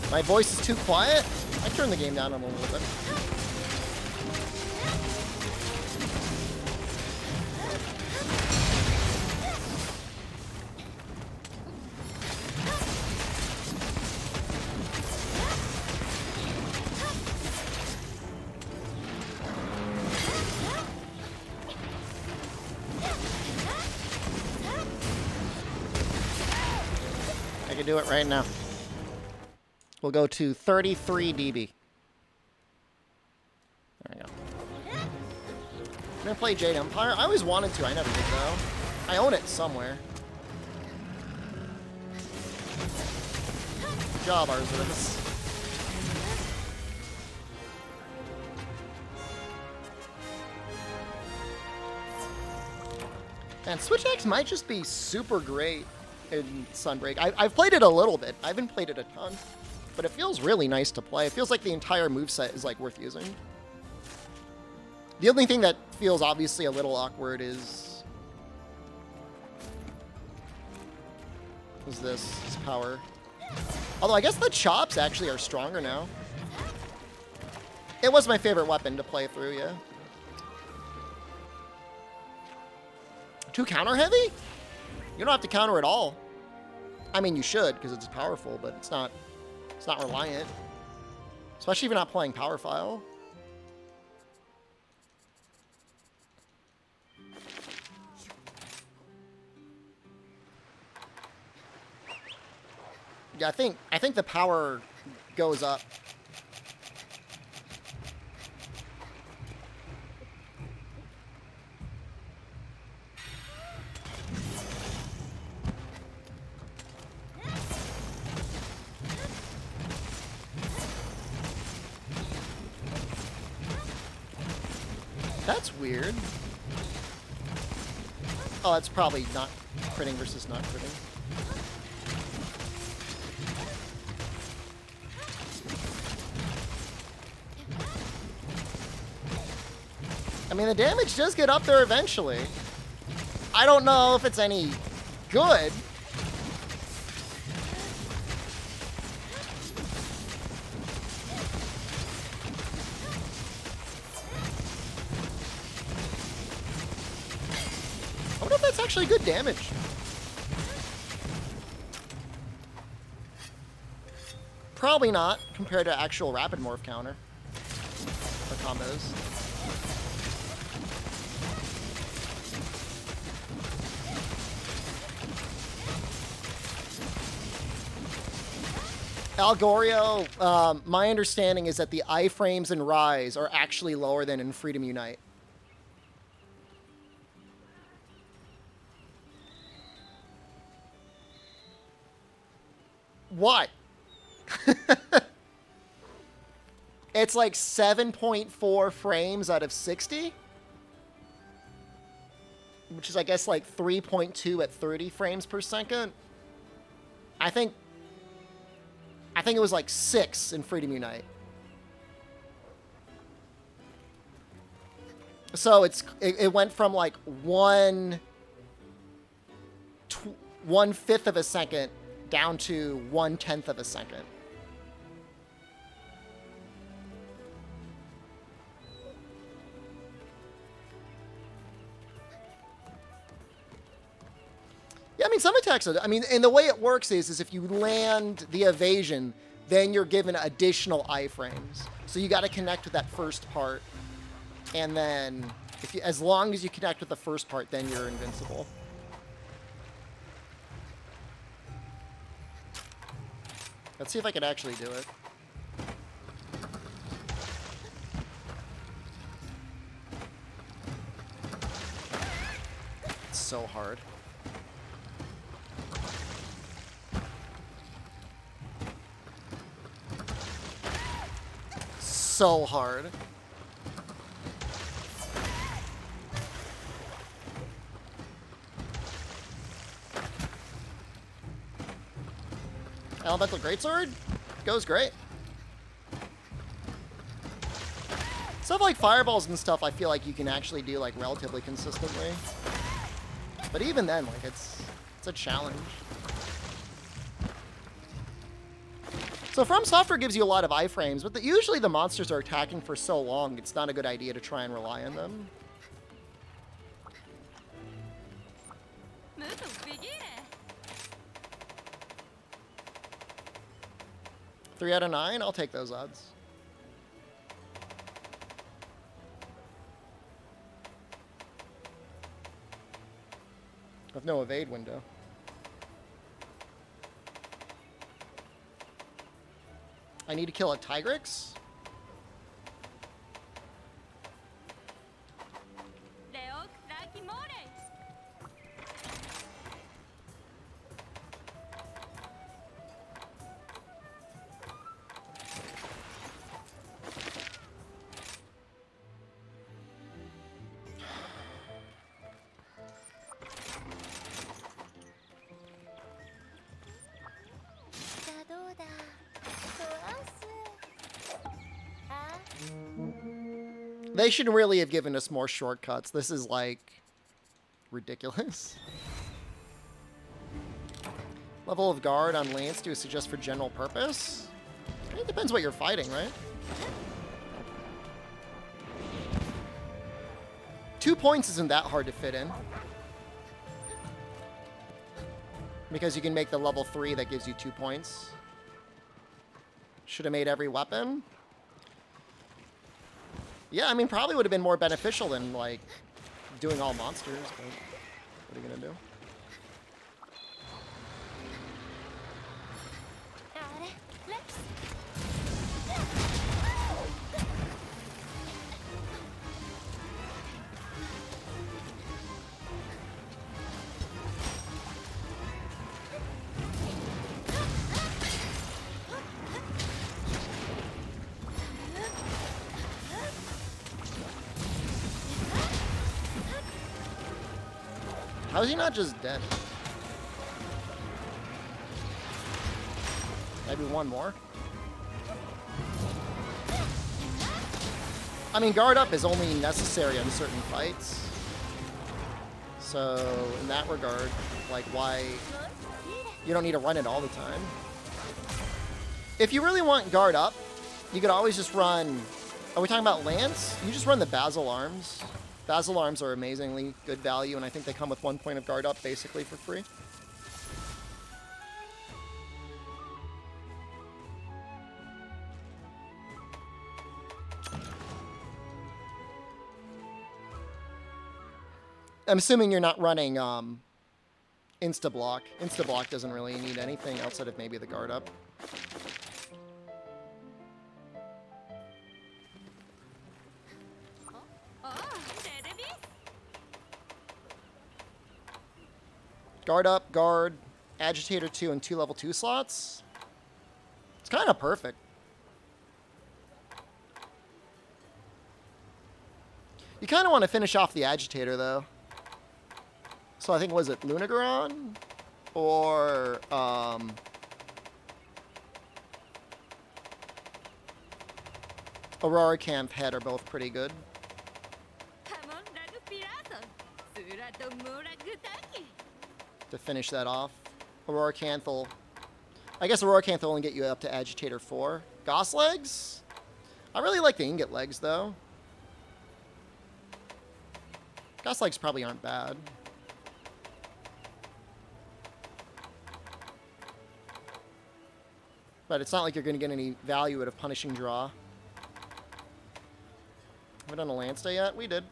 Speaker 1: My voice is too quiet? I turned the game down a little bit. I can do it right now. We'll go to 33 dB. There we go. I'm gonna play Jade Empire. I always wanted to. I never did though. I own it somewhere. Good job, Arzuris. And Switch X might just be super great in Sunbreak. I've played it a little bit. I haven't played it a ton. But it feels really nice to play. It feels like the entire moveset is like worth using. The only thing that feels obviously a little awkward is this power. Although I guess the chops actually are stronger now. It was my favorite weapon to play through, yeah. Too counter heavy? You don't have to counter at all. I mean, you should because it's powerful, but it's not reliant. Especially if you're not playing Power File. Yeah, I think the power goes up. That's weird. Oh, that's probably not critting versus not critting. I mean, the damage does get up there eventually. I don't know if it's any good. I wonder if that's actually good damage. Probably not, compared to actual rapid morph counter. Or combos. Algorio, my understanding is that the iframes in Rise are actually lower than in Freedom Unite. Why? It's like 7.4 frames out of 60. Which is, I guess, like 3.2 at 30 frames per second. I think it was like 6 in Freedom Unite. So it went from like 1/5 of a second down to 1/10 of a second. Yeah, I mean, some attacks are, I mean, and the way it works is if you land the evasion, then you're given additional iframes. So you got to connect with that first part. And then, as long as you connect with the first part, then you're invincible. Let's see if I can actually do it. It's so hard. So hard. Elemental Greatsword goes great. Stuff like fireballs and stuff, I feel like you can actually do like relatively consistently. But even then, like it's a challenge. So From Software gives you a lot of iframes, but usually the monsters are attacking for so long, it's not a good idea to try and rely on them. 3 out of 9, I'll take those odds. With no evade window. I need to kill a Tigrex? They should really have given us more shortcuts. This is, like, ridiculous. Level of guard on Lance do you suggest for general purpose? It depends what you're fighting, right? 2 points isn't that hard to fit in. Because you can make the level 3 that gives you 2 points. Should have made every weapon. Yeah, I mean, probably would have been more beneficial than, like, doing all monsters, but what are you gonna do? How is he not just dead? Maybe one more? I mean, guard up is only necessary on certain fights. So, in that regard, like, why... You don't need to run it all the time. If you really want guard up, you could always just run... Are we talking about Lance? You just run the Basil Arms. Basil Arms are amazingly good value, and I think they come with 1 point of guard up, basically, for free. I'm assuming you're not running Insta-Block. Insta-Block doesn't really need anything outside of maybe the guard up. Guard up, guard, agitator 2, and 2 level 2 slots. It's kind of perfect. You kind of want to finish off the agitator, though. So I think, was it Lunagoron? Or, Aurora Camp Head are both pretty good. To finish that off. Aurora Canthal. I guess Aurora Canthal will only get you up to Agitator 4. Goss Legs? I really like the Ingot Legs, though. Goss Legs probably aren't bad. But it's not like you're going to get any value out of Punishing Draw. Have we done a Lance Day yet? We did.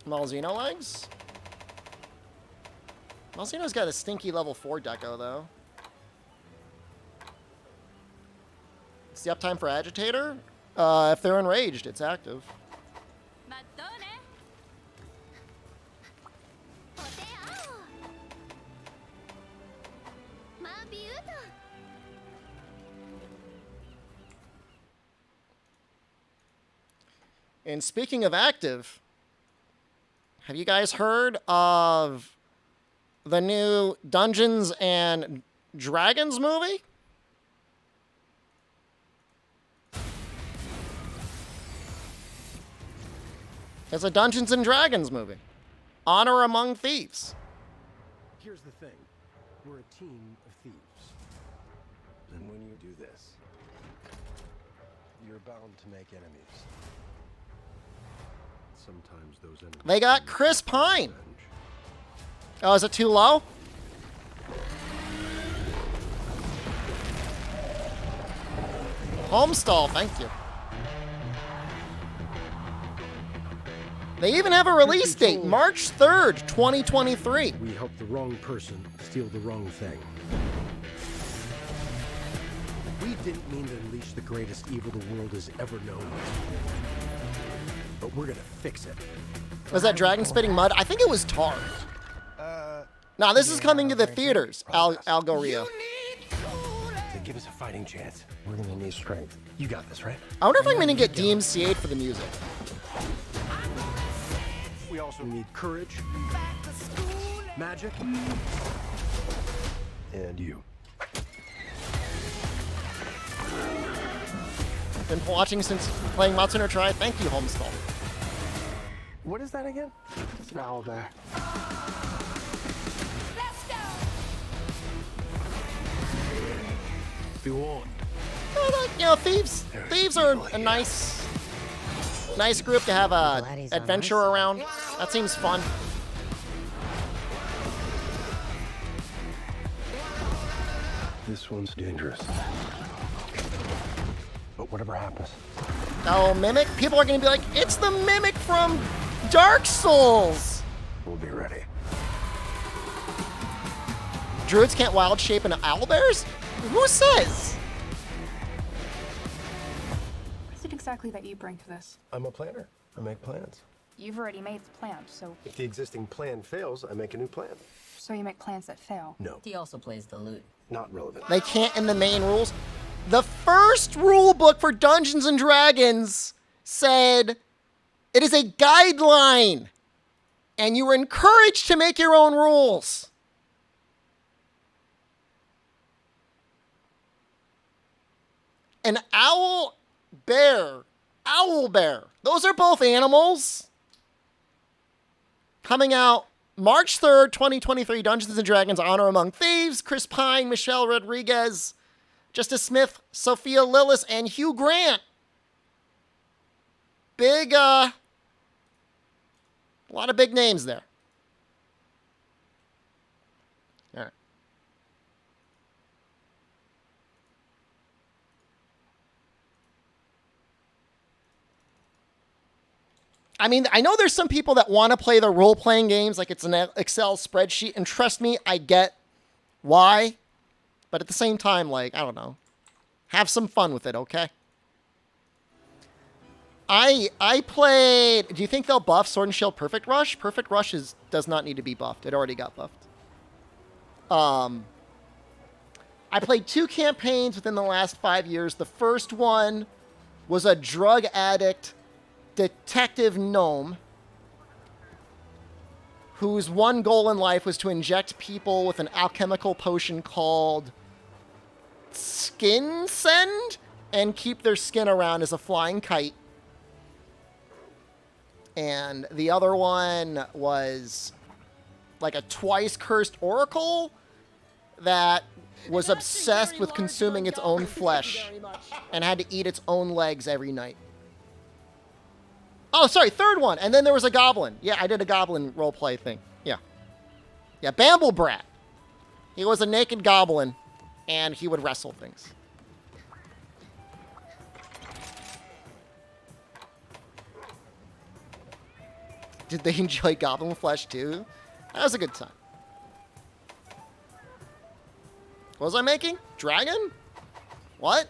Speaker 1: Malzeno Legs? Malzeno's got a stinky level 4 deco, though. It's the uptime for Agitator? If they're enraged, it's active. And speaking of active... Have you guys heard of the new Dungeons and Dragons movie? It's a Dungeons and Dragons movie. Honor Among Thieves.
Speaker 6: Here's the thing. We're a team of thieves. And when you do this, you're bound to make enemies. Sometimes those enemies...
Speaker 1: They got Chris Pine. Oh, is it too low? Homestall, thank you. They even have a release date, March 3rd, 2023.
Speaker 6: We helped the wrong person steal the wrong thing. We didn't mean to unleash the greatest evil the world has ever known. But we're gonna fix it.
Speaker 1: Was that dragon spitting mud? I think it was tar. Now this is coming to the theaters, Algo Rio.
Speaker 6: To give us a fighting chance, we're gonna need strength. You got this, right?
Speaker 1: I wonder if I'm gonna get DMCA'd for the music.
Speaker 6: We also need courage, magic, and you.
Speaker 1: Been watching since playing Monster Hunter Tri. Thank you, Homestall.
Speaker 6: What is that again? It's an owl bear. Be warned.
Speaker 1: You know, thieves are a nice group to have a adventure around. That seems fun.
Speaker 6: This one's dangerous. But whatever happens,
Speaker 1: Oh, Mimic? People are gonna be like, it's the Mimic from Dark Souls!
Speaker 6: we'll be ready.
Speaker 1: Druids can't wild shape into owlbears? Who says?
Speaker 7: What is it exactly that you bring to this?
Speaker 6: I'm a planner. I make plans.
Speaker 7: You've already made the plan, so
Speaker 6: If the existing plan fails, I make a new plan.
Speaker 7: you make plans that fail.
Speaker 6: No,
Speaker 8: He also plays the lute.
Speaker 6: not relevant.
Speaker 1: They can't in the main rules. The first rule book for Dungeons and Dragons said it is a guideline and you are encouraged to make your own rules. An owl bear, those are both animals. Coming out March 3rd, 2023, Dungeons & Dragons Honor Among Thieves, Chris Pine, Michelle Rodriguez, Justice Smith, Sophia Lillis, and Hugh Grant. Big, a lot of big names there. All right. I mean, I know there's some people that want to play the role-playing games like it's an Excel spreadsheet, and trust me, I get why. But at the same time, like, I don't know. Have some fun with it, okay? I played... Do you think they'll buff Sword and Shield Perfect Rush? Perfect Rush does not need to be buffed. It already got buffed. I played 2 campaigns within the last 5 years. The first one was a drug addict detective gnome whose one goal in life was to inject people with an alchemical potion called Skin Send and keep their skin around as a flying kite. And the other one was like a twice cursed oracle that was obsessed with consuming its own flesh and had to eat its own legs every night. Oh, sorry, third one. And then there was a goblin. Yeah, I did a goblin roleplay thing. Yeah. Yeah, Bamble Brat. He was a naked goblin, and he would wrestle things. Did they enjoy goblin flesh, too? That was a good time. What was I making? Dragon? What?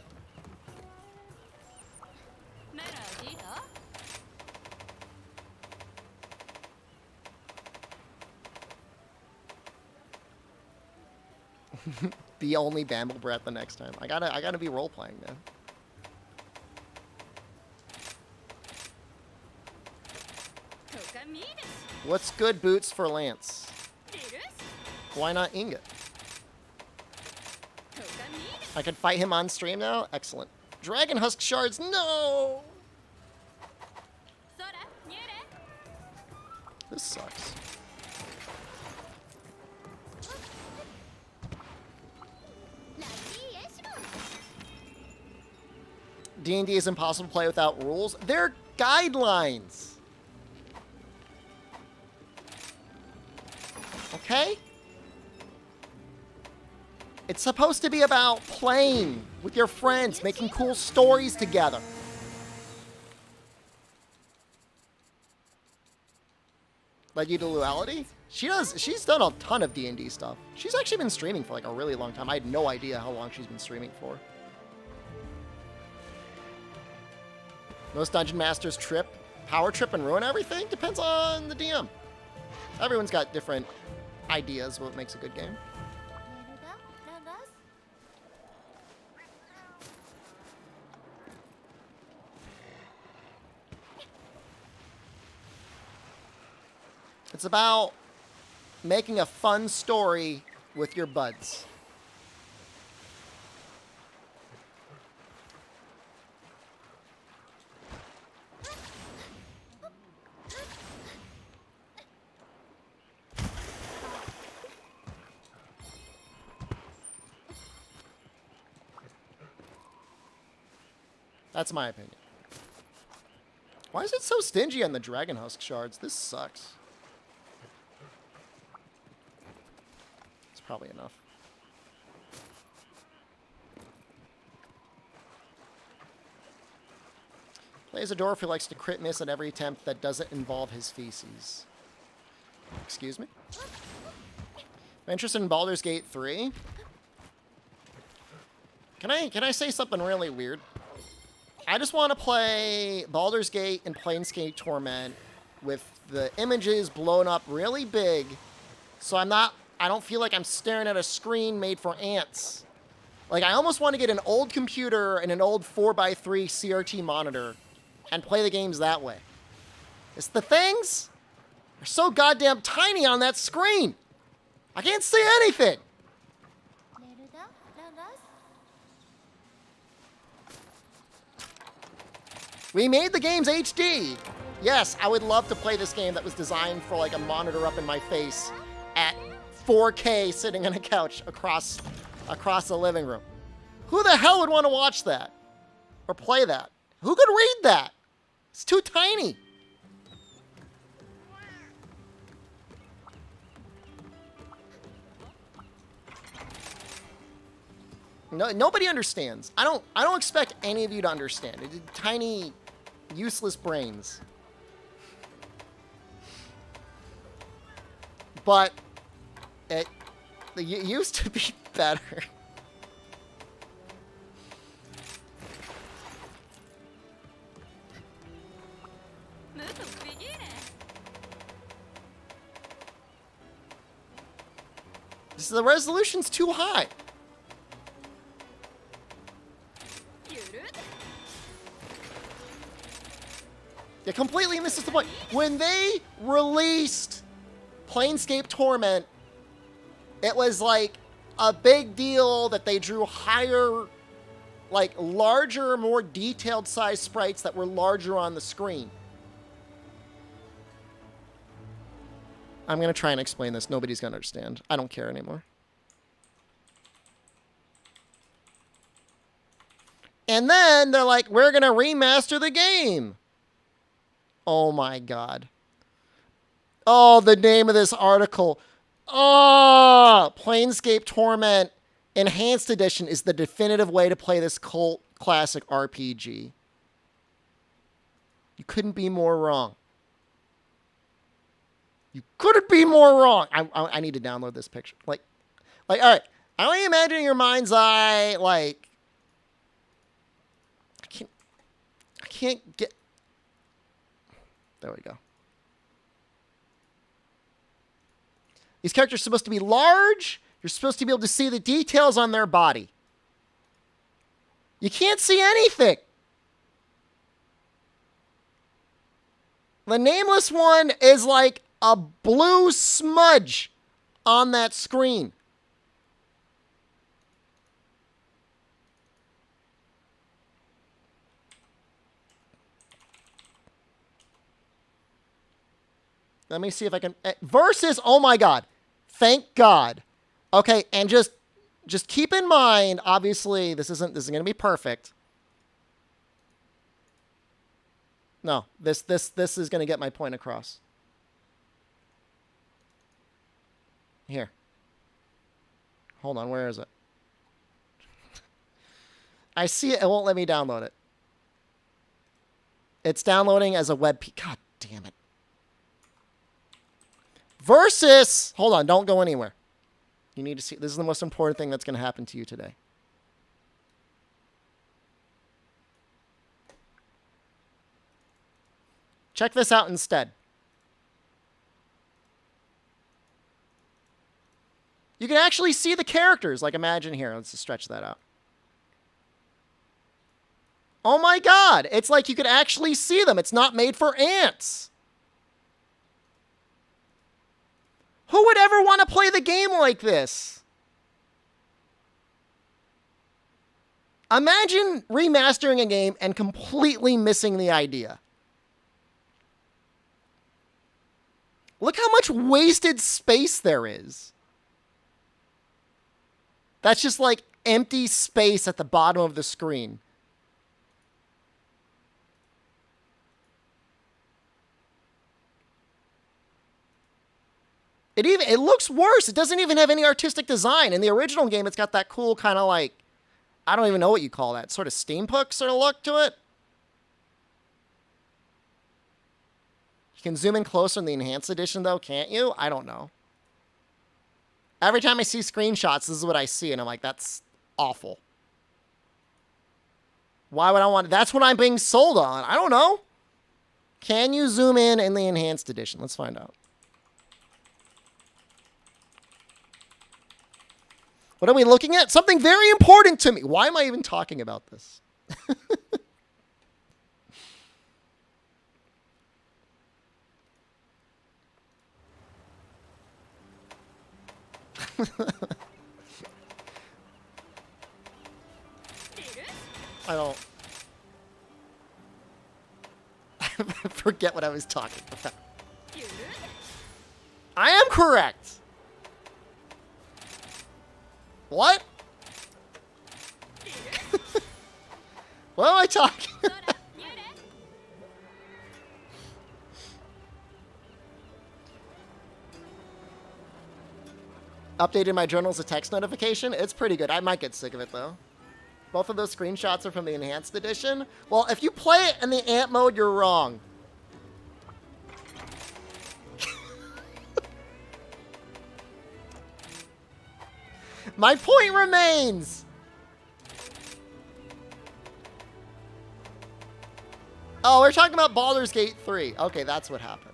Speaker 1: Be only Bamble Brat the next time. I gotta be role playing, man. What's good boots for Lance? Why not Ingot? I can fight him on stream now? Excellent. Dragon Husk Shards, no! This sucks. D&D is impossible to play without rules. They're guidelines. Okay? It's supposed to be about playing with your friends, making cool stories together. Led you to Duality? She's done a ton of D&D stuff. She's actually been streaming for like a really long time. I had no idea how long she's been streaming for. Most Dungeon Masters trip, power trip, and ruin everything? Depends on the DM. Everyone's got different ideas what makes a good game. It's about making a fun story with your buds. That's my opinion. Why is it so stingy on the Dragon Husk shards? This sucks. It's probably enough. Plays a dwarf who likes to crit miss at every attempt that doesn't involve his feces. Excuse me? I'm interested in Baldur's Gate 3. Can I say something really weird? I just want to play Baldur's Gate and Planescape Torment with the images blown up really big, so I don't feel like I'm staring at a screen made for ants. Like, I almost want to get an old computer and an old 4x3 CRT monitor and play the games that way. It's the things are so goddamn tiny on that screen. I can't see anything. We made the games HD. Yes, I would love to play this game that was designed for like a monitor up in my face at 4K sitting on a couch across the living room. Who the hell would want to watch that? Or play that? Who could read that? It's too tiny. No, nobody understands. I don't expect any of you to understand. It's tiny, useless brains. But it used to be better. The resolution's too high. It completely misses the point. When they released Planescape Torment, it was like a big deal that they drew higher, like larger, more detailed size sprites that were larger on the screen. I'm going to try and explain this. Nobody's going to understand. I don't care anymore. And then they're like, we're going to remaster the game. Oh my God. Oh, the name of this article. Oh, Planescape Torment Enhanced Edition is the definitive way to play this cult classic RPG. You couldn't be more wrong. You couldn't be more wrong. I need to download this picture. Like, all right. I want you to imagine in your mind's eye, like, I can't get. There we go. These characters are supposed to be large. You're supposed to be able to see the details on their body. You can't see anything. The nameless one is like a blue smudge on that screen. Let me see if I can. Versus, oh my God. Thank God. Okay, and just keep in mind, obviously, this isn't going to be perfect. No, this is going to get my point across. Here. Hold on, where is it? I see it. It won't let me download it. It's downloading as a web. God damn it. Versus, hold on, don't go anywhere. You need to see, this is the most important thing that's going to happen to you today. Check this out instead. You can actually see the characters. Like, imagine here. Let's just stretch that out. Oh my God. It's like you could actually see them. It's not made for ants. Who would ever want to play the game like this? Imagine remastering a game and completely missing the idea. Look how much wasted space there is. That's just like empty space at the bottom of the screen. It looks worse. It doesn't even have any artistic design. In the original game, it's got that cool kind of like, I don't even know what you call that, sort of steampunk sort of look to it. You can zoom in closer in the enhanced edition though, can't you? I don't know. Every time I see screenshots, this is what I see, and I'm like, that's awful. Why would I want it? That's what I'm being sold on. I don't know. Can you zoom in the enhanced edition? Let's find out. What are we looking at? Something very important to me. Why am I even talking about this? I don't forget what I was talking about. I am correct. What? What am I talking about? Updated my journals a text notification. It's pretty good. I might get sick of it, though. Both of those screenshots are from the enhanced edition. Well, if you play it in the ant mode, you're wrong. My point remains. Oh, we're talking about Baldur's Gate 3. Okay, that's what happened.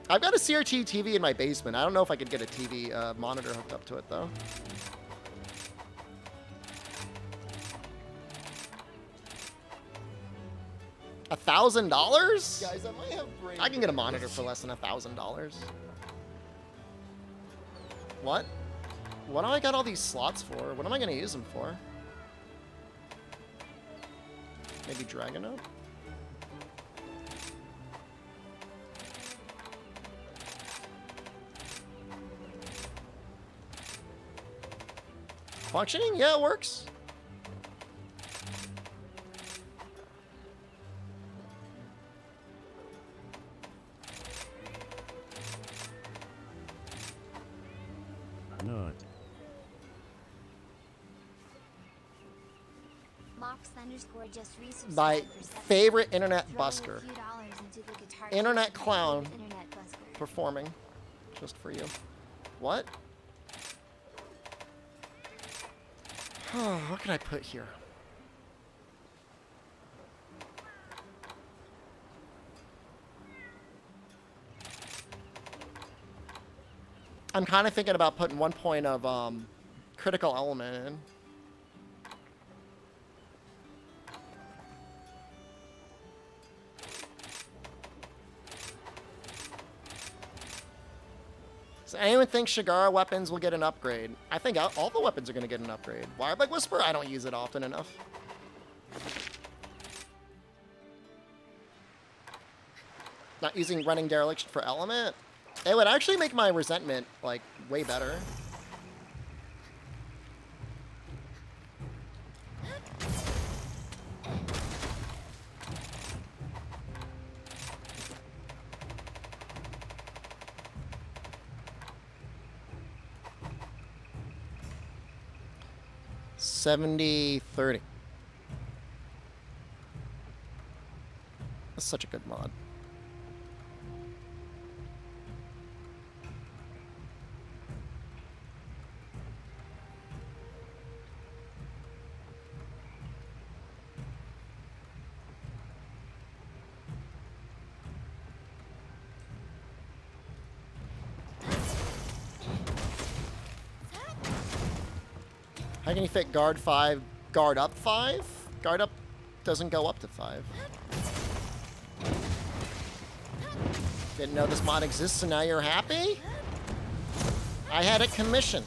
Speaker 1: I've got a CRT TV in my basement. I don't know if I could get a TV monitor hooked up to it, though. $1,000? Guys, I might have brain. I can get a monitor for less than $1,000. What? What do I got all these slots for? What am I going to use them for? Maybe Dragonote? Functioning? Yeah, it works.
Speaker 6: Not.
Speaker 2: Just
Speaker 1: my favorite internet busker.
Speaker 2: Internet
Speaker 1: Internet clown.
Speaker 2: Internet busker.
Speaker 1: Performing. Just for you. What? What can I put here? I'm kind of thinking about putting 1 point of critical element in. Does anyone think Shigara weapons will get an upgrade? I think all the weapons are going to get an upgrade. Wirebug Whisper? I don't use it often enough. Not using Running Dereliction for element? It would actually make my resentment, like, way better. $70-30. such a good mod. How can you fit guard 5, guard up 5? Guard up doesn't go up to 5. Didn't know this mod exists, and now you're happy? I had it commissioned.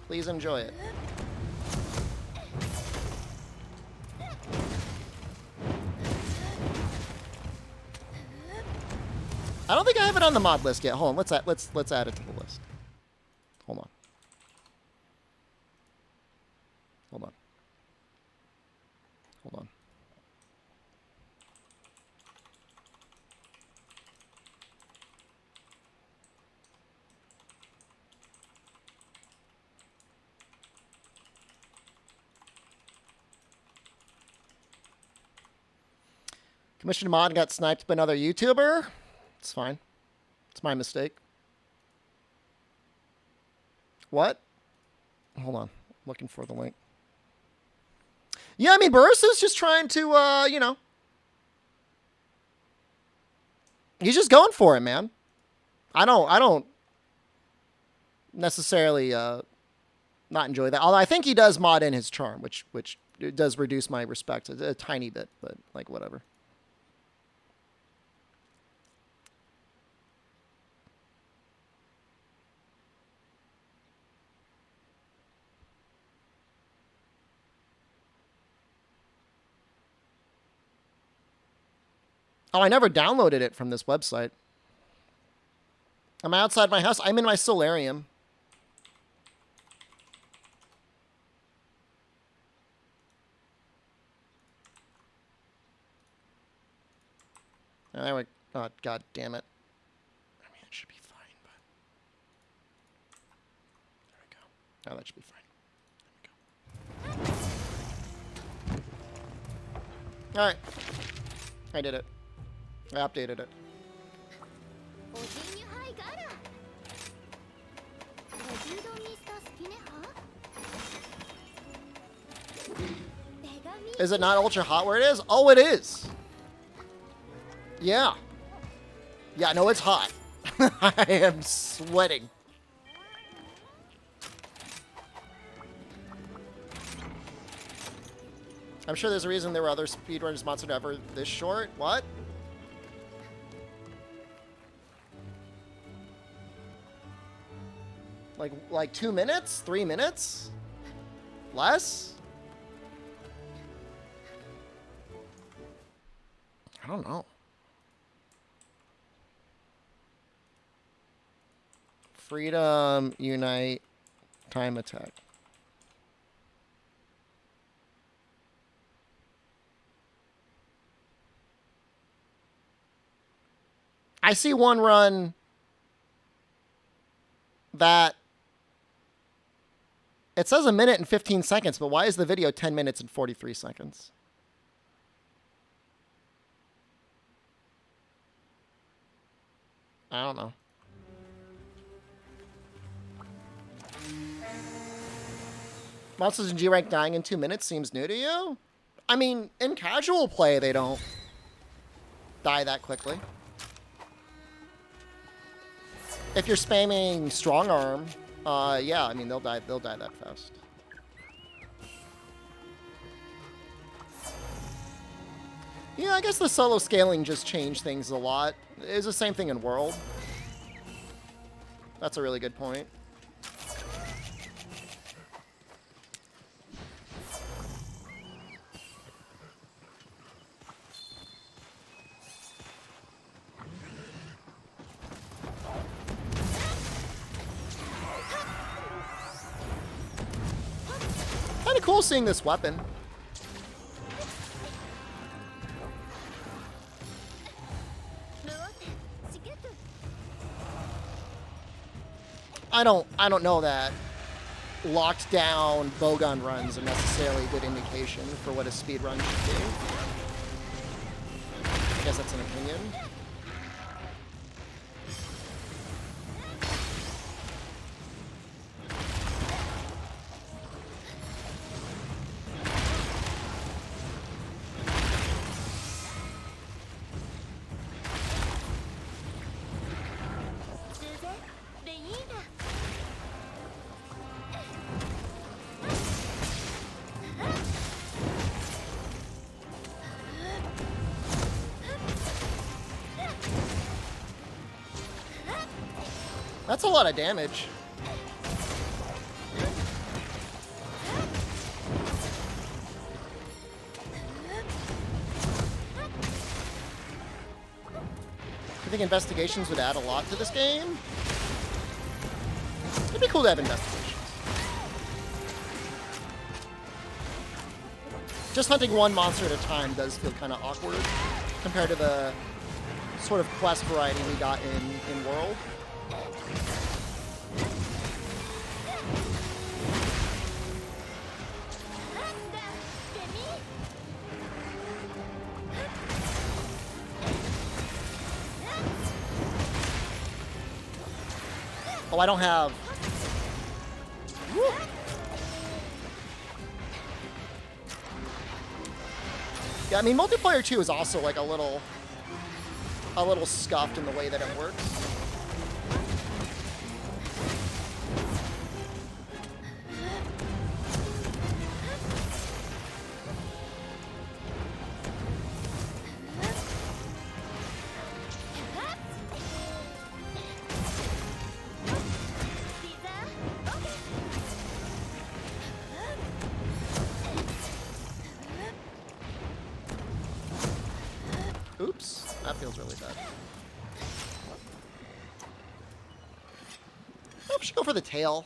Speaker 1: Please enjoy it. I don't think I have it on the mod list yet. Hold on, let's add it to the list. Hold on. Hold on. Hold on. Commissioned mod got sniped by another YouTuber. It's fine. It's my mistake. What? Hold on. Looking for the link. Yeah, I mean, Barissa's just trying to, you know. He's just going for it, man. I don't necessarily not enjoy that. Although I think he does mod in his charm, which does reduce my respect a tiny bit, but like whatever. Oh, I never downloaded it from this website. I'm outside my house. I'm in my solarium. Oh, there we go. Oh, God damn it. I mean, it should be fine, but... There we go. Oh, that should be fine. There we go. Alright. I did it. I updated it. Is it not ultra hot where it is? Oh, it is. Yeah. Yeah, no, it's hot. I am sweating. I'm sure there's a reason there were other speedrunners monster ever this short. What? Like 2 minutes? 3 minutes? Less? I don't know. Freedom, unite, time attack. I see one run that it says 1 minute and 15 seconds, but why is the video 10 minutes and 43 seconds? I don't know. Monsters in G-Rank dying in 2 minutes seems new to you? I mean, in casual play, they don't die that quickly. If you're spamming strong arm, yeah, I mean they'll die that fast. Yeah, I guess the solo scaling just changed things a lot. It's the same thing in World. That's a really good point. Kind of cool seeing this weapon. I don't know that locked down bowgun runs are necessarily a good indication for what a speed run should be. I guess that's an opinion. That's a lot of damage. I think investigations would add a lot to this game. It'd be cool to have investigations. Just hunting one monster at a time does feel kind of awkward compared to the sort of quest variety we got in World. Oh, I don't have... Woo. Yeah, I mean, multiplayer 2 is also like a little scuffed in the way that it works. Oops, that feels really bad. I should go for the tail.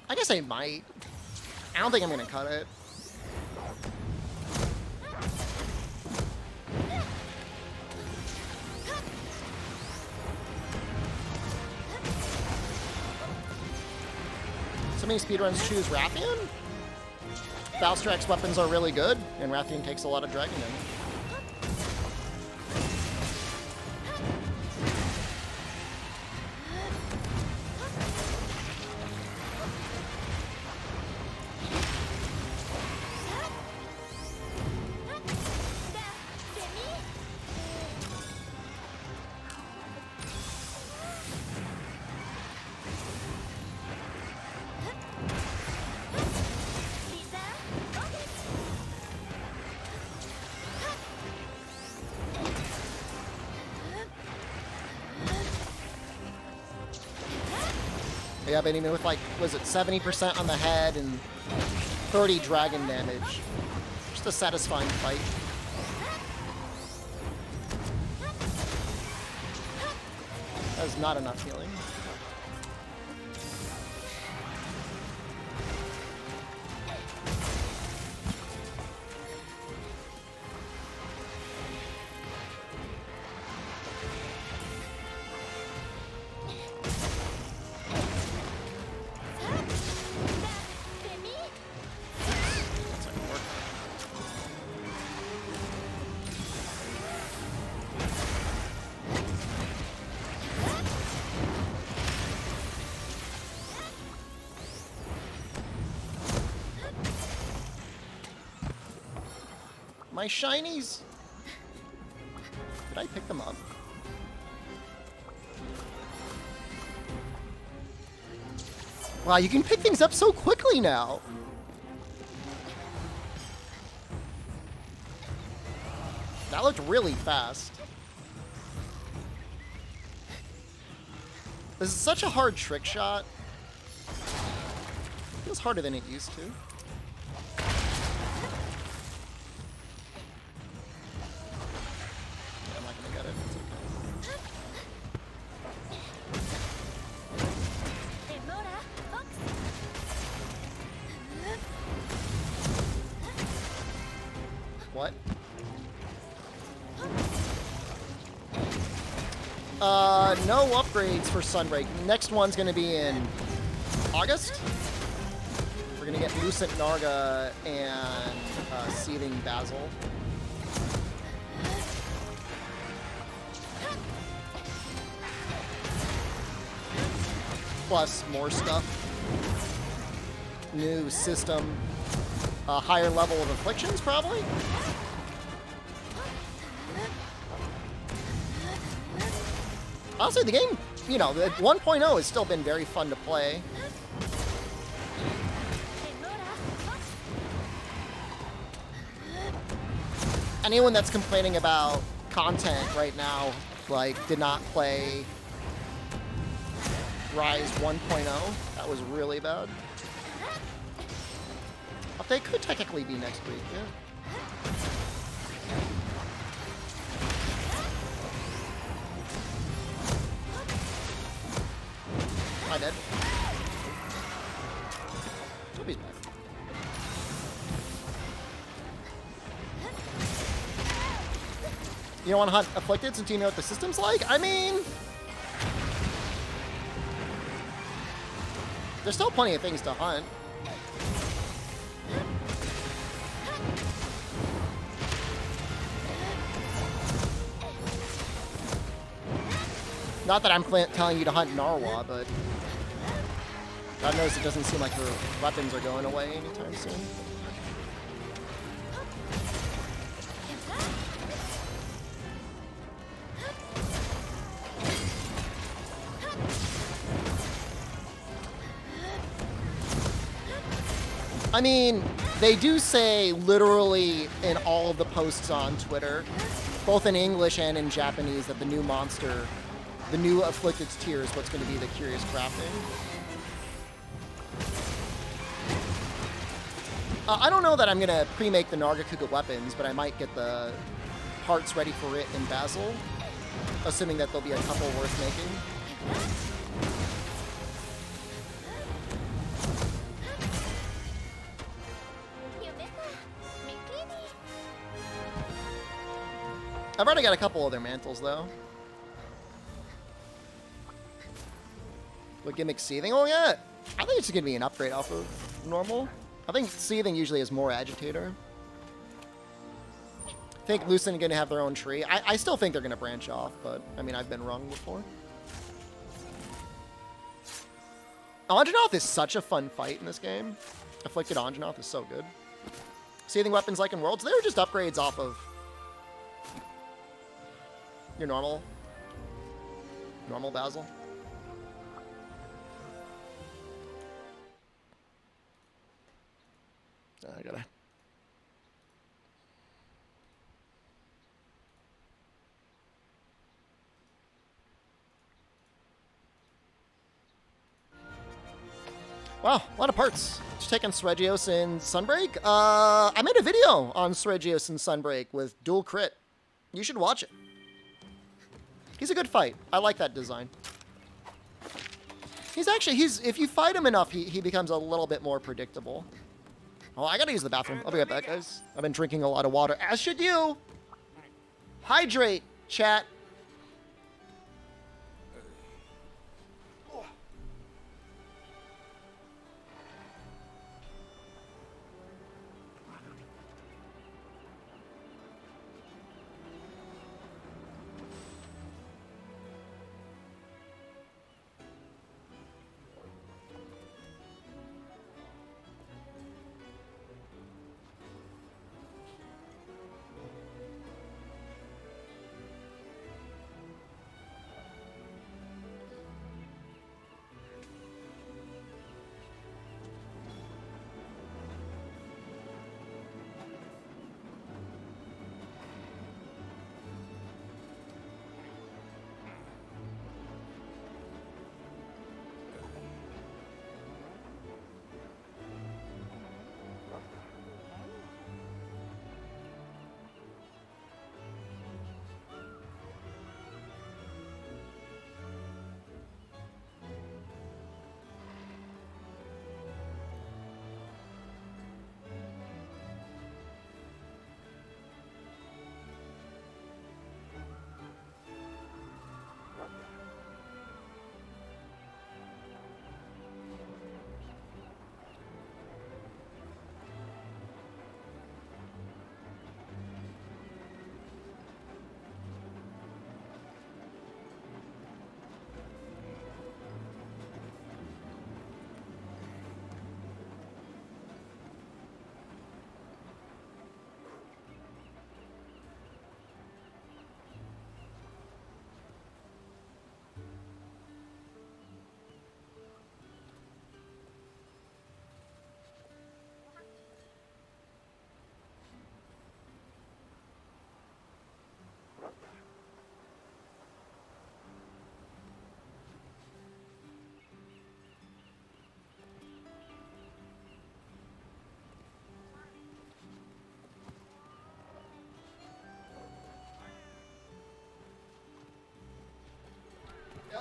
Speaker 1: I guess I might. I don't think I'm gonna cut it. So many speedruns choose Rathian? Valstrax's weapons are really good, and Rathian takes a lot of dragon damage. Yeah, but even with like, was it 70% on the head and 30 dragon damage? Just a satisfying fight. That is not enough healing. My shinies! Did I pick them up? Wow, you can pick things up so quickly now! That looked really fast. This is such a hard trick shot. Feels harder than it used to. What? No upgrades for Sunbreak. Next one's gonna be in August. We're gonna get Lucent Narga and Seething Basil. Plus more stuff. New system. A higher level of afflictions, probably? Honestly, the game, you know, the 1.0 has still been very fun to play. Anyone that's complaining about content right now, like, did not play Rise 1.0. That was really bad. Update could technically be next week, yeah. I did. Toby's back. You don't want to hunt Afflicted since you know what the system's like? I mean... there's still plenty of things to hunt. Not that I'm telling you to hunt Narwa, but God knows it doesn't seem like her weapons are going away anytime soon. I mean, they do say literally in all of the posts on Twitter, both in English and in Japanese, that the new monster, the new Afflicted's tier is what's going to be the Curious Crafting. I don't know that I'm going to pre-make the Nargacuga weapons, but I might get the parts ready for it in Basil, assuming that there'll be a couple worth making. I've already got a couple other mantles, though. What gimmick Seething? Oh, yeah. I think it's going to be an upgrade off of normal. I think Seething usually has more Agitator. I think Lucent are going to have their own tree. I still think they're going to branch off, but, I mean, I've been wrong before. Anjanath is such a fun fight in this game. Afflicted Anjanath is so good. Seething weapons like in Worlds, they were just upgrades off of your normal Basil. I gotta. Wow, a lot of parts. Just taking Sregios and Sunbreak. I made a video on Sregios and Sunbreak with dual crit. You should watch it. He's a good fight. I like that design. If you fight him enough, he becomes a little bit more predictable. Oh, I gotta use the bathroom. I'll be right back, guys. I've been drinking a lot of water, as should you. Hydrate, chat.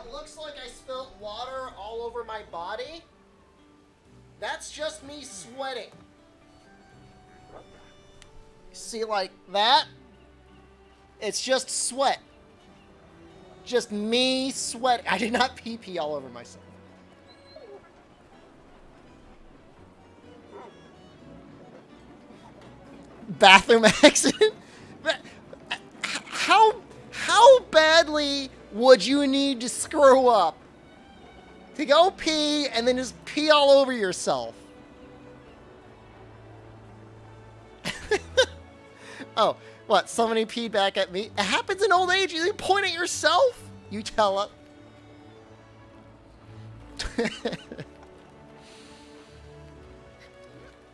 Speaker 1: It looks like I spilt water all over my body. That's just me sweating. See, like that? It's just sweat. Just me sweat. I did not pee all over myself. Bathroom accident? How badly would you need to screw up to go pee and then just pee all over yourself? Oh, what? Somebody peed back at me? It happens in old age. You point at yourself. You tell it.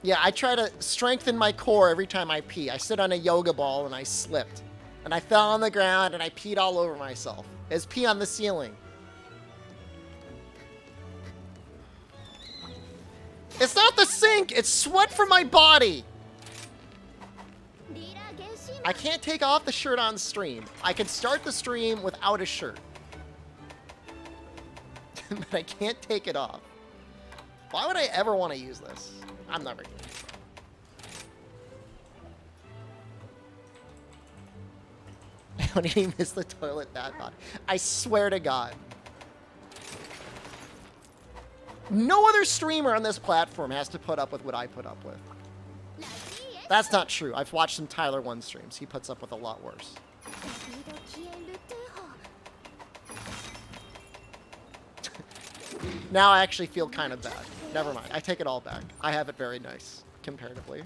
Speaker 1: Yeah, I try to strengthen my core every time I pee. I sit on a yoga ball and I slipped. And I fell on the ground and I peed all over myself. There's pee on the ceiling. It's not the sink. It's sweat from my body. I can't take off the shirt on stream. I can start the stream without a shirt. But I can't take it off. Why would I ever want to use this? I'm never going to. How did he miss the toilet that bad? I swear to God. No other streamer on this platform has to put up with what I put up with. That's not true. I've watched some Tyler 1 streams. He puts up with a lot worse. Now I actually feel kind of bad. Never mind. I take it all back. I have it very nice, comparatively.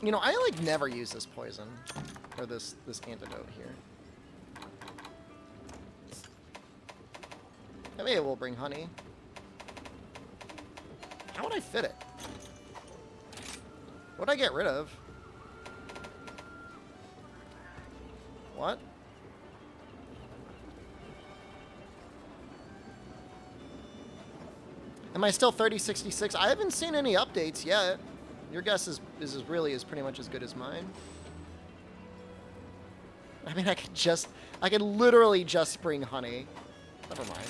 Speaker 1: You know, I like never use this poison or this antidote here. Maybe it will bring honey. How would I fit it? What would I get rid of? What? Am I still 3066? I haven't seen any updates yet. Your guess is pretty much as good as mine. I mean, I could literally just bring honey. Never mind.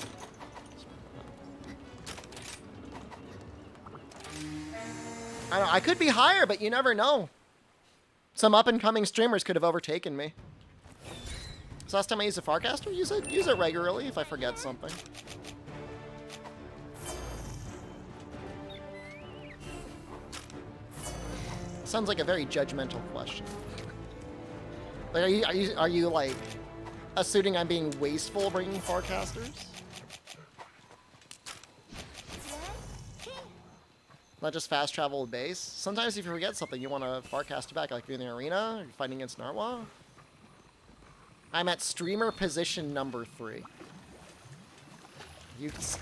Speaker 1: I don't know, I could be higher, but you never know. Some up-and-coming streamers could have overtaken me. So last time I used a Farcaster, use it regularly if I forget something. Sounds like a very judgmental question. Like, are you like assuming I'm being wasteful bringing Farcasters? Not just fast travel with base. Sometimes if you forget something, you want to Farcaster back, like if you're in the arena, or you're fighting against Narwa. I'm at streamer position number 3.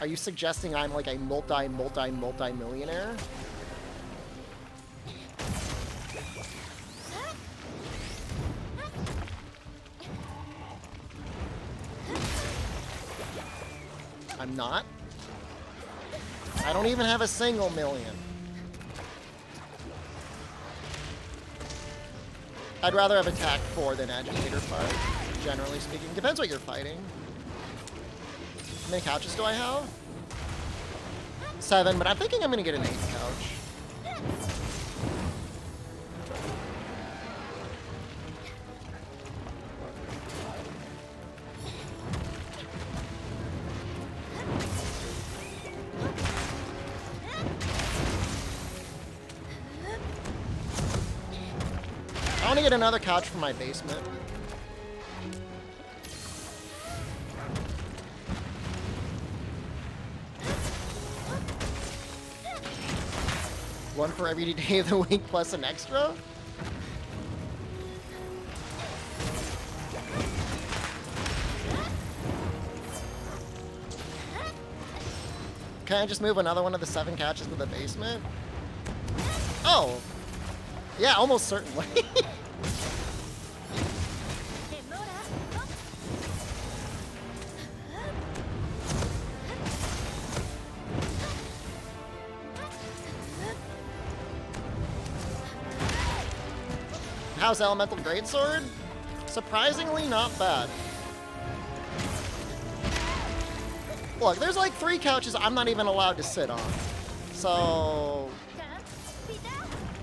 Speaker 1: Are you suggesting I'm like a multi-millionaire? I'm not. I don't even have a single million. I'd rather have attack 4 than agitator 5, generally speaking. Depends what you're fighting. How many couches do I have? 7, but I'm thinking I'm gonna get an 8th couch. I want to get another couch for my basement. One for every day of the week plus an extra? Can I just move another one of the 7 couches to the basement? Oh! Yeah, almost certainly. How's Elemental Greatsword? Surprisingly not bad. Look, there's like 3 couches I'm not even allowed to sit on. So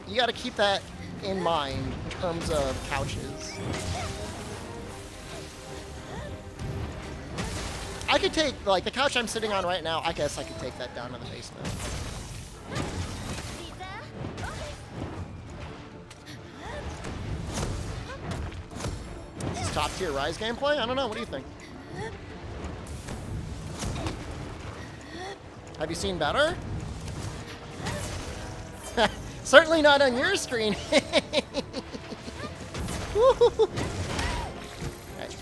Speaker 1: you gotta keep that in mind in terms of couches. I could take, like, the couch I'm sitting on right now, I guess I could take that down to the basement. Is this top tier Rise gameplay? I don't know, what do you think? Have you seen better? Certainly not on your screen. Woo-hoo-hoo. Okay.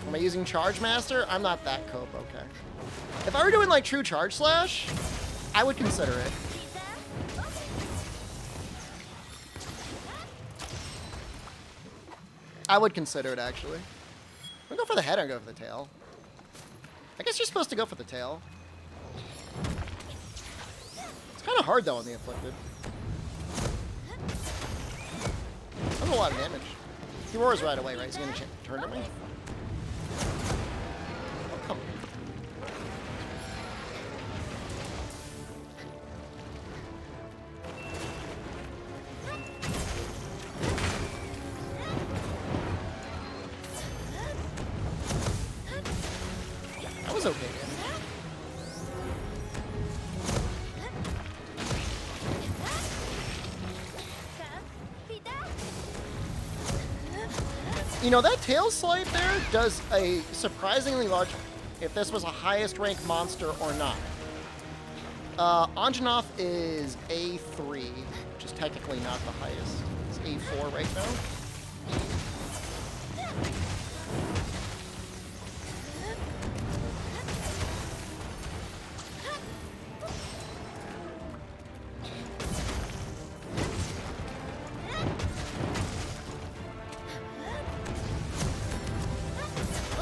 Speaker 1: Am I using Charge Master? I'm not that cope, okay. If I were doing like true Charge Slash, I would consider it. I would consider it, actually. I'm gonna go for the head or go for the tail. I guess you're supposed to go for the tail. It's kind of hard, though, on the Afflicted. That's a lot of damage. He roars right away, right? He's gonna turn to me? Oh, come on. That was okay, man. You know, that tail swipe there does a surprisingly large, if this was a highest rank monster or not. Anjanath is A3, which is technically not the highest. It's A4 right now.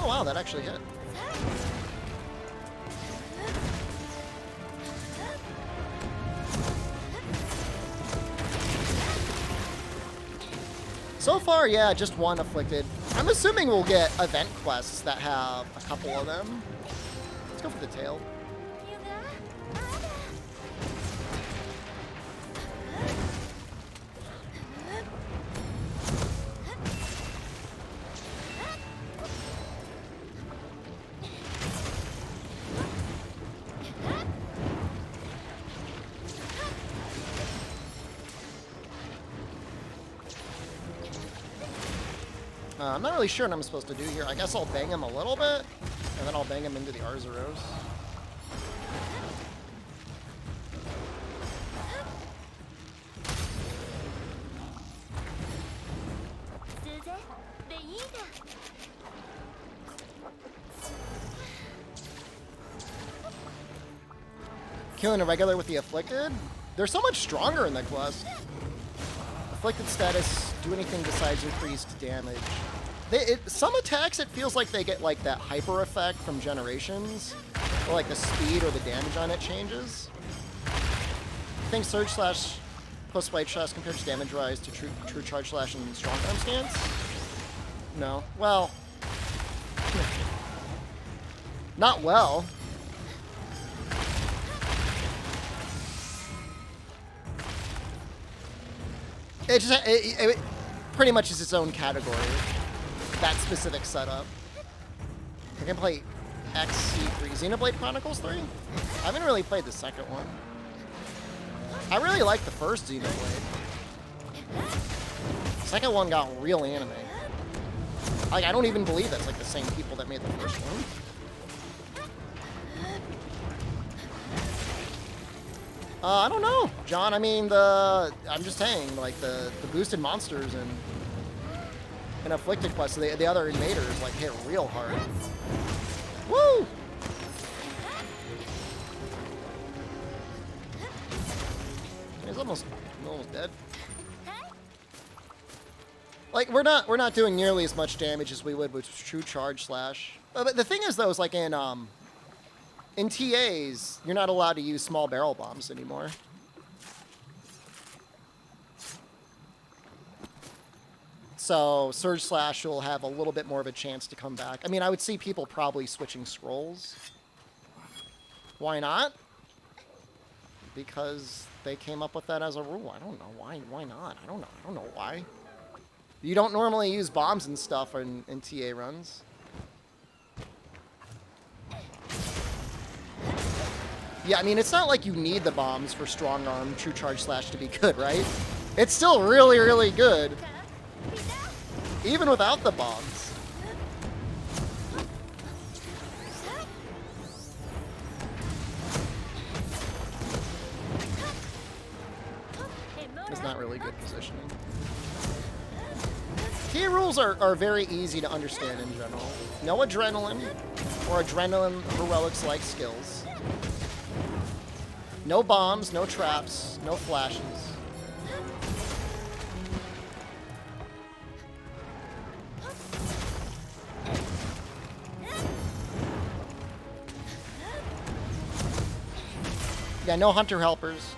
Speaker 1: Oh wow, that actually hit. So far, yeah, just one Afflicted. I'm assuming we'll get event quests that have a couple of them. Let's go for the tail. I'm not really sure what I'm supposed to do here. I guess I'll bang him a little bit, and then I'll bang him into the Arzuros. Killing a regular with the Afflicted? They're so much stronger in the quest. Afflicted status, do anything besides increased damage. Some attacks, it feels like they get like that hyper effect from Generations, or like the speed or the damage on it changes. I think Surge Slash plus White Slash compared to damage rise to True Charge Slash and Strong Arm Stance? No. Well, not well. It pretty much is its own category. That specific setup. I can play XC3. Xenoblade Chronicles 3? I haven't really played the second one. I really like the first Xenoblade. The second one got real anime. Like, I don't even believe that's like the same people that made the first one. I don't know, John. I mean, I'm just saying, like, the boosted monsters and Afflicted quests, the other invaders, like, hit real hard. Woo! He's almost dead. Like, we're not doing nearly as much damage as we would with True Charge Slash. But the thing is, though, is like in in TAs, you're not allowed to use small barrel bombs anymore. So Surge Slash will have a little bit more of a chance to come back. I mean, I would see people probably switching scrolls. Why not? Because they came up with that as a rule. I don't know why. Why not? I don't know. I don't know why. You don't normally use bombs and stuff in TA runs. Yeah, I mean, it's not like you need the bombs for Strong Arm True Charge Slash to be good, right? It's still really, really good. Even without the bombs. It's not really good positioning. Key rules are very easy to understand in general. No adrenaline or adrenaline heroics-like skills. No bombs, no traps, no flashes. Yeah, no hunter helpers.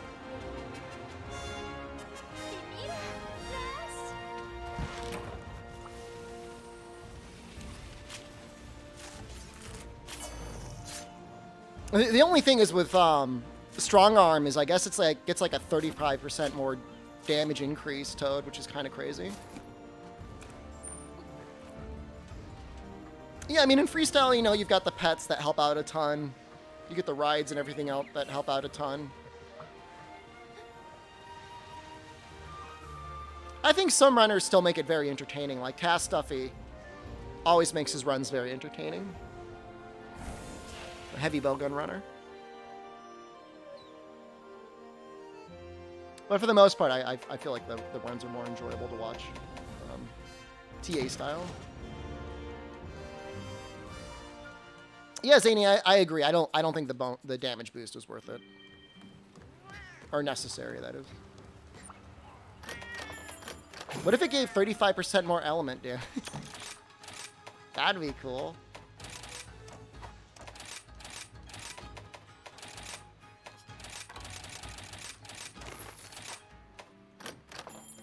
Speaker 1: The only thing is with Strong Arm is I guess it's like gets like a 35% more damage increase Toad, which is kind of crazy. Yeah, I mean in freestyle, you know, you've got the pets that help out a ton. You get the rides and everything else that help out a ton. I think some runners still make it very entertaining. Like Cass Stuffy always makes his runs very entertaining. A heavy bowgun runner. But for the most part, I feel like the runs are more enjoyable to watch. TA style. Yeah, Zany, I agree. I don't think the damage boost was worth it. Or necessary, that is. What if it gave 35% more element damage? That'd be cool.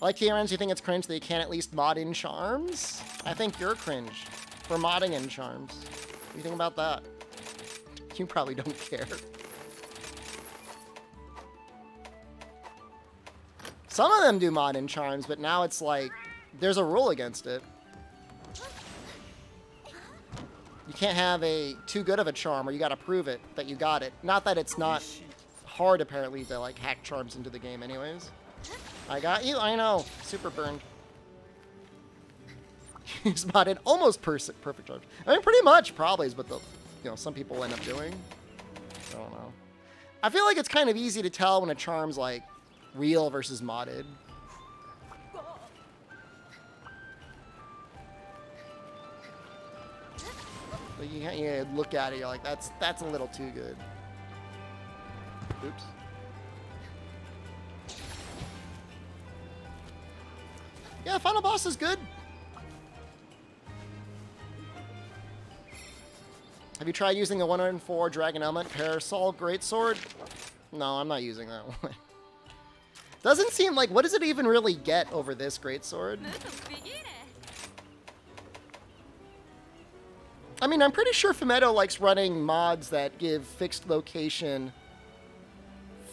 Speaker 1: Like TRNs, you think it's cringe that you can't at least mod in charms? I think you're cringe for modding in charms. What do you think about that? You probably don't care. Some of them do mod in charms, but now it's like, there's a rule against it. You can't have a too good of a charm, or you gotta prove it, that you got it. Not that it's not hard, apparently, to like hack charms into the game anyways. I got you, I know. Super burned. You spotted almost perfect charms. I mean, pretty much, probably is what the, you know, some people end up doing. I don't know. I feel like it's kind of easy to tell when a charm's like real versus modded. But you look at it, you're like, that's a little too good. Oops. Yeah, Final Boss is good. Have you tried using the 104 Dragon Element Parasol Greatsword? No, I'm not using that one. Doesn't seem like, what does it even really get over this Greatsword? I mean, I'm pretty sure Fumetto likes running mods that give fixed location,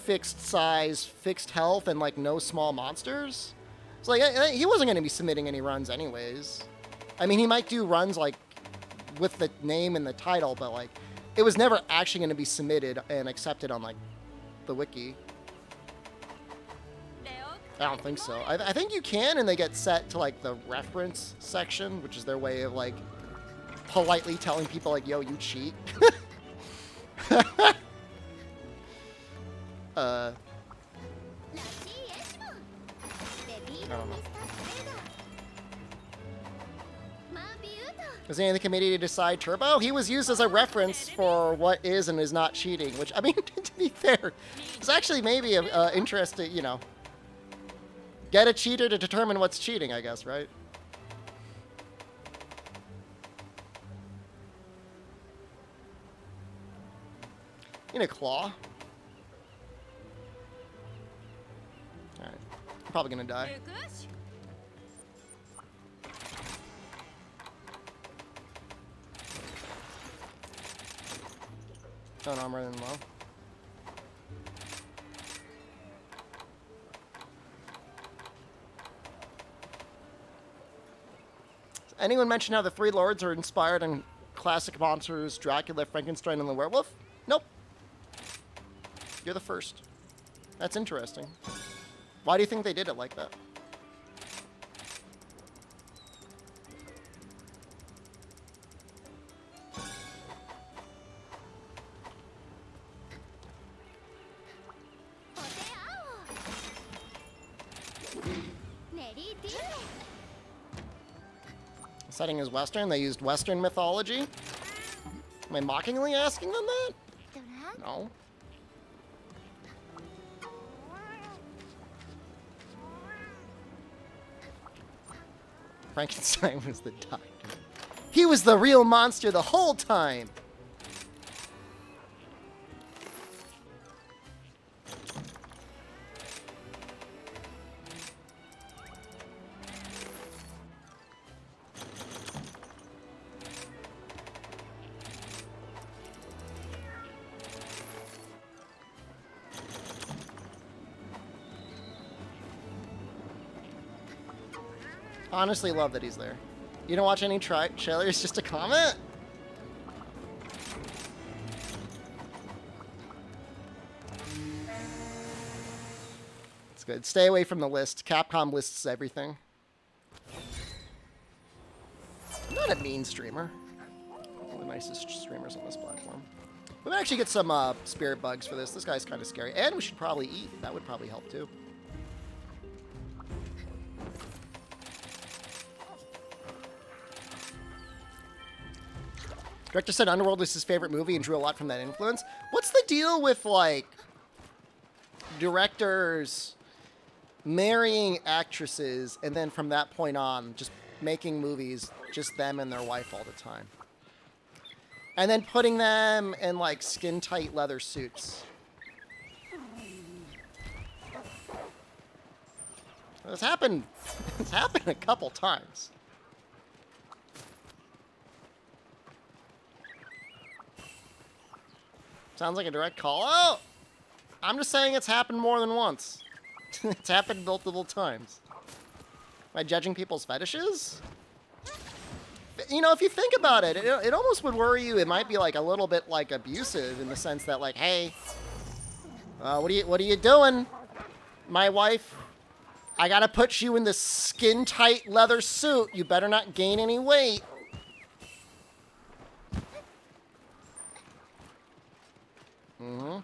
Speaker 1: fixed size, fixed health, and like no small monsters. So like, he wasn't going to be submitting any runs anyways. I mean, he might do runs like with the name and the title, but like, it was never actually going to be submitted and accepted on like the wiki. I don't think so. I think you can, and they get set to like the reference section, which is their way of like politely telling people like, yo, you cheat. I don't know. Was any of the committee to decide Turbo? He was used as a reference for what is and is not cheating, which, I mean, to be fair, it's actually maybe interesting, you know, get a cheater to determine what's cheating, I guess, right? In a claw. Alright. I'm probably gonna die. Don't armor than low. Anyone mention how the three lords are inspired on classic monsters Dracula, Frankenstein, and the werewolf? Nope. You're the first. That's interesting. Why do you think they did it like that? Setting is Western. They used Western mythology. Am I mockingly asking them that? No. Frankenstein was the doctor. He was the real monster the whole time. Honestly love that he's there. You don't watch any trailers just to comment? It's good. Stay away from the list. Capcom lists everything. I'm not a mean streamer. One of the nicest streamers on this platform. We might actually get some spirit bugs for this. This guy's kind of scary. And we should probably eat. That would probably help too. Director said Underworld was his favorite movie and drew a lot from that influence. What's the deal with, like, directors marrying actresses and then from that point on just making movies, just them and their wife all the time? And then putting them in, like, skin-tight leather suits. It's happened a couple times. Sounds like a direct call out. I'm just saying it's happened more than once. It's happened multiple times. Am I judging people's fetishes? You know, if you think about it, it almost would worry you. It might be like a little bit like abusive in the sense that like, hey, what are you doing, my wife? I gotta put you in this skin-tight leather suit. You better not gain any weight. Mm-hmm.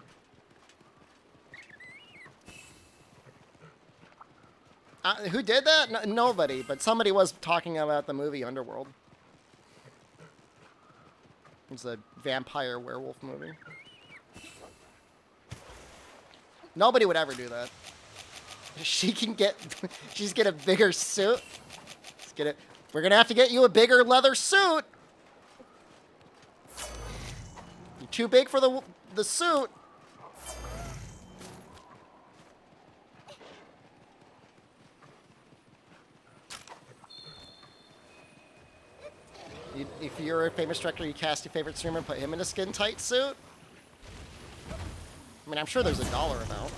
Speaker 1: Who did that? No, nobody, but somebody was talking about the movie Underworld. It's a vampire werewolf movie. Nobody would ever do that. She's get a bigger suit. We're gonna have to get you a bigger leather suit. You're too big for the suit. If you're a famous director, you cast your favorite streamer and put him in a skin-tight suit? I mean, I'm sure there's a dollar amount.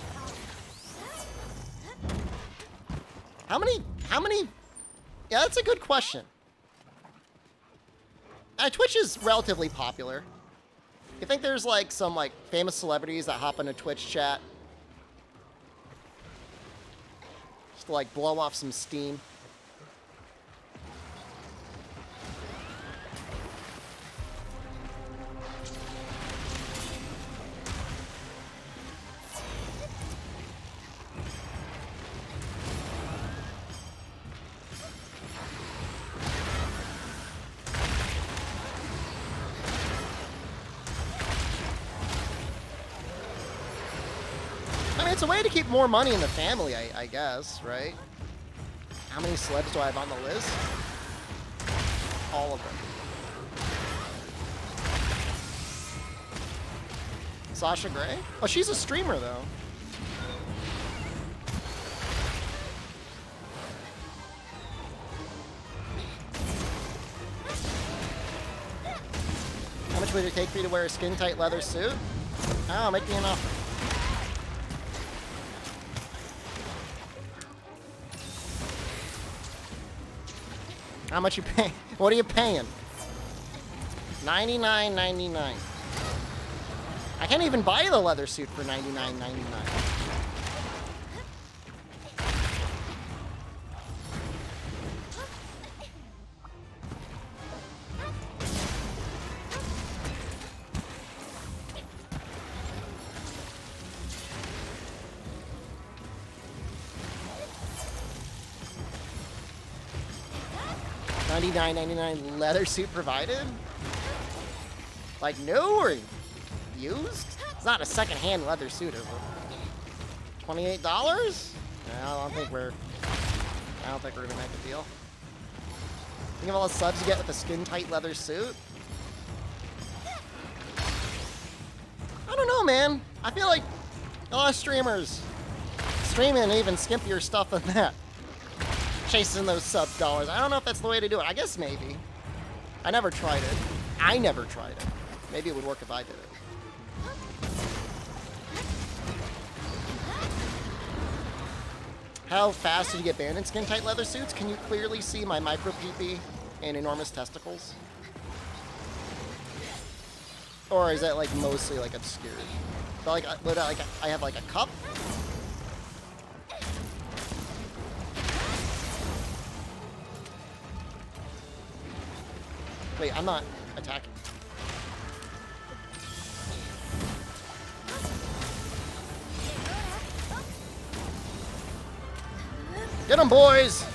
Speaker 1: How many? Yeah, that's a good question. Twitch is relatively popular. You think there's like some like famous celebrities that hop into Twitch chat just to like blow off some steam? It's a way to keep more money in the family, I guess, right? How many celebs do I have on the list? All of them. Sasha Grey? Oh, she's a streamer, though. How much would it take for you to wear a skin-tight leather suit? Oh, make me an offer. How much you paying? What are you paying? $99.99. I can't even buy the leather suit for $99.99. $99.99 leather suit provided? Like new or used? It's not a second-hand leather suit, is it? $28? No, I don't think we're gonna make a deal. Think of all the subs you get with a skin-tight leather suit? I don't know, man. I feel like a lot of streamers streaming even skimpier stuff than that. Chasing those sub dollars. I don't know if that's the way to do it. I guess maybe. I never tried it. I never tried it. Maybe it would work if I did it. How fast did you get banned in skin-tight leather suits? Can you clearly see my micro peepee and enormous testicles? Or is that like mostly like obscured? But like, I have like a cup. Wait, I'm not attacking. Get 'em, boys!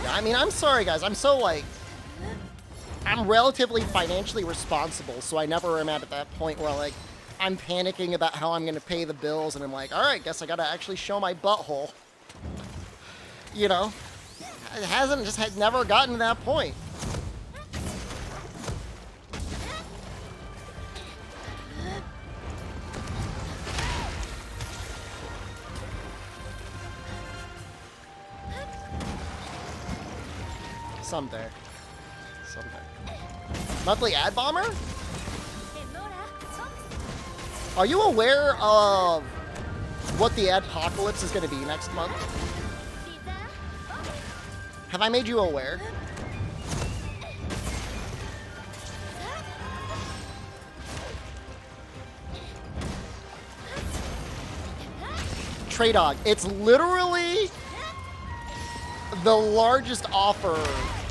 Speaker 1: Yeah, I mean, I'm sorry, guys. I'm so, like... I'm relatively financially responsible, so I never am at that point where, like, I'm panicking about how I'm gonna pay the bills, and I'm like, alright, guess I gotta actually show my butthole. You know? It hasn't, just had never gotten to that point. Someday. Someday. Monthly ad bomber? Are you aware of what the adpocalypse is going to be next month? Have I made you aware? Trey Dog. It's literally the largest offer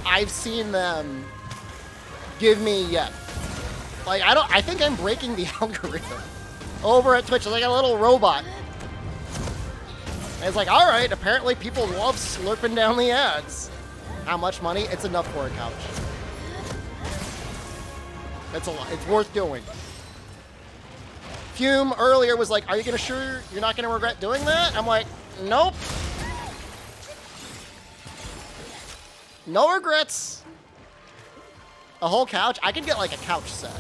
Speaker 1: I've seen them give me yet. Like, I think I'm breaking the algorithm. Over at Twitch, it's like a little robot. And it's like, alright, apparently people love slurping down the ads. How much money? It's enough for a couch. It's a lot. It's worth doing. Fume earlier was like, are you sure you're not gonna regret doing that? I'm like, nope. No regrets. A whole couch? I could get like a couch set.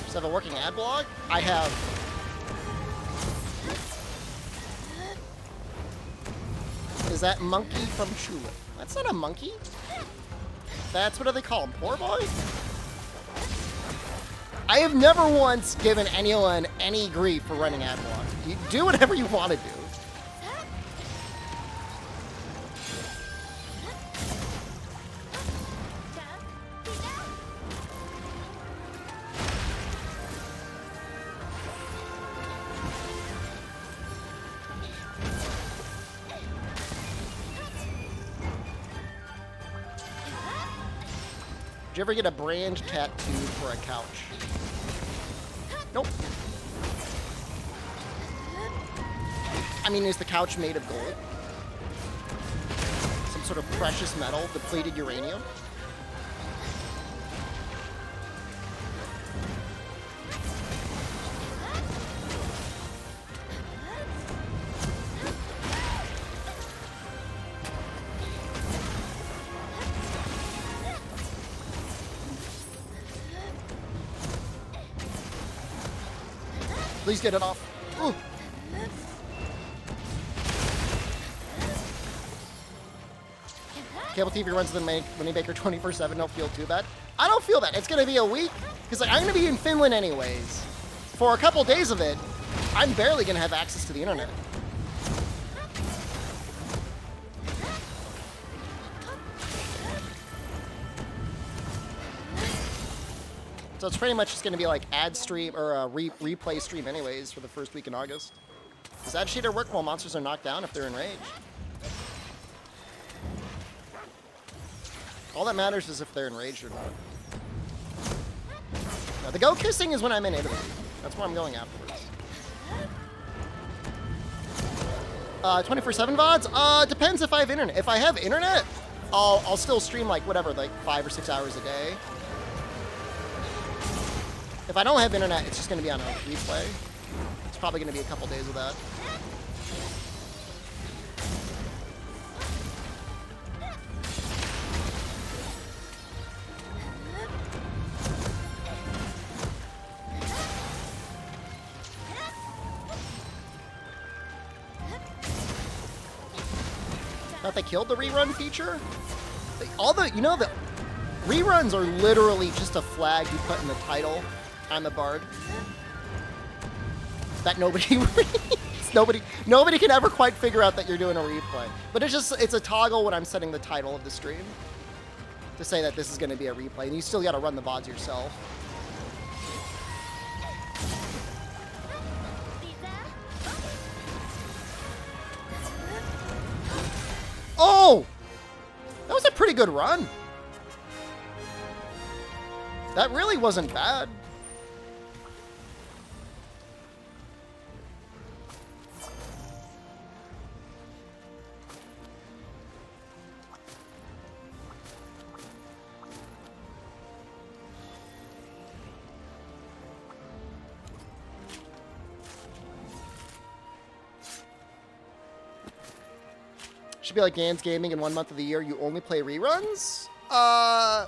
Speaker 1: Just have a working ad blog? I have. Is that monkey from Chula? That's not a monkey. That's, what do they call him? Poor boy? I have never once given anyone any grief for running ad blog. You do whatever you want to do. Did you ever get a brand tattoo for a couch? Nope. I mean, is the couch made of gold? Some sort of precious metal, depleted uranium? Please get it off. Ooh. Cable TV runs the Money Baker 24/7. Don't feel too bad. I don't feel bad. It's gonna be a week because like, I'm gonna be in Finland anyways. For a couple days of it, I'm barely gonna have access to the internet. So it's pretty much just going to be like ad stream or a replay stream anyways for the first week in August. Does ad shader work while monsters are knocked down if they're enraged? All that matters is if they're enraged or not. Now, the go kissing is when I'm in Italy. That's where I'm going afterwards. 24/7 VODs? Depends if I have internet. If I have internet, I'll still stream like whatever, like 5 or 6 hours a day. If I don't have internet, it's just going to be on a replay. It's probably going to be a couple days of that. Thought they killed the rerun feature? You know, the reruns are literally just a flag you put in the title. I'm the bard. That nobody reads. Nobody can ever quite figure out that you're doing a replay. But it's a toggle when I'm setting the title of the stream to say that this is going to be a replay. And you still got to run the VODs yourself. Oh! That was a pretty good run. That really wasn't bad. Should be like Gans Gaming in 1 month of the year you only play reruns? I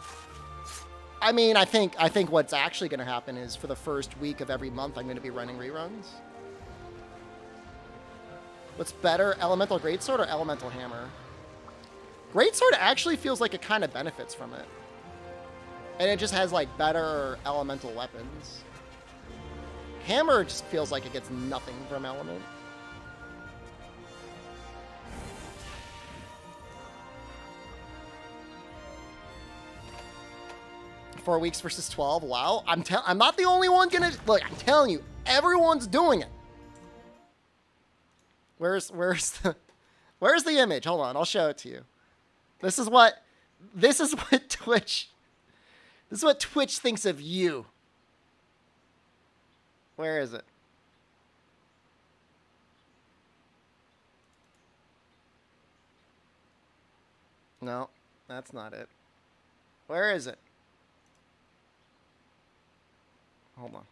Speaker 1: mean, I think what's actually going to happen is for the first week of every month I'm going to be running reruns. What's better, Elemental Greatsword or Elemental Hammer? Greatsword actually feels like it kind of benefits from it. And it just has like better elemental weapons. Hammer just feels like it gets nothing from element. 4 weeks versus 12. Wow. I'm not the only one gonna look. I'm telling you, everyone's doing it. Where's the image? Hold on, I'll show it to you. This is what Twitch thinks of you. Where is it? No, that's not it. Where is it? Hold on.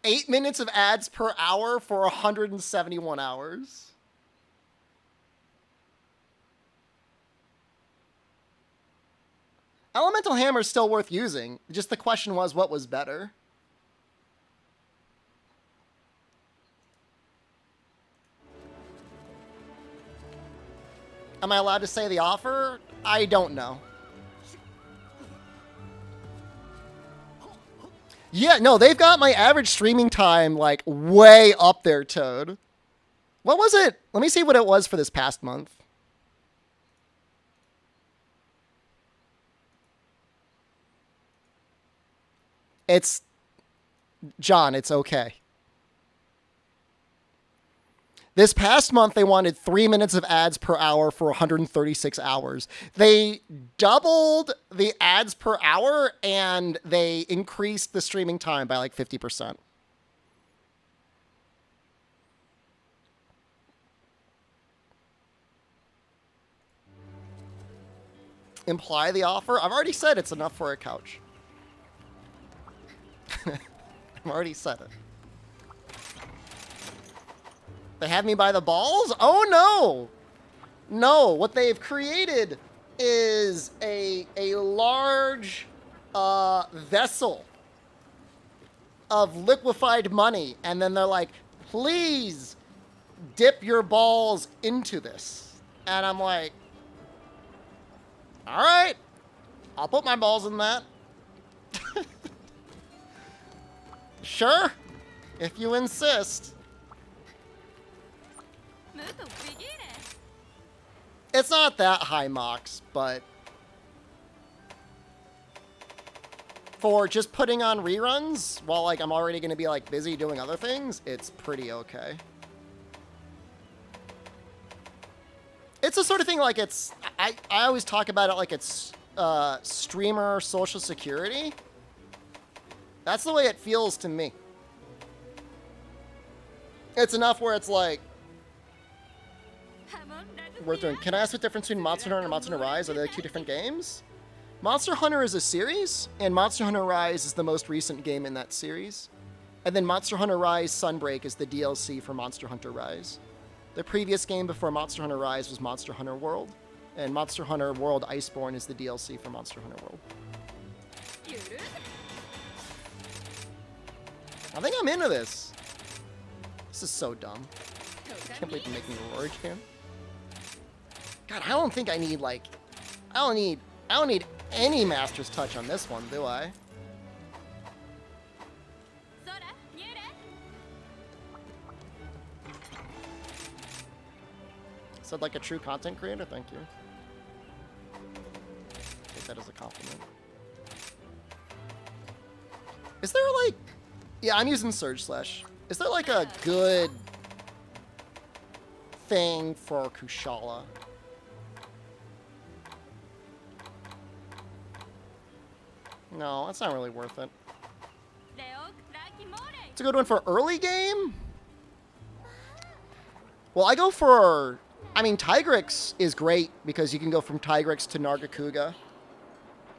Speaker 1: Eight minutes of ads per hour for 171 hours. Elemental Hammer is still worth using. Just the question was, what was better? Am I allowed to say the offer? I don't know. Yeah, no, they've got my average streaming time, like, way up there, Toad. What was it? Let me see what it was for this past month. It's... John, it's okay. This past month, they wanted 3 minutes of ads per hour for 136 hours. They doubled the ads per hour, and they increased the streaming time by like 50%. Imply the offer? I've already said it's enough for a couch. I've already said it. They have me by the balls? Oh, no. No, what they've created is a large vessel of liquefied money. And then they're like, please dip your balls into this. And I'm like, all right, I'll put my balls in that. Sure, if you insist. It's not that high mocks, but for just putting on reruns while like I'm already going to be like busy doing other things, it's pretty okay. It's the sort of thing like it's, I always talk about it like it's streamer social security. That's the way it feels to me. It's enough where it's like, worth doing. Can I ask the difference between Monster Hunter and Monster Hunter Rise? Are they like two different games? Monster Hunter is a series, and Monster Hunter Rise is the most recent game in that series. And then Monster Hunter Rise Sunbreak is the DLC for Monster Hunter Rise. The previous game before Monster Hunter Rise was Monster Hunter World, and Monster Hunter World Iceborne is the DLC for Monster Hunter World. I think I'm into this. This is so dumb. I can't believe you're making a roar again. God, I don't think I need like, I don't need any Master's Touch on this one, do I? Said like a true content creator, thank you. Take that as a compliment. Is there like, yeah, I'm using Surge Slash. Is there like a good thing for Kushala? No, that's not really worth it. It's a good one for early game? Well, I go for, I mean, Tigrex is great because you can go from Tigrex to Nargacuga.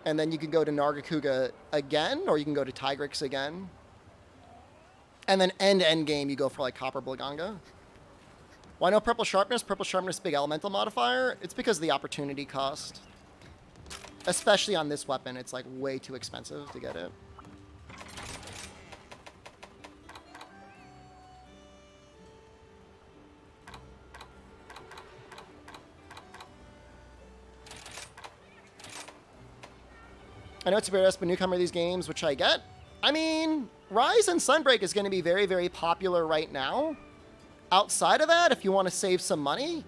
Speaker 1: And then you can go to Nargacuga again, or you can go to Tigrex again. And then end game, you go for like Copper Blaganga. Why no Purple Sharpness? Purple Sharpness, big elemental modifier. It's because of the opportunity cost. Especially on this weapon, it's like way too expensive to get it. I know it's a very but newcomer to these games, which I get. I mean, Rise and Sunbreak is going to be very, very popular right now. Outside of that, if you want to save some money,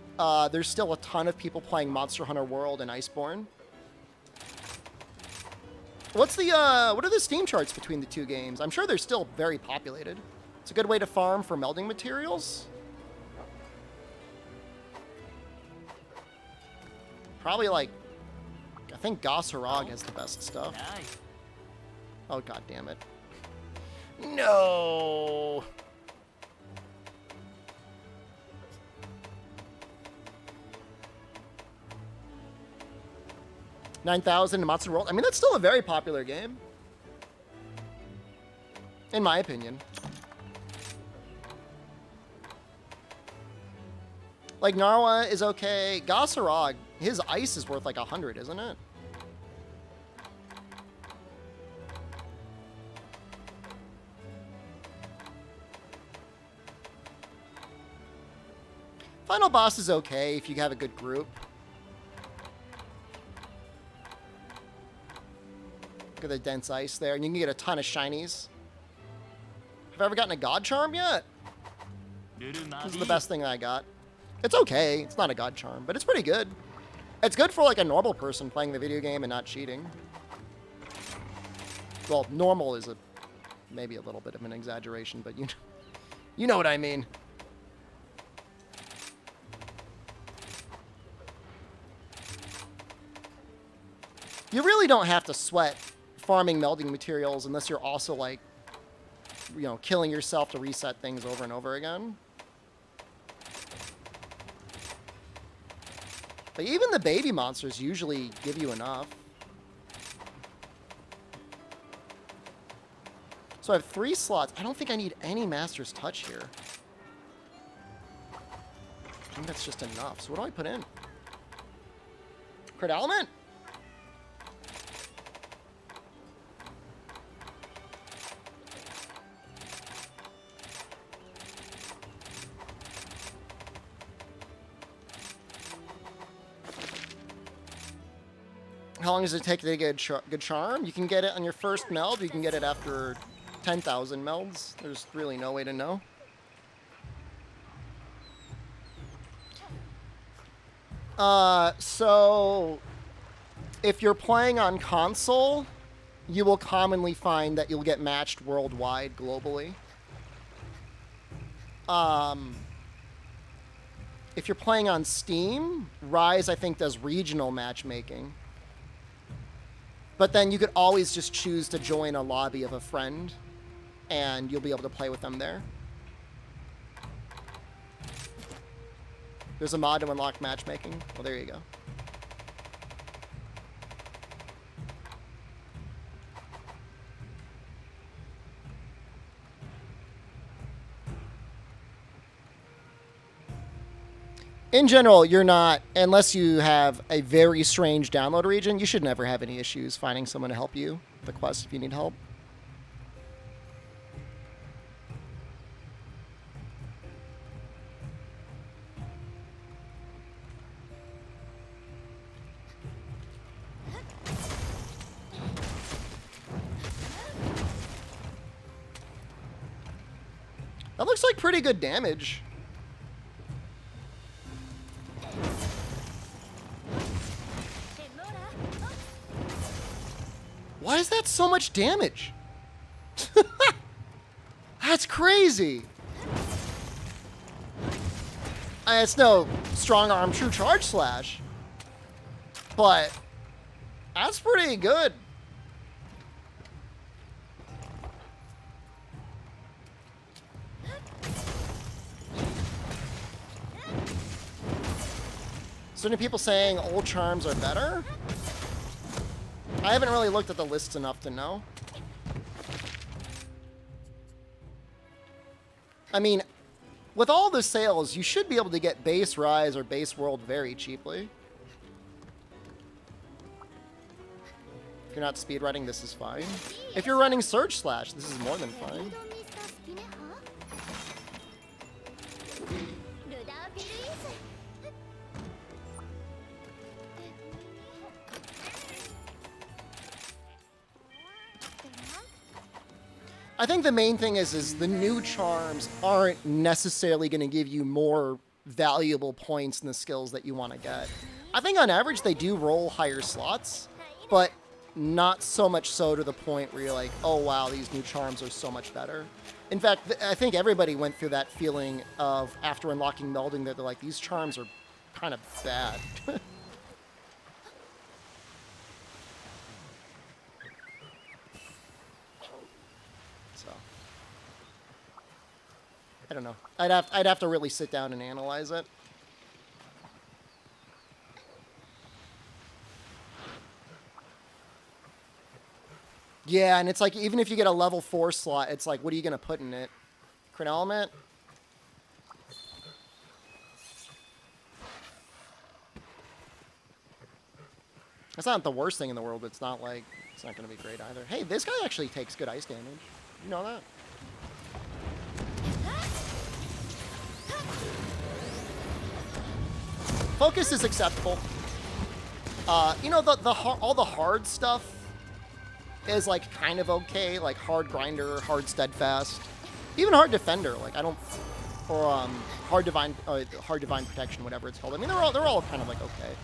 Speaker 1: there's still a ton of people playing Monster Hunter World and Iceborne. What's the, what are the Steam charts between the two games? I'm sure they're still very populated. It's a good way to farm for melding materials. Probably like, I think Goss Harag has the best stuff. Oh, god damn it. No! $9,000 in Monster World. I mean, that's still a very popular game. In my opinion. Like, Narwa is okay. Goss Harag, his ice is worth like 100, isn't it? Final boss is okay if you have a good group. Look at the dense ice there, and you can get a ton of shinies. Have I ever gotten a God Charm yet? This is the best thing I got. It's okay. It's not a god charm, but it's pretty good. It's good for like a normal person playing the video game and not cheating. Well, normal is maybe a little bit of an exaggeration, but you know what I mean. You really don't have to sweat farming melding materials unless you're also like, you know, killing yourself to reset things over and over again. But even the baby monsters usually give you enough. So I have 3 slots. I don't think I need any Master's Touch here. I think that's just enough. So what do I put in? Crit Element? How long does it take to get a good charm? You can get it on your first meld. You can get it after 10,000 melds. There's really no way to know. So if you're playing on console, you will commonly find that you'll get matched worldwide globally. If you're playing on Steam, Rise, I think, does regional matchmaking. But then you could always just choose to join a lobby of a friend, and you'll be able to play with them there. There's a mod to unlock matchmaking. Well, there you go. In general, you're not, unless you have a very strange download region, you should never have any issues finding someone to help you with the quest if you need help. That looks like pretty good damage. Why is that so much damage? That's crazy. It's no strong arm true charge slash, but that's pretty good. So many people saying old charms are better? I haven't really looked at the lists enough to know. I mean, with all the sales, you should be able to get base Rise or base World very cheaply. If you're not speedrunning, this is fine. If you're running Surge Slash, this is more than fine. I think the main thing is the new charms aren't necessarily going to give you more valuable points in the skills that you want to get. I think on average they do roll higher slots, but not so much so to the point where you're like, oh wow, these new charms are so much better. In fact, I think everybody went through that feeling of after unlocking melding that they're like, these charms are kind of bad. I don't know. I'd have to really sit down and analyze it. Yeah, and it's like, even if you get a level 4 slot, it's like, what are you going to put in it? Crit Element? That's not the worst thing in the world, but it's not like, it's not going to be great either. Hey, this guy actually takes good ice damage. You know that? Focus is acceptable. You know, all the hard stuff is like kind of okay, like hard grinder, hard steadfast, even hard defender. Like I don't or hard divine protection, whatever it's called. I mean, they're all kind of like okay.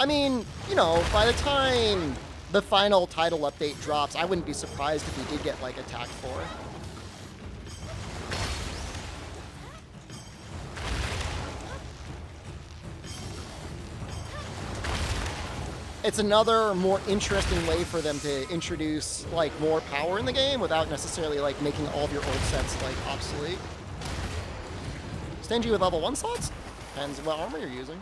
Speaker 1: I mean, you know, by the time the final title update drops, I wouldn't be surprised if we did get like Attack 4. It's another more interesting way for them to introduce like more power in the game without necessarily like making all of your old sets like obsolete. Stingy with level 1 slots? Depends what armor you're using.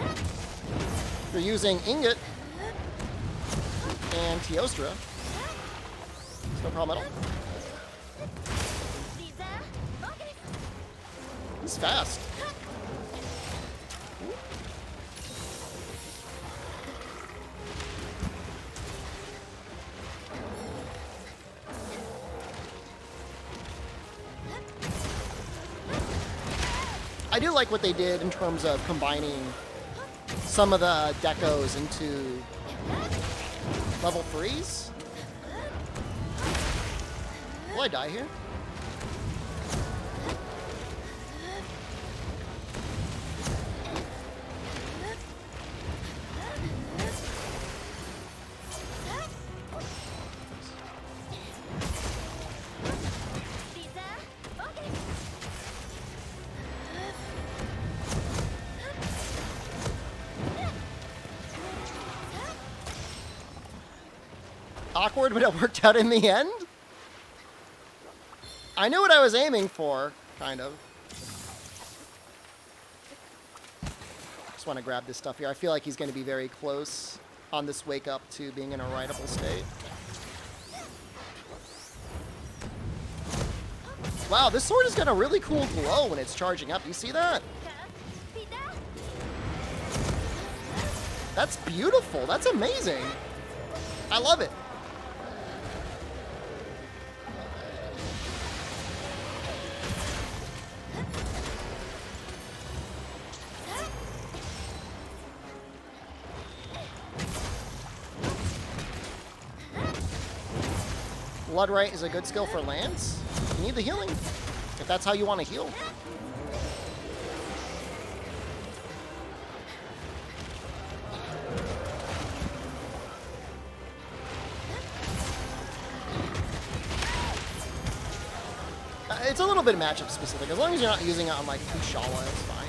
Speaker 1: If you're using Ingot and Teostra, it's no problem at all. He's fast. I do like what they did in terms of combining some of the decos into level 3s. Will I die here? Awkward, but it worked out in the end? I knew what I was aiming for, kind of. Just want to grab this stuff here. I feel like he's going to be very close on this wake up to being in a rideable state. Wow, this sword has got a really cool glow when it's charging up. You see that? That's beautiful. That's amazing. I love it. Bloodright is a good skill for Lance. You need the healing, if that's how you want to heal. It's a little bit matchup specific. As long as you're not using it on like Kushala, it's fine.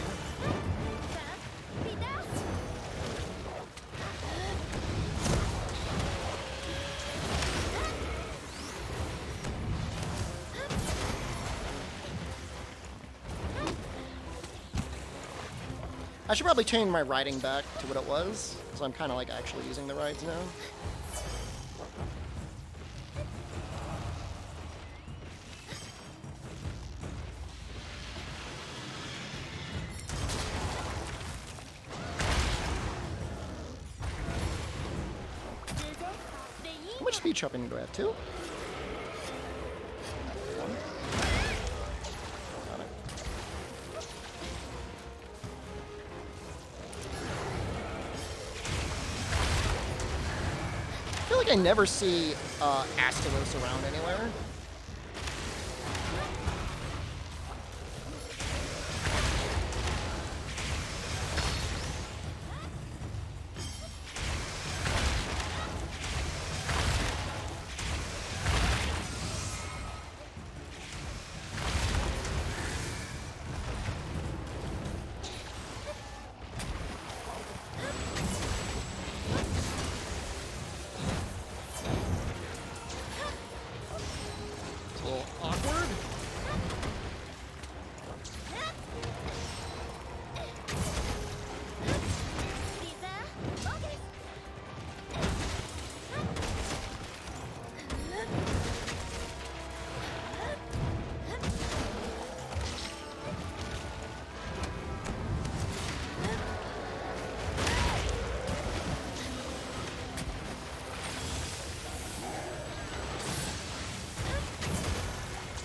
Speaker 1: I should probably change my riding back to what it was, so I'm kind of like actually using the rides now. How much speed chopping do I have? 2? I never see Astalos around anywhere.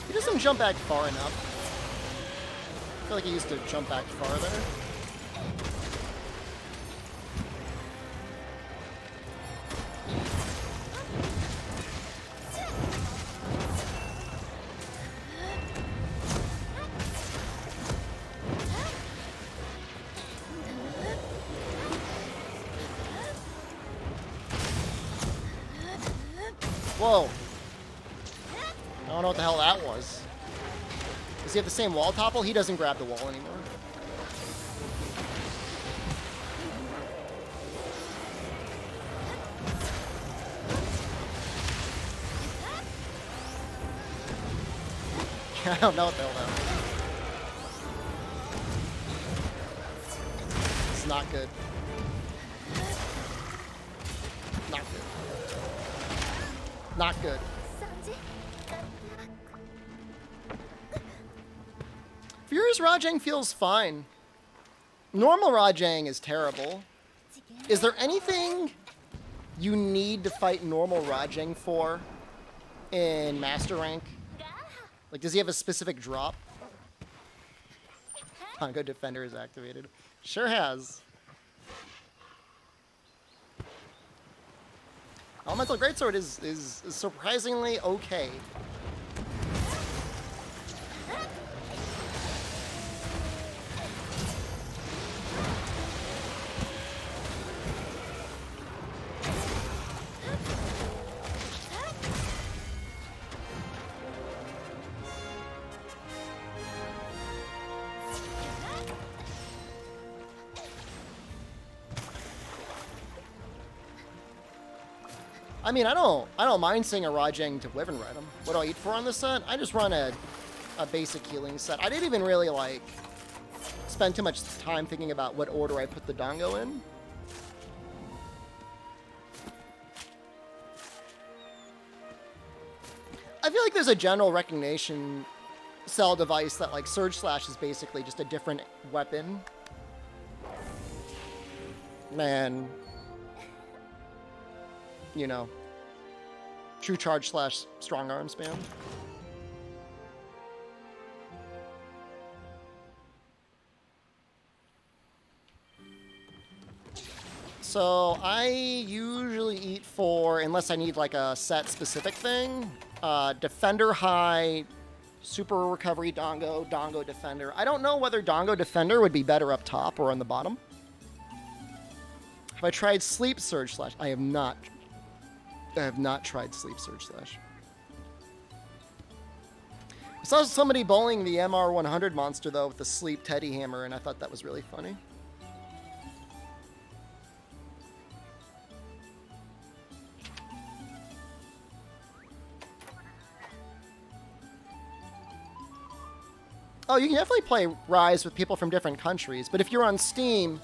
Speaker 1: He doesn't jump back far enough. I feel like he used to jump back farther. Whoa. I don't know what the hell that was. Does he have the same wall topple? He doesn't grab the wall anymore. I don't know what the hell that was. It's not good. Not good. Not good. Furious Rajang feels fine. Normal Rajang is terrible. Is there anything you need to fight normal Rajang for in Master Rank? Like, does he have a specific drop? Pongo Defender is activated. Sure has. Elemental Greatsword is surprisingly okay. I mean, I don't mind seeing a Rajang to Wyvern Red him. What do I eat for on this set? I just run a basic healing set. I didn't even really, like, spend too much time thinking about what order I put the Dongo in. I feel like there's a general recognition cell device that, like, Surge Slash is basically just a different weapon. Man. You know, True Charge slash Strong Arm spam. So I usually eat for, unless I need like a set specific thing, Defender High, Super Recovery Dongo, Dongo Defender. I don't know whether Dongo Defender would be better up top or on the bottom. Have I tried Sleep Surge Slash? I have not tried Sleep Surge Slash. I saw somebody bowling the MR100 monster, though, with the Sleep Teddy Hammer, and I thought that was really funny. Oh, you can definitely play Rise with people from different countries, but if you're on Steam,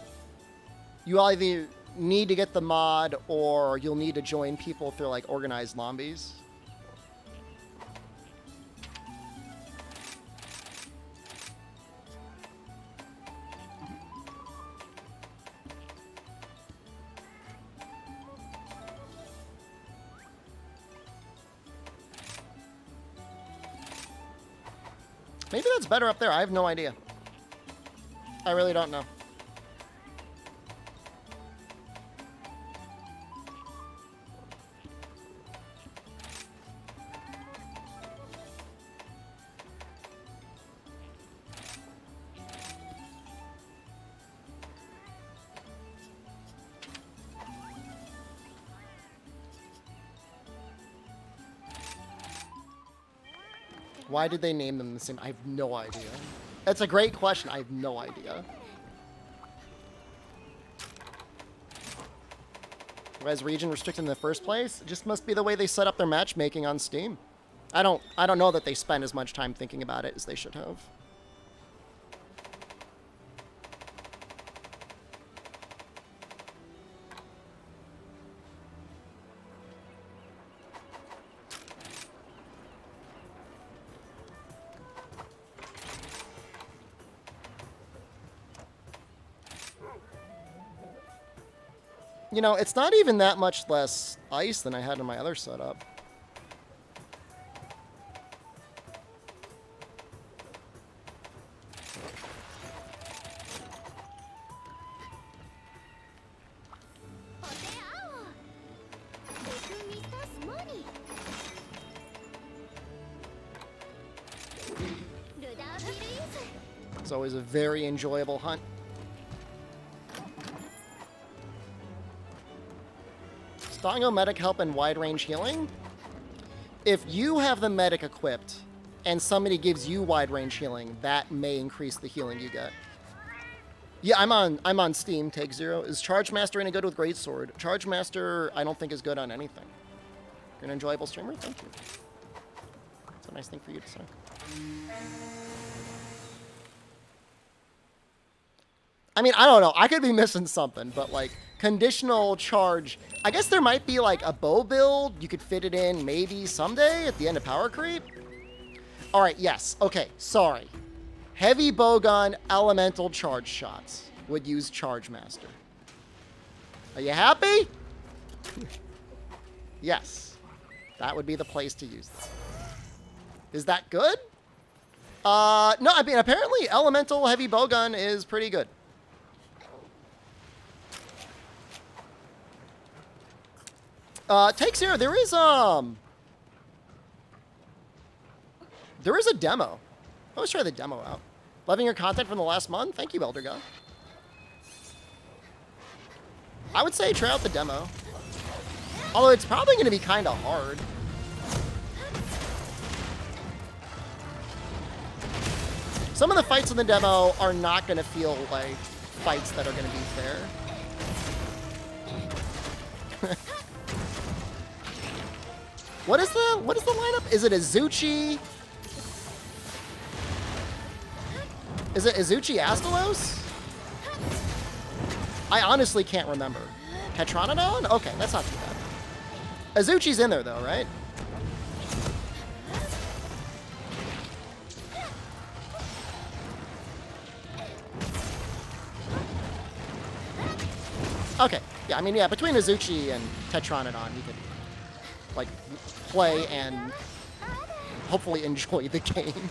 Speaker 1: you either need to get the mod or you'll need to join people through like organized lobbies. Maybe that's better up there. I have no idea. I really don't know. Why did they name them the same? I have no idea. That's a great question. I have no idea. Res region restricted in the first place? It just must be the way they set up their matchmaking on Steam. I don't know that they spend as much time thinking about it as they should have. You know, it's not even that much less ice than I had in my other setup. It's always a very enjoyable hunt. Stongo medic help and wide range healing? If you have the medic equipped and somebody gives you wide range healing, that may increase the healing you get. Yeah, I'm on Steam, Take Zero. Is Charge Master any good with Greatsword? Charge Master, I don't think is good on anything. You're an enjoyable streamer? Thank you. That's a nice thing for you to say. I mean, I don't know. I could be missing something, but like conditional charge. I guess there might be like a bow build. You could fit it in maybe someday at the end of Power Creep. All right, yes. Okay, sorry. Heavy bowgun, elemental charge shots would use Charge Master. Are you happy? Yes. That would be the place to use them. Is that good? No, I mean, apparently elemental heavy bowgun is pretty good. Take Zero, there is a demo. Let's try the demo out. Loving your content from the last month? Thank you, Elder God. I would say try out the demo. Although it's probably going to be kind of hard. Some of the fights in the demo are not going to feel like fights that are going to be fair. What is the lineup? Is it Azuchi? Is it Azuchi Astalos? I honestly can't remember. Tetranodon? Okay, that's not too bad. Azuchi's in there though, right? Okay, yeah, I mean, yeah, between Azuchi and Tetranodon, you could, like, play and hopefully enjoy the game.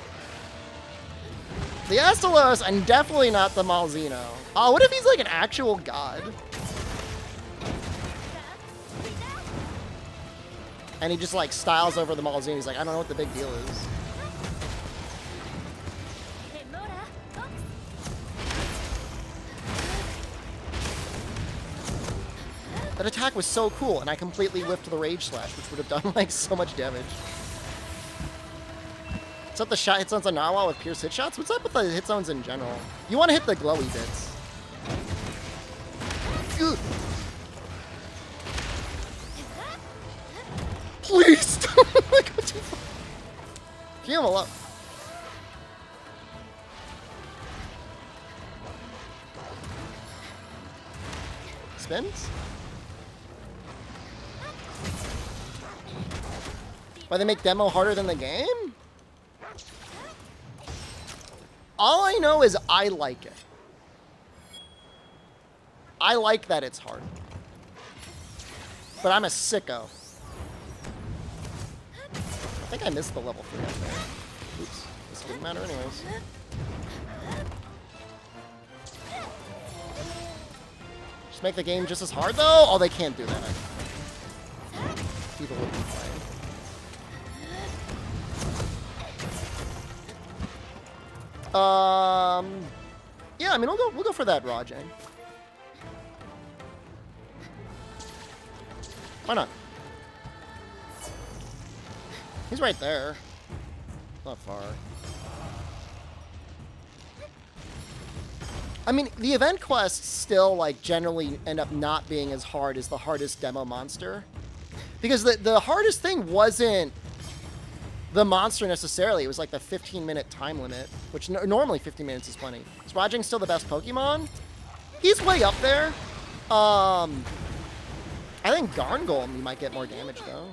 Speaker 1: The Astalos, and definitely not the Malzeno. Oh, what if he's like an actual god? And he just like styles over the Malzeno. He's like, I don't know what the big deal is. That attack was so cool, and I completely whiffed the Rage Slash, which would have done like so much damage. What's up the shot hit zones on Narwhal with Pierce hit shots? What's up with the hit zones in general? You want to hit the glowy bits. Ugh. Please don't go too far. Heal him up. Spins? Why they make demo harder than the game? All I know is I like it. I like that it's hard. But I'm a sicko. I think I missed the level 3 up there. Oops. This didn't matter anyways. Just make the game just as hard though? Oh, they can't do that. People would be playing. Yeah, I mean, we'll go for that Rajang. Why not? He's right there. Not far. I mean, the event quests still, like, generally end up not being as hard as the hardest demo monster. Because the hardest thing wasn't the monster necessarily. It was like the 15-minute time limit, which normally 15 minutes is plenty. Is Rajang still the best Pokemon? He's way up there. I think Garngolem, you might get more damage, though.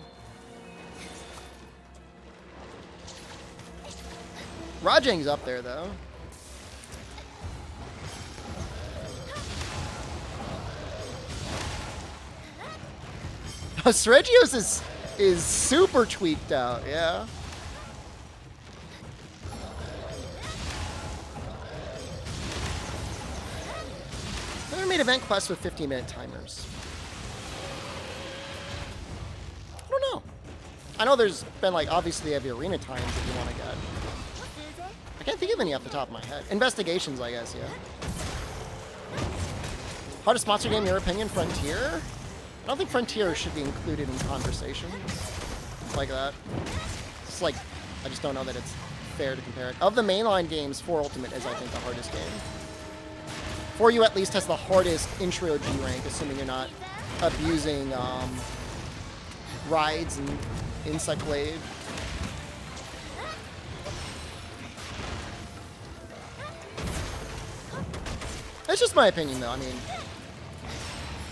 Speaker 1: Rajang's up there, though. Sergio's is super tweaked out, yeah. Never made event quests with 15-minute timers. I don't know. I know there's been, like, obviously they have the arena times that you want to get. I can't think of any off the top of my head. Investigations, I guess, yeah. Hardest monster game in your opinion? Frontier? I don't think Frontier should be included in conversations like that. It's like, I just don't know that it's fair to compare it. Of the mainline games, 4 Ultimate is, I think, the hardest game. 4U at least has the hardest intro G rank, assuming you're not abusing rides and insect wave. That's just my opinion, though. I mean,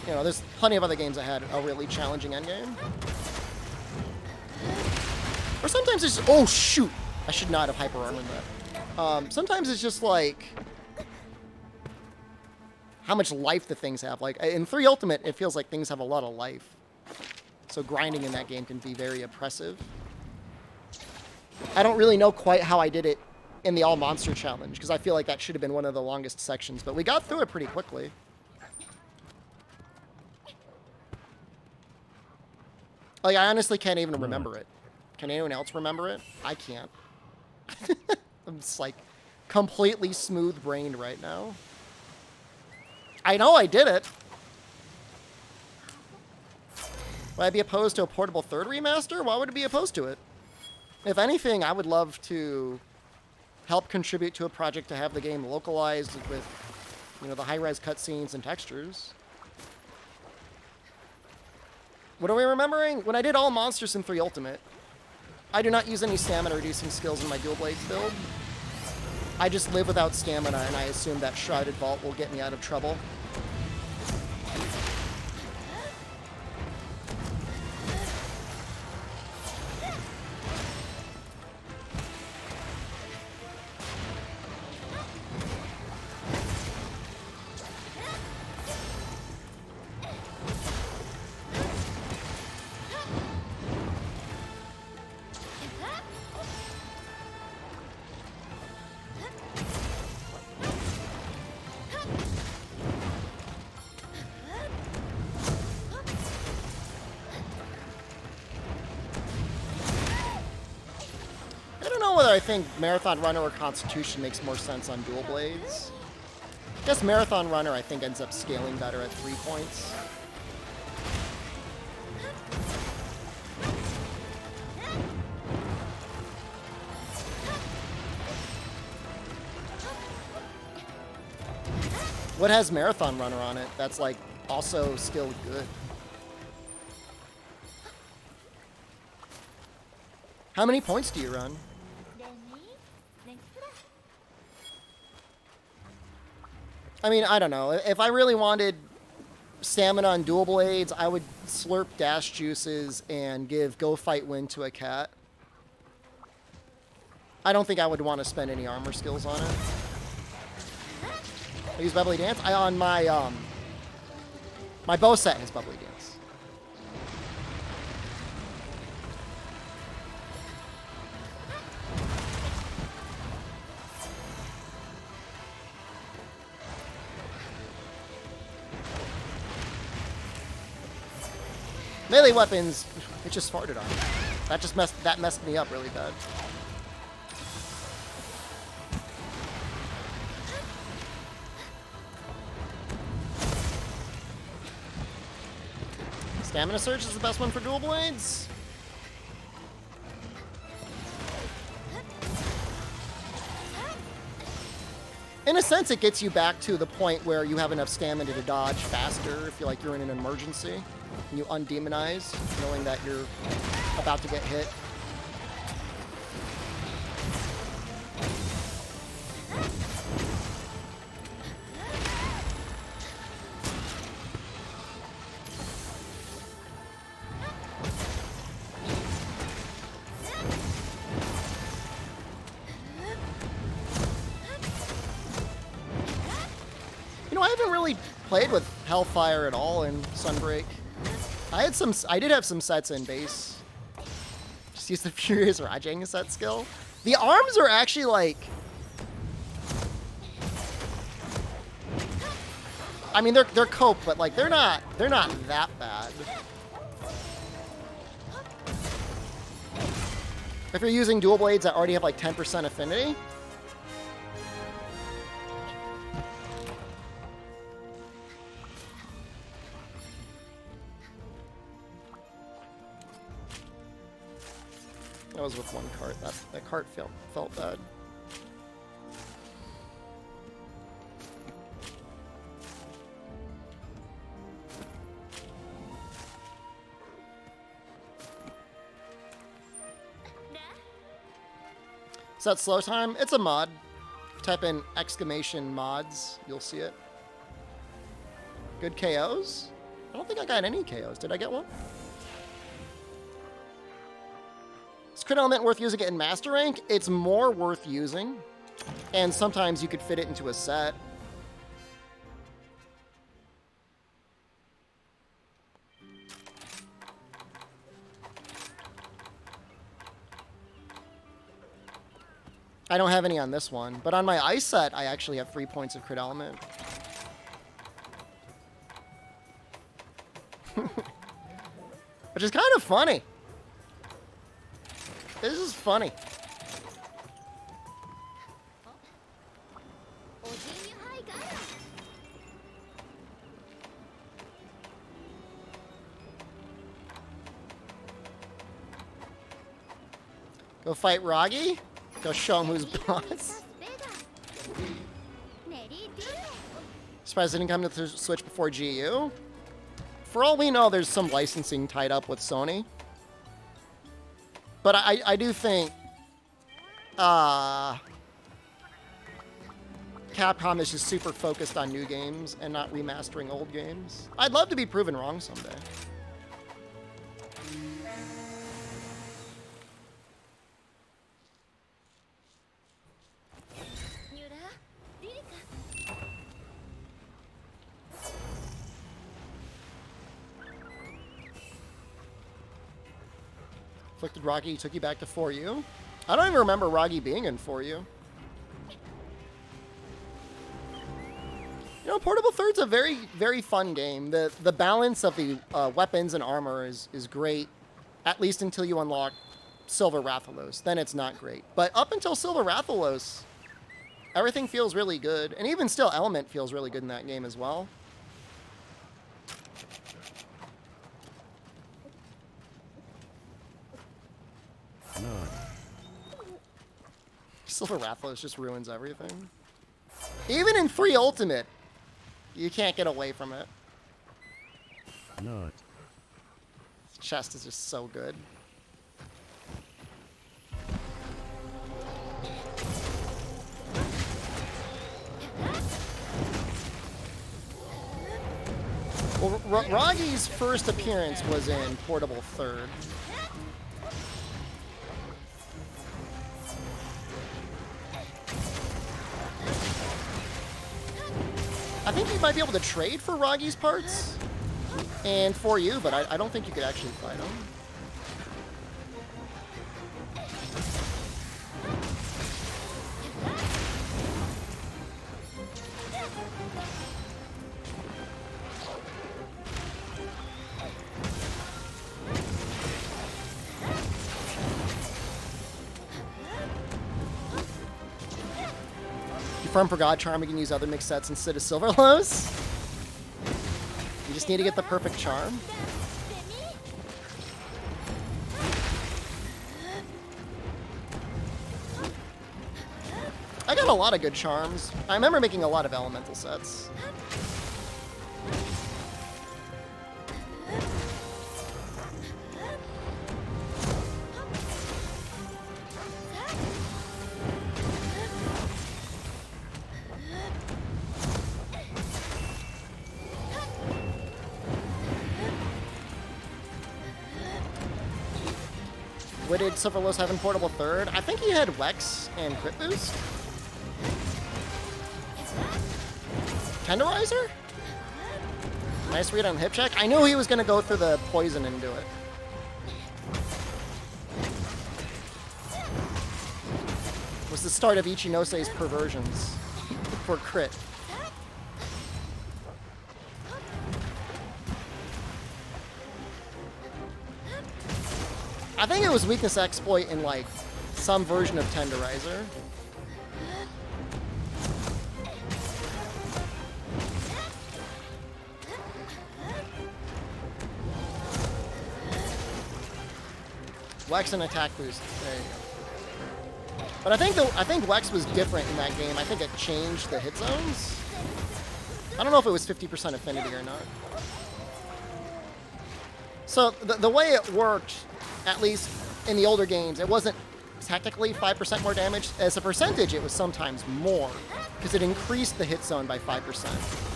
Speaker 1: you know, there's plenty of other games that had a really challenging endgame. Or sometimes it's... Oh, shoot! I should not have hyper-armored that. Sometimes it's just, like... how much life the things have. Like, in 3 Ultimate, it feels like things have a lot of life. So grinding in that game can be very oppressive. I don't really know quite how I did it in the All Monster Challenge, because I feel like that should have been one of the longest sections, but we got through it pretty quickly. Like, I honestly can't even remember it. Can anyone else remember it? I can't. I'm just, like, completely smooth-brained right now. I know I did it. Would I be opposed to a portable 3rd remaster? Why would I be opposed to it? If anything, I would love to help contribute to a project to have the game localized with, you know, the high-res cutscenes and textures. What are we remembering? When I did all monsters in 3 Ultimate, I do not use any stamina reducing skills in my dual blades build. I just live without stamina, and I assume that Shrouded Vault will get me out of trouble. I think Marathon Runner or Constitution makes more sense on dual blades. I guess Marathon Runner, I think, ends up scaling better at 3 points. What has Marathon Runner on it that's, like, also skilled good? How many points do you run? I mean, I don't know. If I really wanted stamina on dual blades, I would slurp dash juices and give Go Fight Win to a cat. I don't think I would want to spend any armor skills on it. I use Bubbly Dance. On my my bow set has Bubbly Dance. Melee weapons, it just farted on me. That messed me up really bad. Stamina Surge is the best one for dual blades. In a sense, it gets you back to the point where you have enough stamina to dodge faster if you're in an emergency. And you undemonize, knowing that you're about to get hit. You know, I haven't really played with Hellfire at all in Sunbreak. I did have some sets in base. Just use the Furious Rajang set skill. The arms are actually like... I mean, they're cope, but like they're not that bad. If you're using dual blades that already have like 10% affinity, That was with one cart. That cart felt bad. Is that slow time? It's a mod. Type in exclamation mods, you'll see it. Good KOs? I don't think I got any KOs. Did I get one? Is crit element worth using it in master rank? It's more worth using. And sometimes you could fit it into a set. I don't have any on this one, but on my ice set, I actually have 3 points of crit element. Which is kind of funny. This is funny. Go fight Ragi? Go show him who's boss. Surprised it didn't come to the Switch before GU. For all we know, there's some licensing tied up with Sony. But I do think Capcom is just super focused on new games and not remastering old games. I'd love to be proven wrong someday. Afflicted Ragi took you back to 4U. I don't even remember Ragi being in 4U. You know, Portable Third's a very, very fun game. The balance of the weapons and armor is great, at least until you unlock Silver Rathalos. Then it's not great. But up until Silver Rathalos, everything feels really good. And even still, Element feels really good in that game as well. Silver Rathalos just ruins everything. Even in 3 Ultimate, you can't get away from it.
Speaker 6: Not.
Speaker 1: This chest is just so good. Well, Ragi's first appearance was in Portable Third. I think you might be able to trade for Ragi's parts and for you, but I don't think you could actually fight him. Farm for God Charm, we can use other mixed sets instead of Silver Lows. You just need to get the perfect charm. I got a lot of good charms. I remember making a lot of elemental sets. What did Silverlos have in Portable Third? I think he had Wex and Crit Boost. Tenderizer? Nice read on hip check. I knew he was going to go through the poison and do it. It was the start of Ichinose's perversions for crit. I think it was weakness exploit in like some version of Tenderizer. Wex and attack boost. There you go. But I think Wex was different in that game. I think it changed the hit zones. I don't know if it was 50% affinity or not. So the way it worked, at least in the older games, it wasn't technically 5% more damage. As a percentage, it was sometimes more, because it increased the hit zone by 5%.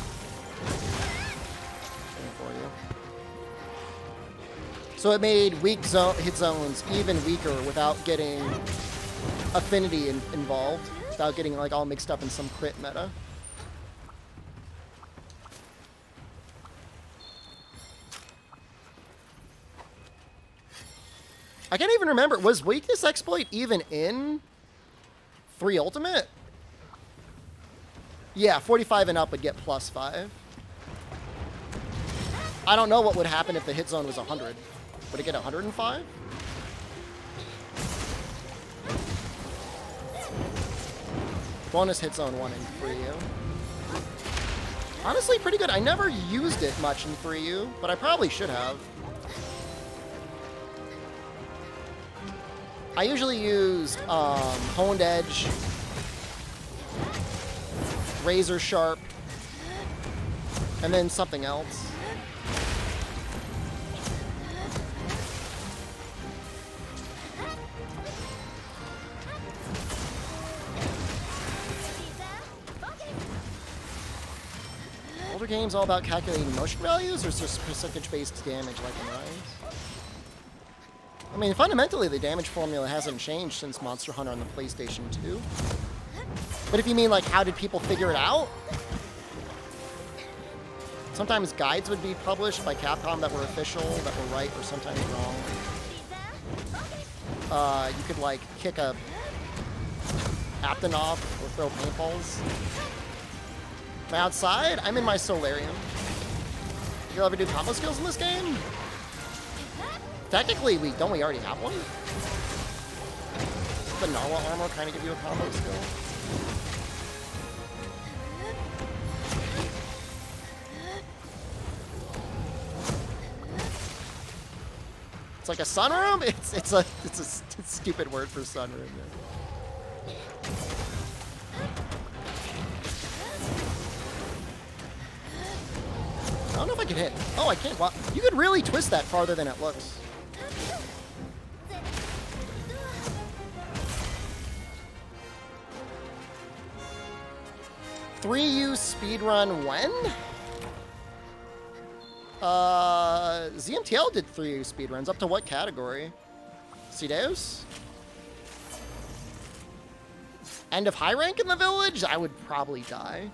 Speaker 1: So it made weak hit zones even weaker without getting affinity involved, without getting like all mixed up in some crit meta. I can't even remember, was weakness exploit even in 3 Ultimate? Yeah, 45 and up would get +5. I don't know what would happen if the hit zone was 100. Would it get 105? Bonus hit zone 1 in 3U. Honestly, pretty good. I never used it much in 3U, but I probably should have. I usually used Honed Edge, Razor Sharp, and then something else. Older games all about calculating motion values, or is this percentage-based damage like in Rise? I mean, fundamentally, the damage formula hasn't changed since Monster Hunter on the PlayStation 2. But if you mean, like, how did people figure it out? Sometimes guides would be published by Capcom that were official, that were right, or sometimes wrong. You could, like, kick a Aptonoff or throw paintballs. Am I outside? I'm in my Solarium. You'll ever do combo skills in this game? Technically, don't we already have one? Does the Narwhal armor kind of give you a combo skill? It's like a sunroom? It's a stupid word for sunroom. Yeah. I don't know if I can hit. Oh, I can't. Wow. You could really twist that farther than it looks. "3U speedrun when?" ZMTL did 3U speedruns. Up to what category? Cedeus? End of high rank in the village? I would probably die.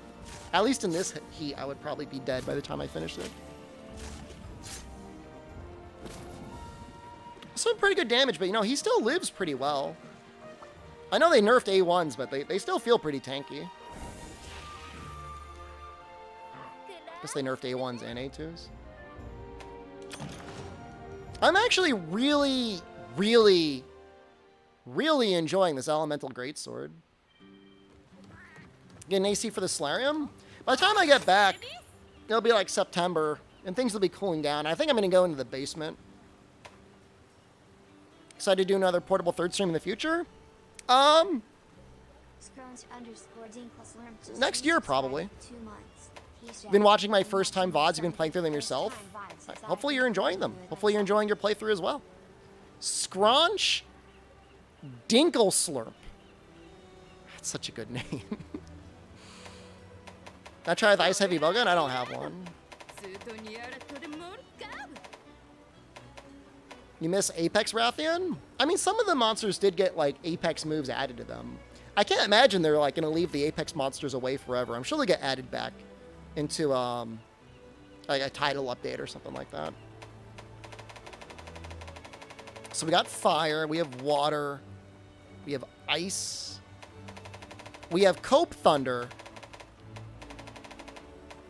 Speaker 1: At least in this heat, I would probably be dead by the time I finished it. Some pretty good damage, but you know, he still lives pretty well. I know they nerfed A1s, but they still feel pretty tanky. Guess they nerfed A1s and A2s. I'm actually really, really, really enjoying this Elemental Greatsword. Get an AC for the Solarium. By the time I get back, it'll be like September, and things will be cooling down. I think I'm going to go into the basement. Excited to do another portable third stream in the future? Next year, probably. You've been watching my first time VODs. You've been playing through them yourself. Hopefully you're enjoying them. Hopefully you're enjoying your playthrough as well. Scraunch Dinkleslurp. That's such a good name. I try the Ice Heavy Bowgun? I don't have one. You miss Apex Rathian? I mean, some of the monsters did get, like, Apex moves added to them. I can't imagine they're, like, going to leave the Apex monsters away forever. I'm sure they'll get added back into, like, a title update or something like that. So we got fire. We have water. We have ice. We have Cope Thunder.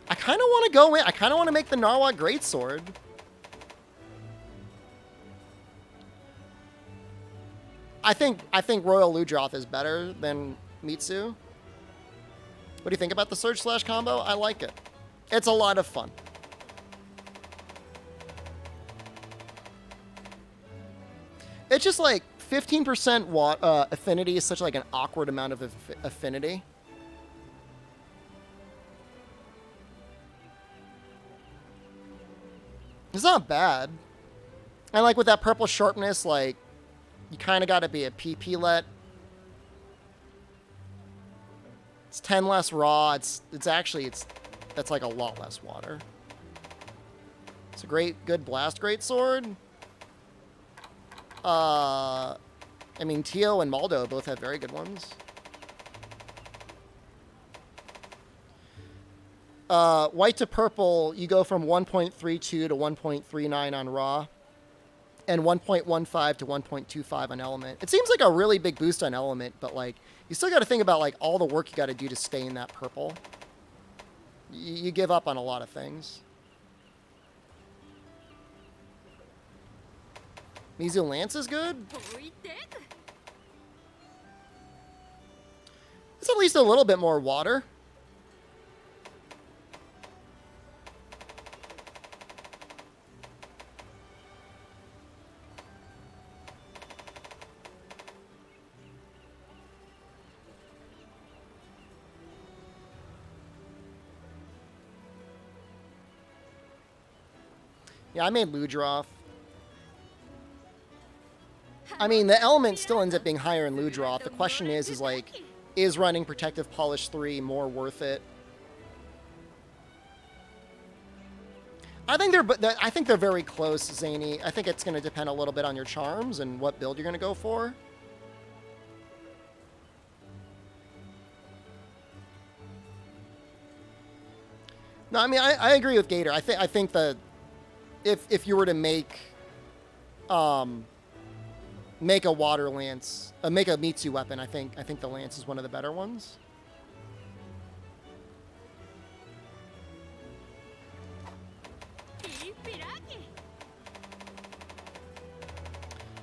Speaker 1: I kind of want to go in. I kind of want to make the Narwhal Greatsword. I think Royal Ludroth is better than Mitsu. What do you think about the Surge Slash combo? I like it. It's a lot of fun. It's just like 15% affinity is such like an awkward amount of affinity. It's not bad. And like with that purple sharpness, like you kind of got to be a PP-let. It's 10 less raw. That's like a lot less water. It's a good blast great sword. I mean, Tio and Maldo both have very good ones. White to purple, you go from 1.32 to 1.39 on raw, and 1.15 to 1.25 on element. It seems like a really big boost on element, but like you still got to think about like all the work you got to do to stay in that purple. You give up on a lot of things. Mizu Lance is good. It's at least a little bit more water. Yeah, I made Ludroth. I mean, the element still ends up being higher in Ludroth. The question is like, is running Protective Polish 3 more worth it? I think they're very close, Zany. I think it's going to depend a little bit on your charms and what build you're going to go for. No, I mean, I agree with Gator. I think that if you were to make make a water lance, make a Mitsu weapon, I think the lance is one of the better ones.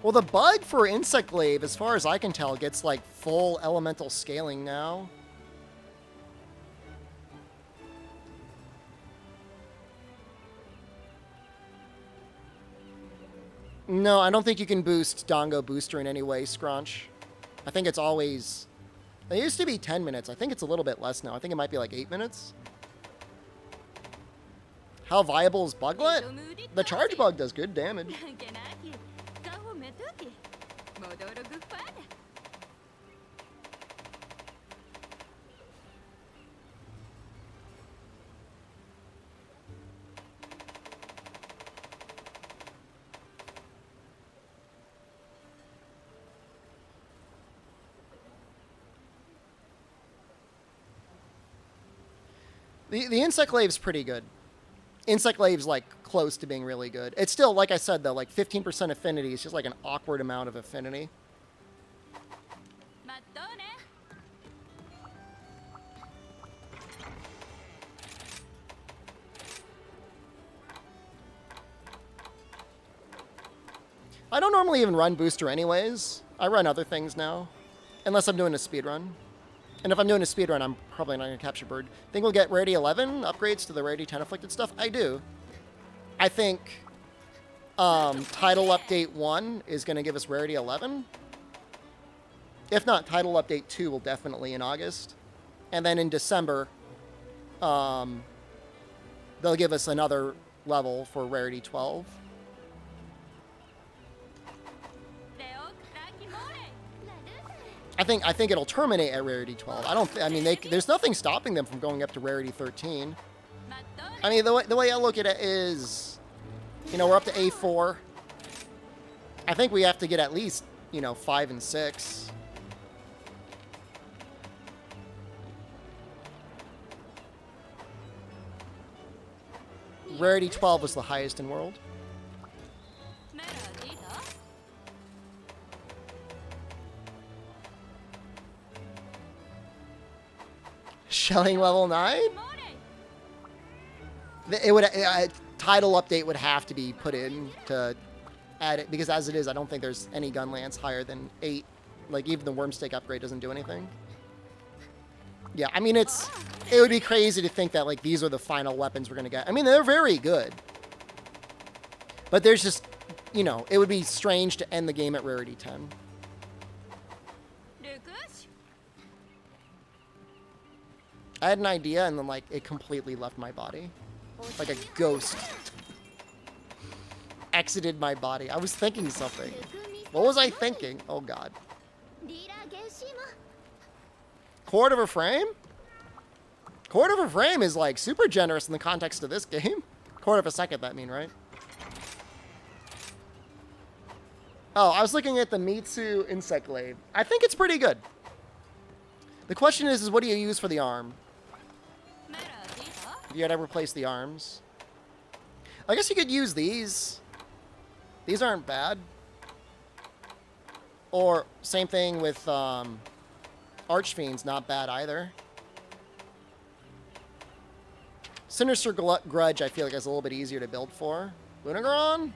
Speaker 1: Well, the bug for Insect Glaive, as far as I can tell, gets like full elemental scaling now. No, I don't think you can boost Dongo Booster in any way, Scrunch. I think it's always... It used to be 10 minutes. I think it's a little bit less now. I think it might be like 8 minutes. How viable is Buglet? The Charge Bug does good damage. The Insect Glaive's pretty good. Insect Glaive's like close to being really good. It's still, like I said though, like 15% affinity is just like an awkward amount of affinity. I don't normally even run Booster anyways. I run other things now. Unless I'm doing a speed run. And if I'm doing a speedrun, I'm probably not going to capture Bird. Think we'll get Rarity 11 upgrades to the Rarity 10 Afflicted stuff? I do. I think Title Update 1 is going to give us Rarity 11. If not, Title Update 2 will definitely in August. And then in December, they'll give us another level for Rarity 12. I think it'll terminate at Rarity 12. There's nothing stopping them from going up to Rarity 13. I mean, the way I look at it is, we're up to A4. I think we have to get at least, 5 and 6. Rarity 12 was the highest in world. Shelling level 9? It would title update would have to be put in to add it, because as it is, I don't think there's any gun lance higher than 8. Like even the Wormstake upgrade doesn't do anything. Yeah, I mean it would be crazy to think that like these are the final weapons we're gonna get. I mean they're very good, but there's just you know, it would be strange to end the game at rarity 10. I had an idea and then, like, it completely left my body. Like a ghost. Exited my body. I was thinking something. What was I thinking? Oh, God. Quarter of a frame? Quarter of a frame is, like, super generous in the context of this game. Quarter of a second, that mean, right? Oh, I was looking at the Mitsu Insect Glaive. I think it's pretty good. The question is what do you use for the arm? You gotta replace the arms. I guess you could use these. These aren't bad. Or same thing with Archfiend's, not bad either. Sinister Grudge, I feel like is a little bit easier to build for. Lunagron?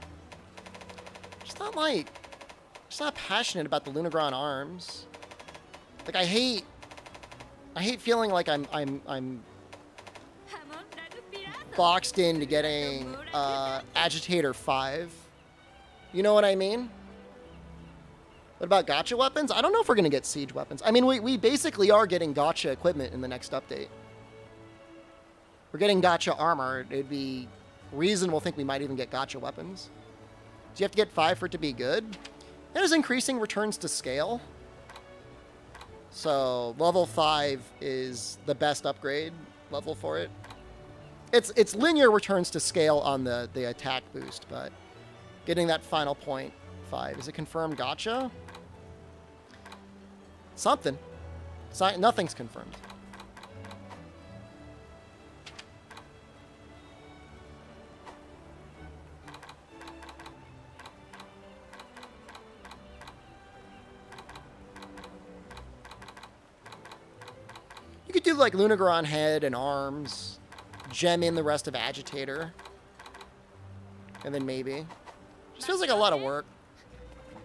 Speaker 1: Just not passionate about the Lunagron arms. Like I hate feeling like I'm boxed into getting Agitator 5. You know what I mean? What about gacha weapons? I don't know if we're going to get siege weapons. I mean, we basically are getting gacha equipment in the next update. We're getting gacha armor. It'd be reasonable to think we might even get gacha weapons. Do you have to get 5 for it to be good? It is increasing returns to scale. So level 5 is the best upgrade level for it. It's linear returns to scale on the attack boost, but getting that final point 5. Is it confirmed gacha? Something. Nothing's confirmed. You could do like Lunagron head and arms, gem in the rest of Agitator, and then maybe. Just feels like a lot of work.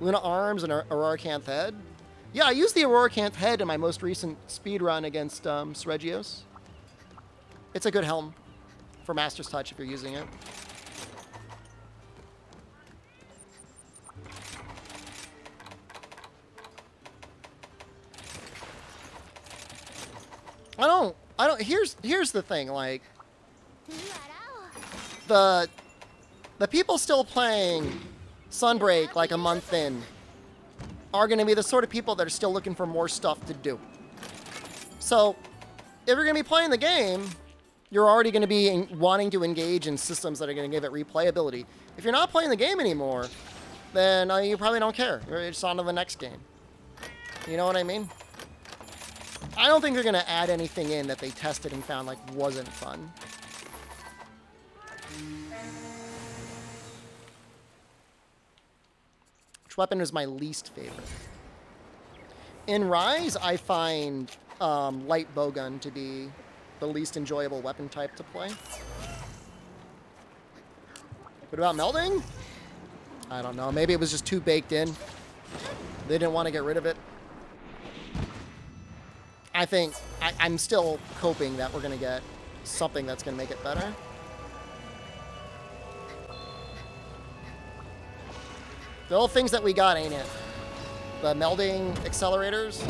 Speaker 1: Luna arms and Auroricanth head. Yeah, I used the Auroricanth head in my most recent speed run against Seregios. It's a good helm for Master's Touch if you're using it. I don't, here's the thing, like, the people still playing Sunbreak like a month in are going to be the sort of people that are still looking for more stuff to do. So, if you're going to be playing the game, you're already going to be wanting to engage in systems that are going to give it replayability. If you're not playing the game anymore, then you probably don't care. You're just on to the next game. You know what I mean? I don't think they're going to add anything in that they tested and found like wasn't fun. Which weapon is my least favorite? In Rise, I find light bowgun to be the least enjoyable weapon type to play. What about melding? I don't know. Maybe it was just too baked in. They didn't want to get rid of it. I think I'm still hoping that we're going to get something that's going to make it better. The old things that we got, ain't it? The melding accelerators.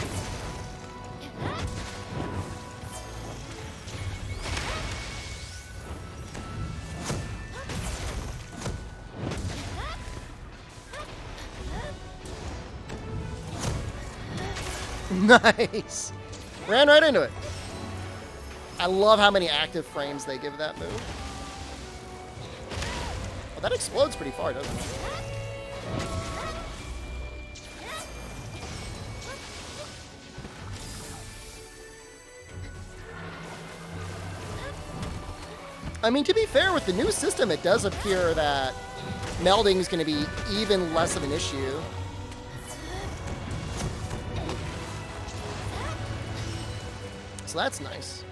Speaker 1: Nice. Ran right into it. I love how many active frames they give that move. Oh, that explodes pretty far, doesn't it? I mean, to be fair, with the new system, it does appear that melding is going to be even less of an issue. So that's nice.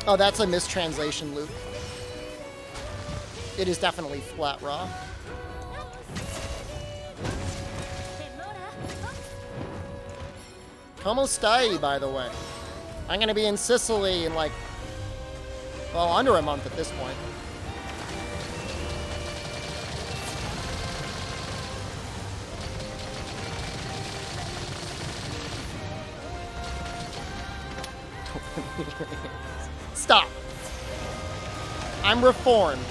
Speaker 1: Oh, that's a mistranslation, Luke. It is definitely flat raw. Como stai, by the way? I'm gonna be in Sicily in like, well, under a month at this point. Stop. I'm reformed.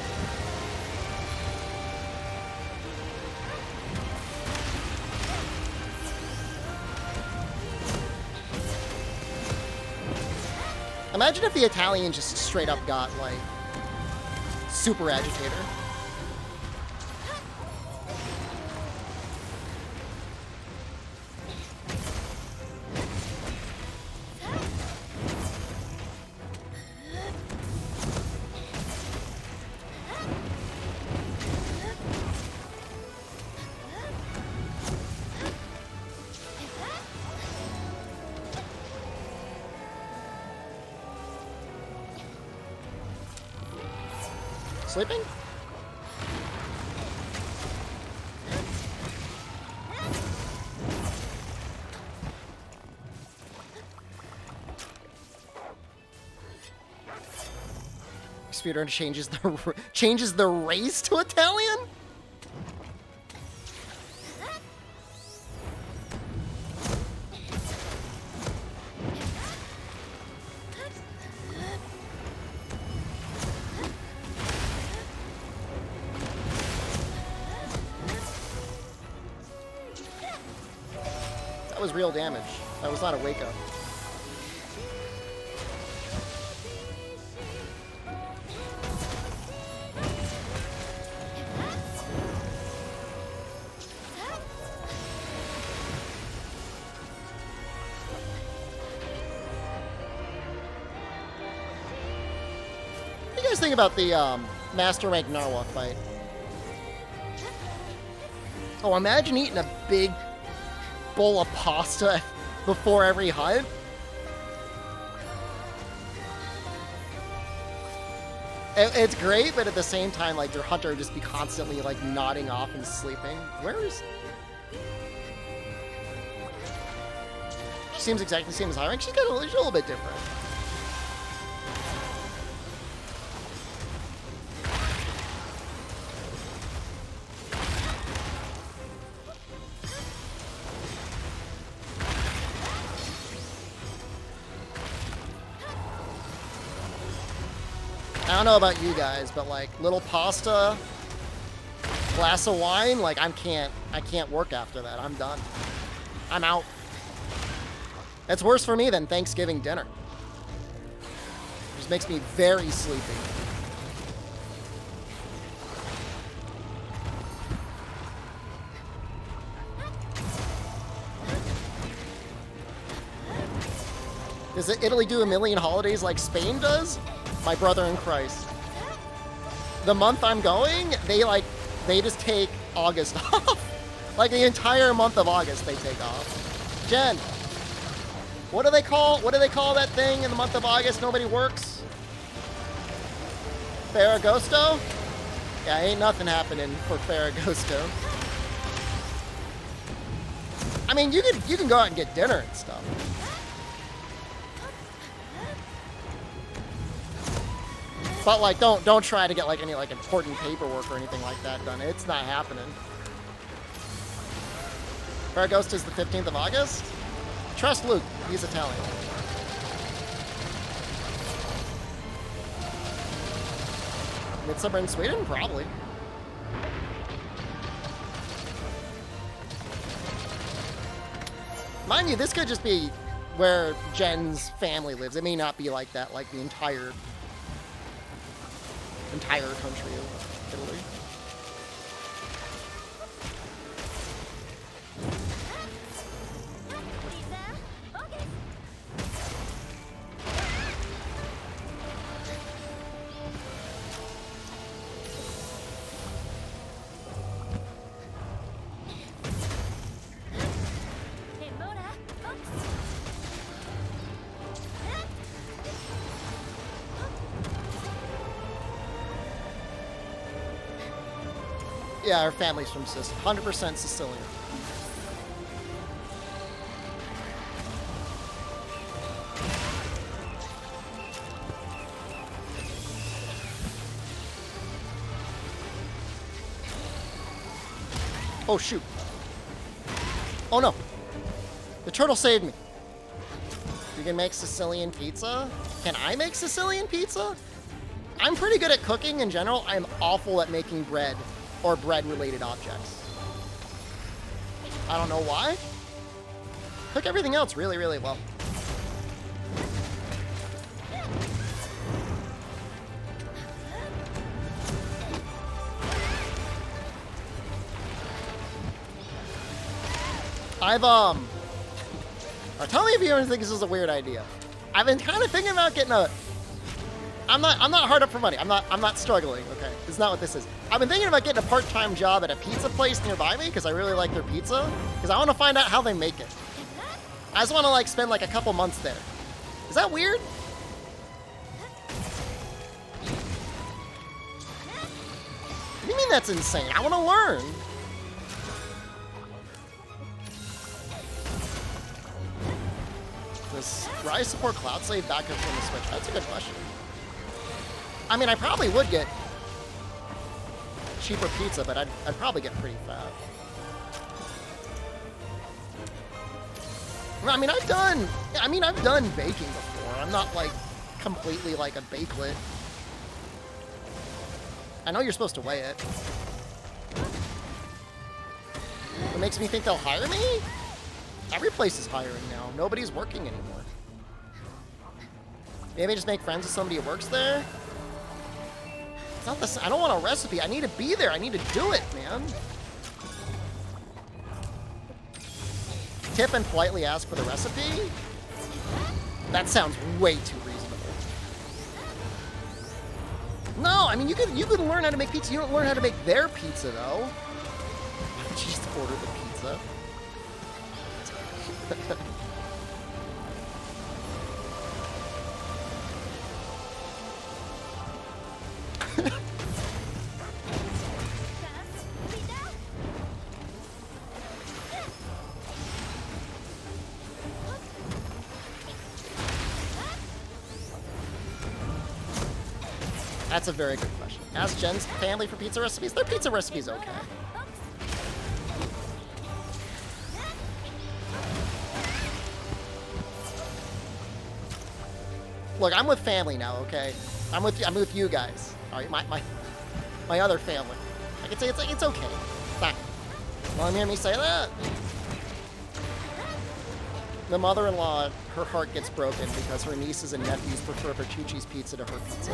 Speaker 1: Imagine if the Italian just straight up got, like, super agitator. Sleeping? Speedrun changes the race to Italian? That was real damage. That was not a wake up. What do you guys think about the Master Rank Narwhal fight? Oh, imagine eating a big bowl of pasta before every hunt. It's great, but at the same time, like, your hunter would just be constantly, like, nodding off and sleeping. Where is... She seems exactly the same as high rank. She's a little bit different. I don't know about you guys, but like little pasta, glass of wine, like I can't work after that. I'm done. I'm out. It's worse for me than Thanksgiving dinner. It just makes me very sleepy. Does Italy do a million holidays like Spain does? My brother in Christ. The month I'm going, they just take August off. Like the entire month of August they take off. Jen, what do they call that thing in the month of August nobody works? Ferragosto? Yeah, ain't nothing happening for Ferragosto. I mean, you can go out and get dinner and stuff. But like, don't try to get like any like important paperwork or anything like that done. It's not happening. Ferragosto is the 15th of August. Trust Luke, he's Italian. Midsummer in Sweden, probably. Mind you, this could just be where Jen's family lives. It may not be like that, like the entire country of Italy. Yeah, our family's from Sicily. 100% Sicilian. Oh, shoot. Oh, no. The turtle saved me. You can make Sicilian pizza? Can I make Sicilian pizza? I'm pretty good at cooking in general. I'm awful at making bread or bread-related objects. I don't know why. Cook everything else really, really well. Tell me if you think this is a weird idea. I've been kind of thinking about getting a. I'm not hard up for money. I'm not struggling. Okay, it's not what this is. I've been thinking about getting a part-time job at a pizza place nearby me because I really like their pizza. Because I want to find out how they make it. I just want to like spend like a couple months there. Is that weird? What do you mean that's insane? I want to learn. Does Rise support cloud save backup from the Switch? That's a good question. I mean, I probably would get cheaper pizza, but I'd probably get pretty fat. I mean, I've done baking before. I'm not like completely like a bakelet. I know you're supposed to weigh it. What makes me think they'll hire me? Every place is hiring now. Nobody's working anymore. Maybe just make friends with somebody who works there? It's not the same. I don't want a recipe. I need to be there. I need to do it, man. Tip and politely ask for the recipe? That sounds way too reasonable. No, I mean, you could learn how to make pizza. You don't learn how to make their pizza, though. Why don't you just order the pizza? That's a very good question. Ask Jen's family for pizza recipes. Their pizza recipe's okay. Look, I'm with family now, okay? I'm with you guys. All right, my other family. I can say it's okay. Fine. Want to hear me say that? The mother-in-law, her heart gets broken because her nieces and nephews prefer Bertucci's pizza to her pizza.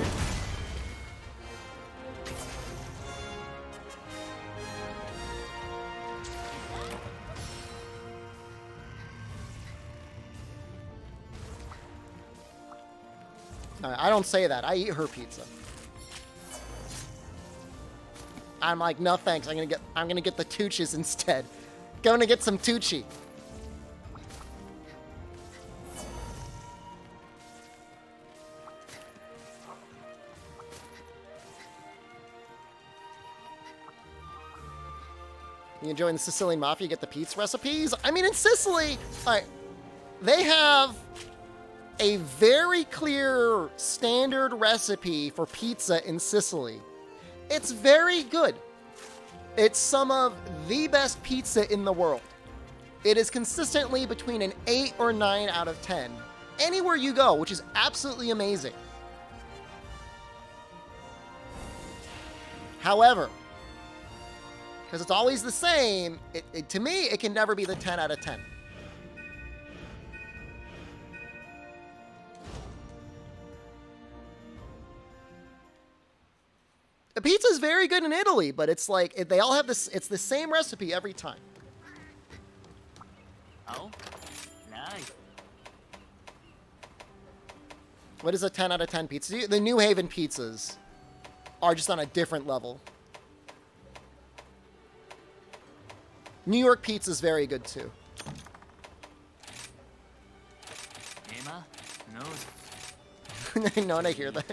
Speaker 1: I don't say that. I eat her pizza. I'm like, no thanks. I'm gonna get the Tucci's instead. Going to get some Tucci. You enjoying the Sicilian Mafia? You get the pizza recipes? I mean, in Sicily, they have a very clear standard recipe for pizza in Sicily. It's very good. It's some of the best pizza in the world. It is consistently between an 8 or 9 out of 10. Anywhere you go, which is absolutely amazing. However, because it's always the same, to me, it can never be the 10 out of 10. The pizza is very good in Italy, but it's like, they all have this, it's the same recipe every time.
Speaker 8: Oh, nice.
Speaker 1: What is a 10 out of 10 pizza? The New Haven pizzas are just on a different level. New York pizza is very good too.
Speaker 8: Emma? No.
Speaker 1: Nona, hear that?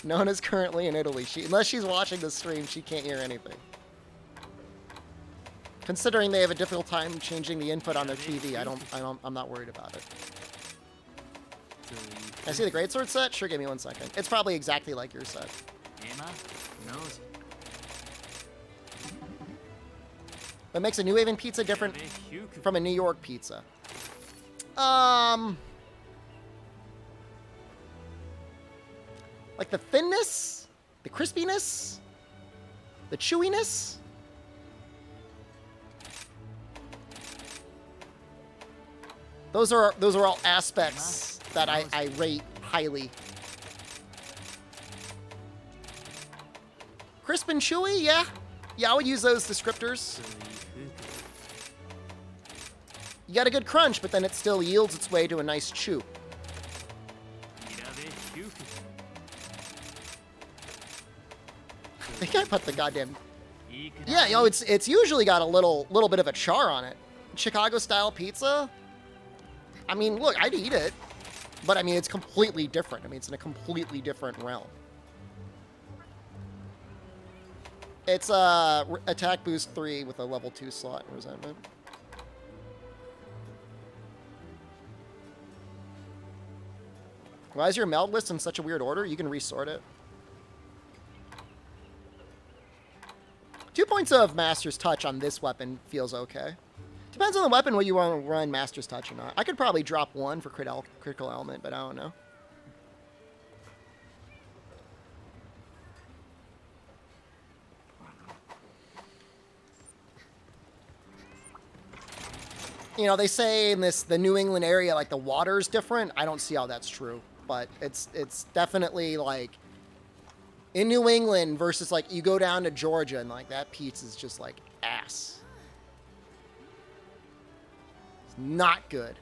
Speaker 1: Nona's currently in Italy. Unless she's watching the stream, she can't hear anything. Considering they have a difficult time changing the input on their TV, I'm not worried about it. Can I see the greatsword set? Sure, give me 1 second. It's probably exactly like your set.
Speaker 8: Emma? Knows.
Speaker 1: What makes a New Haven pizza different from a New York pizza? Like the thinness, the crispiness, the chewiness. Those are all aspects that I rate highly. Crisp and chewy, yeah. Yeah, I would use those descriptors. You got a good crunch, but then it still yields its way to a nice chew. I think I put the goddamn... Yeah, you know, it's usually got a little bit of a char on it. Chicago-style pizza? I mean, look, I'd eat it. But, I mean, it's completely different. I mean, it's in a completely different realm. It's attack boost 3 with a level 2 slot in resentment. Why is your meld list in such a weird order? You can resort it. 2 points of Master's Touch on this weapon feels okay. Depends on the weapon what you want to run Master's Touch or not. I could probably drop 1 for critical element, but I don't know. You know, they say in the New England area, like, the water's different. I don't see how that's true. But it's definitely, like, in New England versus, like, you go down to Georgia and, like, that pizza's just, like, ass. It's not good.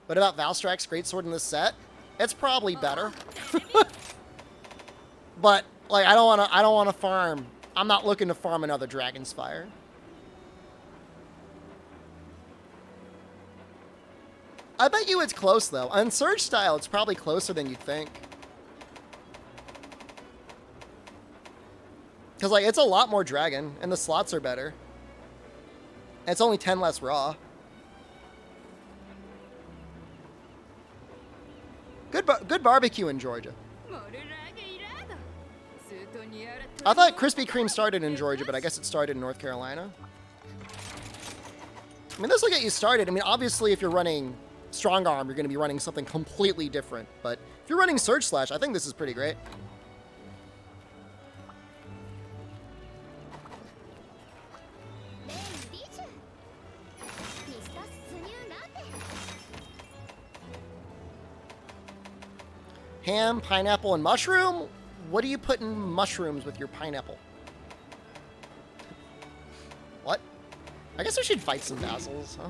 Speaker 1: What about Valstrak's greatsword in this set? It's probably better. But, like, I don't want to farm. I'm not looking to farm another Dragon's Fire. I bet you it's close, though. On Surge style, it's probably closer than you'd think. Because, like, it's a lot more dragon, and the slots are better. And it's only 10 less raw. Good barbecue in Georgia. I thought Krispy Kreme started in Georgia, but I guess it started in North Carolina. I mean, this will get you started. I mean, obviously, if you're running Strong Arm, you're going to be running something completely different. But if you're running Surge Slash, I think this is pretty great. Ham, pineapple, and mushroom? What do you put in mushrooms with your pineapple? What? I guess we should fight some Dazzles, huh?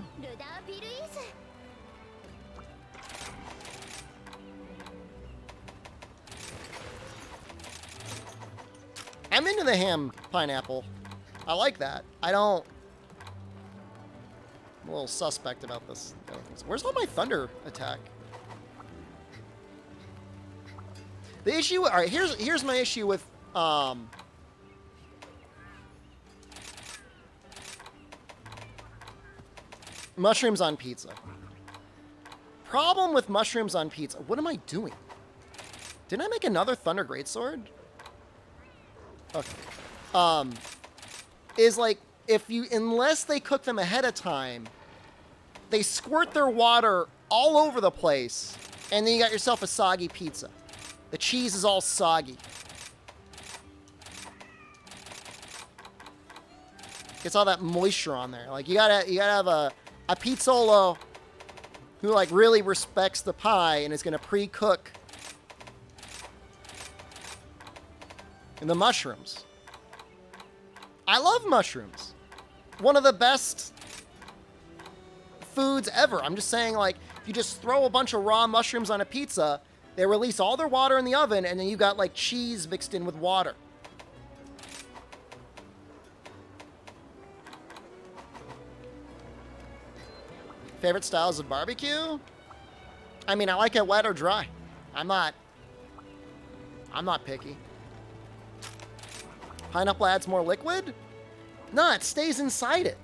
Speaker 1: I'm into the ham pineapple. I like that. I'm a little suspect about this. Where's all my thunder attack? The issue, all right, here's my issue with mushrooms on pizza. Problem with mushrooms on pizza. What am I doing? Didn't I make another Thunder Greatsword? Okay. Is like, unless they cook them ahead of time, they squirt their water all over the place, and then you got yourself a soggy pizza. The cheese is all soggy. Gets all that moisture on there. Like, you gotta have a pizzolo who, like, really respects the pie and is gonna pre-cook the mushrooms. I love mushrooms. One of the best foods ever. I'm just saying, like, if you just throw a bunch of raw mushrooms on a pizza, they release all their water in the oven, and then you got, like, cheese mixed in with water. Favorite styles of barbecue? I mean, I like it wet or dry. I'm not picky. Pineapple adds more liquid? No, it stays inside it.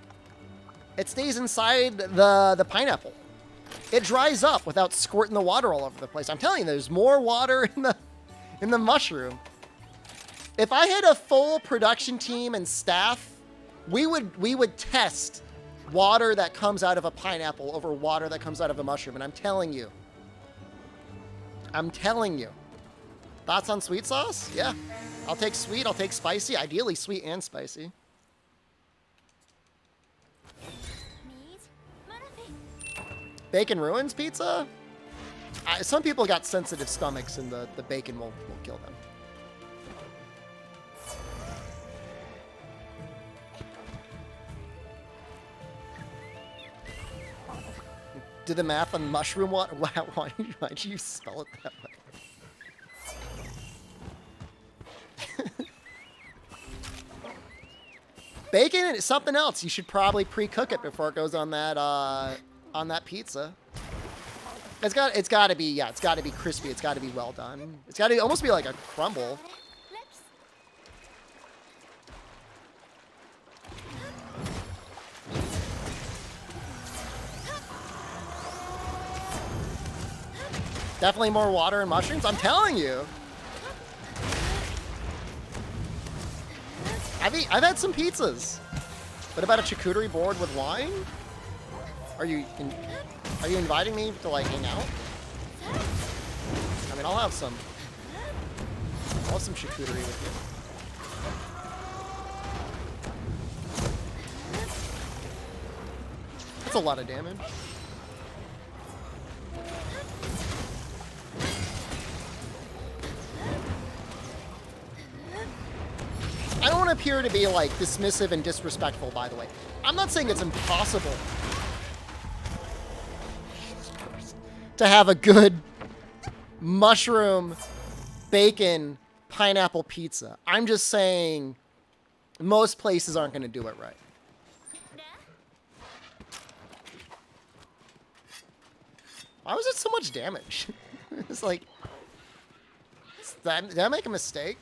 Speaker 1: It stays inside the pineapple. It dries up without squirting the water all over the place. I'm telling you, there's more water in the mushroom. If I had a full production team and staff We would test water that comes out of a pineapple over water that comes out of a mushroom, and I'm telling you. Thoughts on sweet sauce? Yeah. I'll take sweet, I'll take spicy, ideally sweet and spicy. Bacon ruins pizza? Some people got sensitive stomachs and the bacon will kill them. Do the math on mushroom water? Wow, why'd you spell it that way? Bacon is something else. You should probably pre-cook it before it goes on that pizza. It's got to be crispy. It's got to be well done. It's got to almost be like a crumble. Definitely more water and mushrooms. I'm telling you. I've had some pizzas. What about a charcuterie board with wine? Are you inviting me to like hang out? I mean, I'll have some charcuterie with you. That's a lot of damage. I don't want to appear to be like dismissive and disrespectful, by the way. I'm not saying it's impossible to have a good mushroom, bacon, pineapple pizza. I'm just saying most places aren't going to do it right. Why was it so much damage? It's like, did I make a mistake?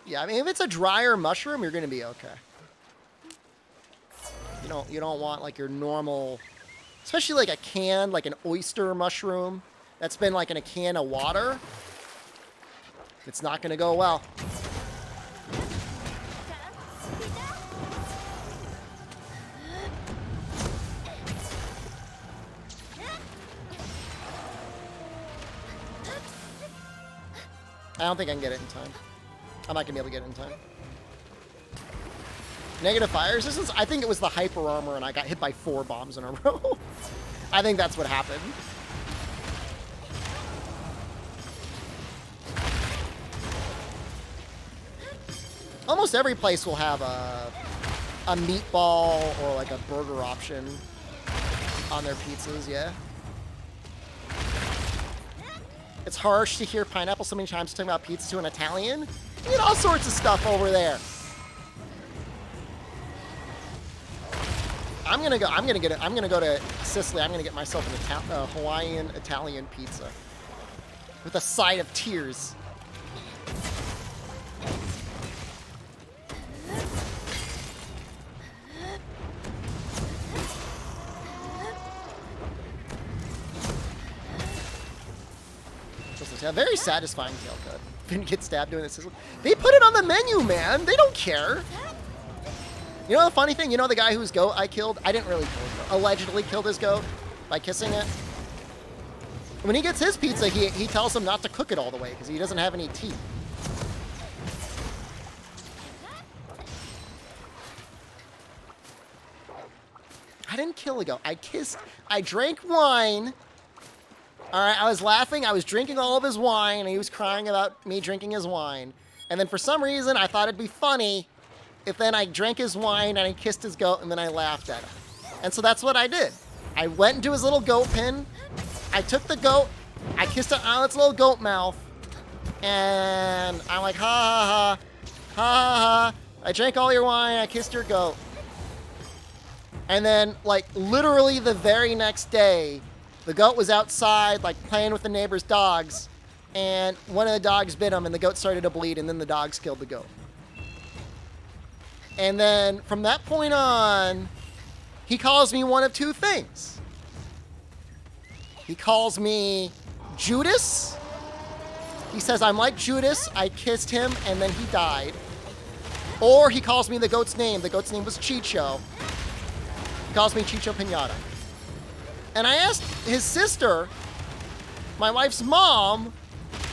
Speaker 1: Yeah, I mean, if it's a drier mushroom, you're gonna be okay. You don't want like your normal, especially like a can, like an oyster mushroom that's been like in a can of water. It's not gonna go well. I don't think I can get it in time. I'm not gonna be able to get it in time. Negative fire resistance? I think it was the hyper armor and I got hit by 4 bombs in a row. I think that's what happened. Almost every place will have a meatball or like a burger option on their pizzas, yeah. It's harsh to hear pineapple so many times talking about pizza to an Italian. You get all sorts of stuff over there. I'm gonna go to Sicily. I'm gonna get myself an Hawaiian Italian pizza with a side of tears. A very satisfying tail cut. Didn't get stabbed doing this. They put it on the menu, man. They don't care. You know the funny thing? You know the guy whose goat I killed? I didn't really kill his goat. Allegedly killed his goat by kissing it. When he gets his pizza, he tells him not to cook it all the way because he doesn't have any teeth. I didn't kill a goat. I drank wine. All right, I was laughing. I was drinking all of his wine, and he was crying about me drinking his wine. And then for some reason, I thought it'd be funny if then I drank his wine and I kissed his goat, and then I laughed at him. And so that's what I did. I went into his little goat pen. I took the goat. I kissed it on its little goat mouth. And I'm like, ha, ha, ha, ha, ha, ha. I drank all your wine. I kissed your goat. And then, like, literally the very next day, the goat was outside, like, playing with the neighbor's dogs, and one of the dogs bit him, and the goat started to bleed, and then the dogs killed the goat. And then, from that point on, he calls me one of two things. He calls me Judas. He says I'm like Judas, I kissed him and then he died. Or he calls me the goat's name. The goat's name was Chicho. He calls me Chicho Pinata. And I asked his sister, my wife's mom,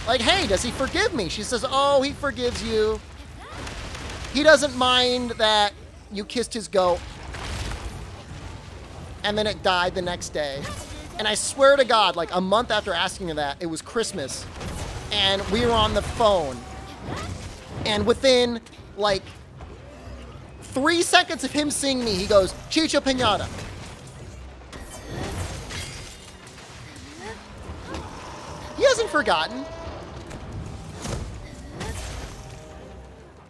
Speaker 1: like, hey, does he forgive me? She says, oh, he forgives you. He doesn't mind that you kissed his goat. And then it died the next day. And I swear to God, like a month after asking her that, it was Christmas. And we were on the phone. And within like 3 seconds of him seeing me, he goes, Chicho Pinata. He hasn't forgotten.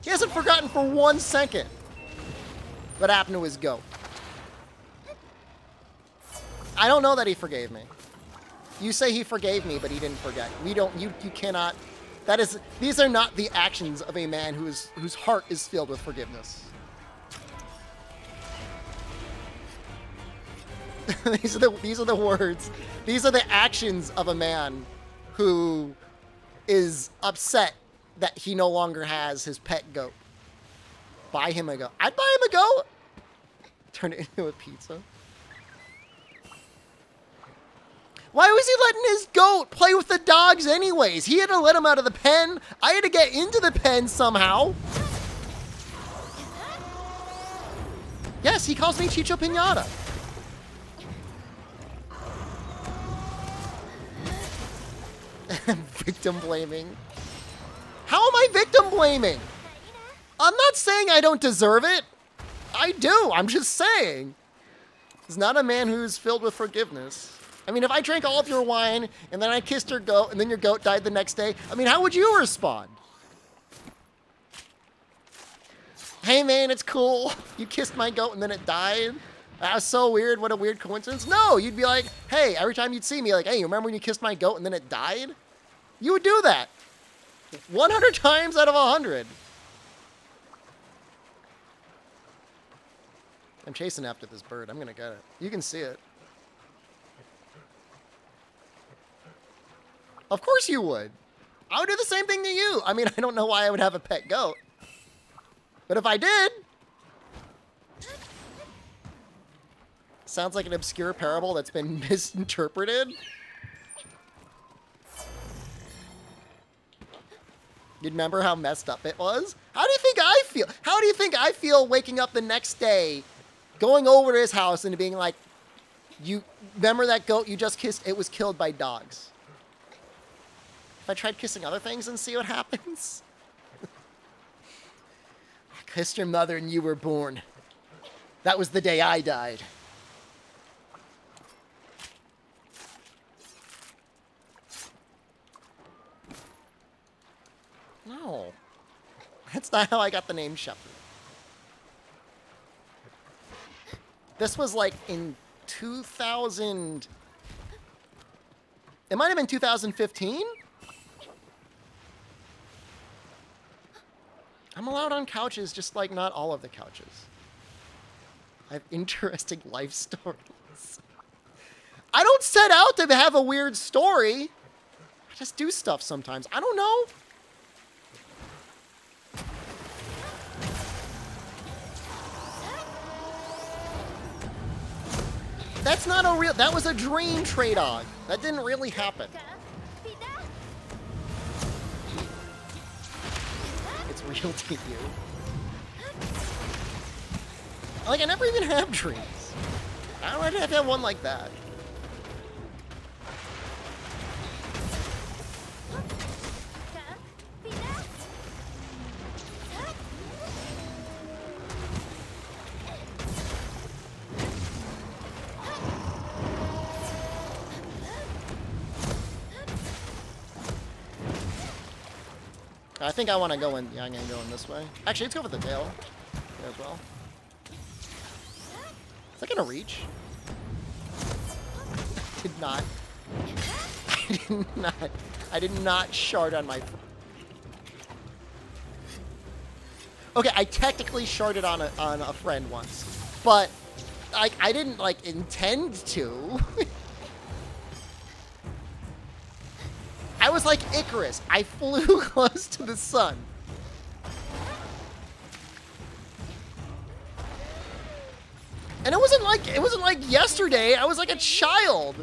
Speaker 1: He hasn't forgotten for 1 second what happened to his goat. I don't know that he forgave me. You say he forgave me, but he didn't forget. We don't, you cannot, that is, these are not the actions of a man whose heart is filled with forgiveness. These are the words, these are the actions of a man who is upset that he no longer has his pet goat. Buy him a goat. I'd buy him a goat. Turn it into a pizza. Why was he letting his goat play with the dogs anyways? He had to let him out of the pen. I had to get into the pen somehow. Yes, he calls me Chicho Pinata. Victim blaming. How am I victim blaming? I'm not saying I don't deserve it. I do. I'm just saying. He's not a man who's filled with forgiveness. I mean, if I drank all of your wine and then I kissed your goat and then your goat died the next day, I mean, how would you respond? Hey man, it's cool. You kissed my goat and then it died. That was so weird. What a weird coincidence. No, you'd be like, hey, every time you'd see me, like, hey, you remember when you kissed my goat and then it died? You would do that. 100 times out of 100. I'm chasing after this bird. I'm gonna get it. You can see it. Of course you would. I would do the same thing to you. I mean, I don't know why I would have a pet goat. But if I did... Sounds like an obscure parable that's been misinterpreted. You remember how messed up it was? How do you think I feel? How do you think I feel waking up the next day, going over to his house and being like, you remember that goat you just kissed? It was killed by dogs. If I tried kissing other things and see what happens? I kissed your mother and you were born. That was the day I died. No. That's not how I got the name Shepard. This was like in 2000... It might have been 2015? I'm allowed on couches, just like not all of the couches. I have interesting life stories. I don't set out to have a weird story. I just do stuff sometimes. I don't know. That's not a real... That was a dream, Trey-Dog. That didn't really happen. It's real to you. Like, I never even have dreams. I don't have to have one like that. I think I want to go in. Yeah, I'm going to go in this way. Actually, let's go for the tail there as well. Is that going to reach? I did not. I did not. I did not shard on my... Okay, I technically sharded on a friend once. But like, I didn't, like, intend to. I was like Icarus. I flew close to the sun. And it wasn't like yesterday. I was like a child.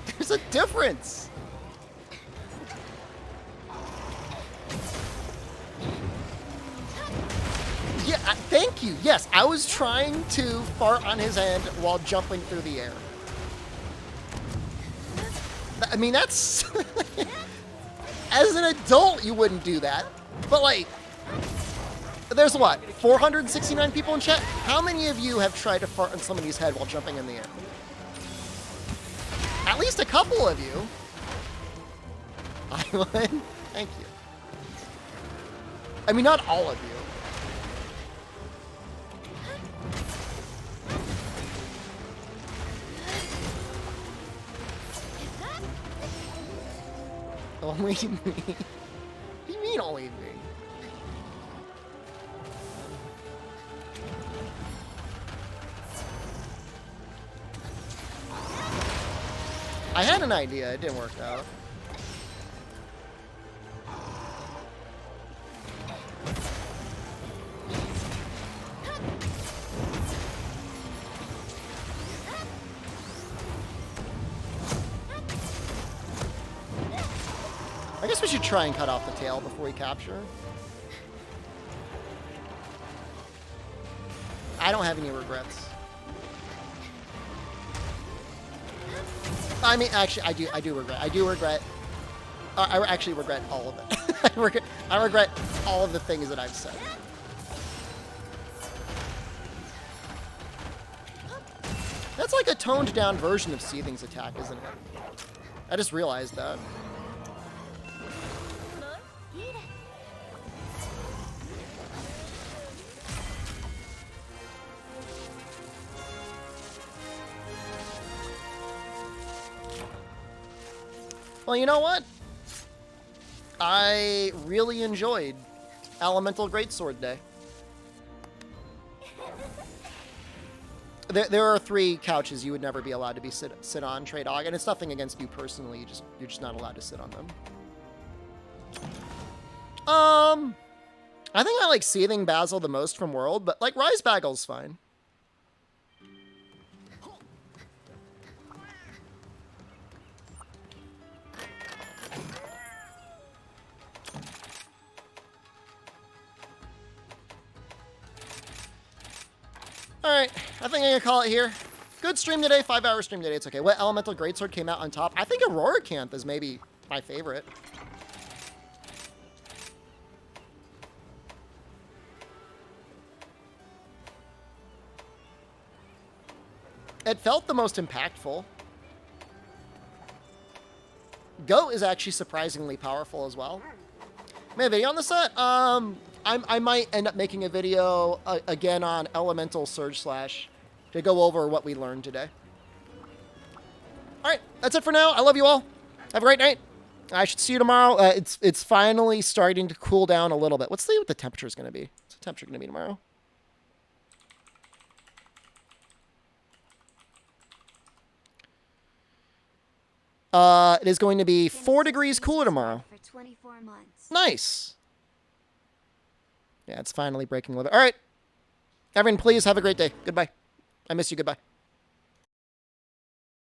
Speaker 1: There's a difference. Yeah, thank you. Yes, I was trying to fart on his end while jumping through the air. I mean, that's... As an adult, you wouldn't do that. But, like, there's what? 469 people in chat? How many of you have tried to fart on somebody's head while jumping in the air? At least a couple of you. I would. Thank you. I mean, not all of you. Only me. What do you mean only me? I had an idea, it didn't work out. I guess we should try and cut off the tail before we capture. I don't have any regrets. I mean, actually, I do regret. I actually regret all of it. I regret all of the things that I've said. That's like a toned down version of Seething's attack, isn't it? I just realized that. Well, you know what? I really enjoyed Elemental Greatsword Day. There are 3 couches you would never be allowed to sit on, Trey Dog, and it's nothing against you personally. You're just not allowed to sit on them. I think I like Seething Basil the most from World, but like Rise Baggle's fine. Alright, I think I'm gonna call it here. Good stream today, 5-hour stream today, it's okay. What Elemental Greatsword came out on top? I think Aurora Canth is maybe my favorite. It felt the most impactful. Goat is actually surprisingly powerful as well. Made a video on the set. I might end up making a video again on Elemental Surge Slash to go over what we learned today. All right, that's it for now. I love you all. Have a great night. I should see you tomorrow. It's finally starting to cool down a little bit. Let's see what the temperature is going to be. What's the temperature going to be tomorrow? It is going to be 4 degrees cooler tomorrow.
Speaker 2: For 24 months.
Speaker 1: Nice. Yeah, it's finally breaking a little bit. All right. Everyone, please have a great day. Goodbye. I miss you. Goodbye.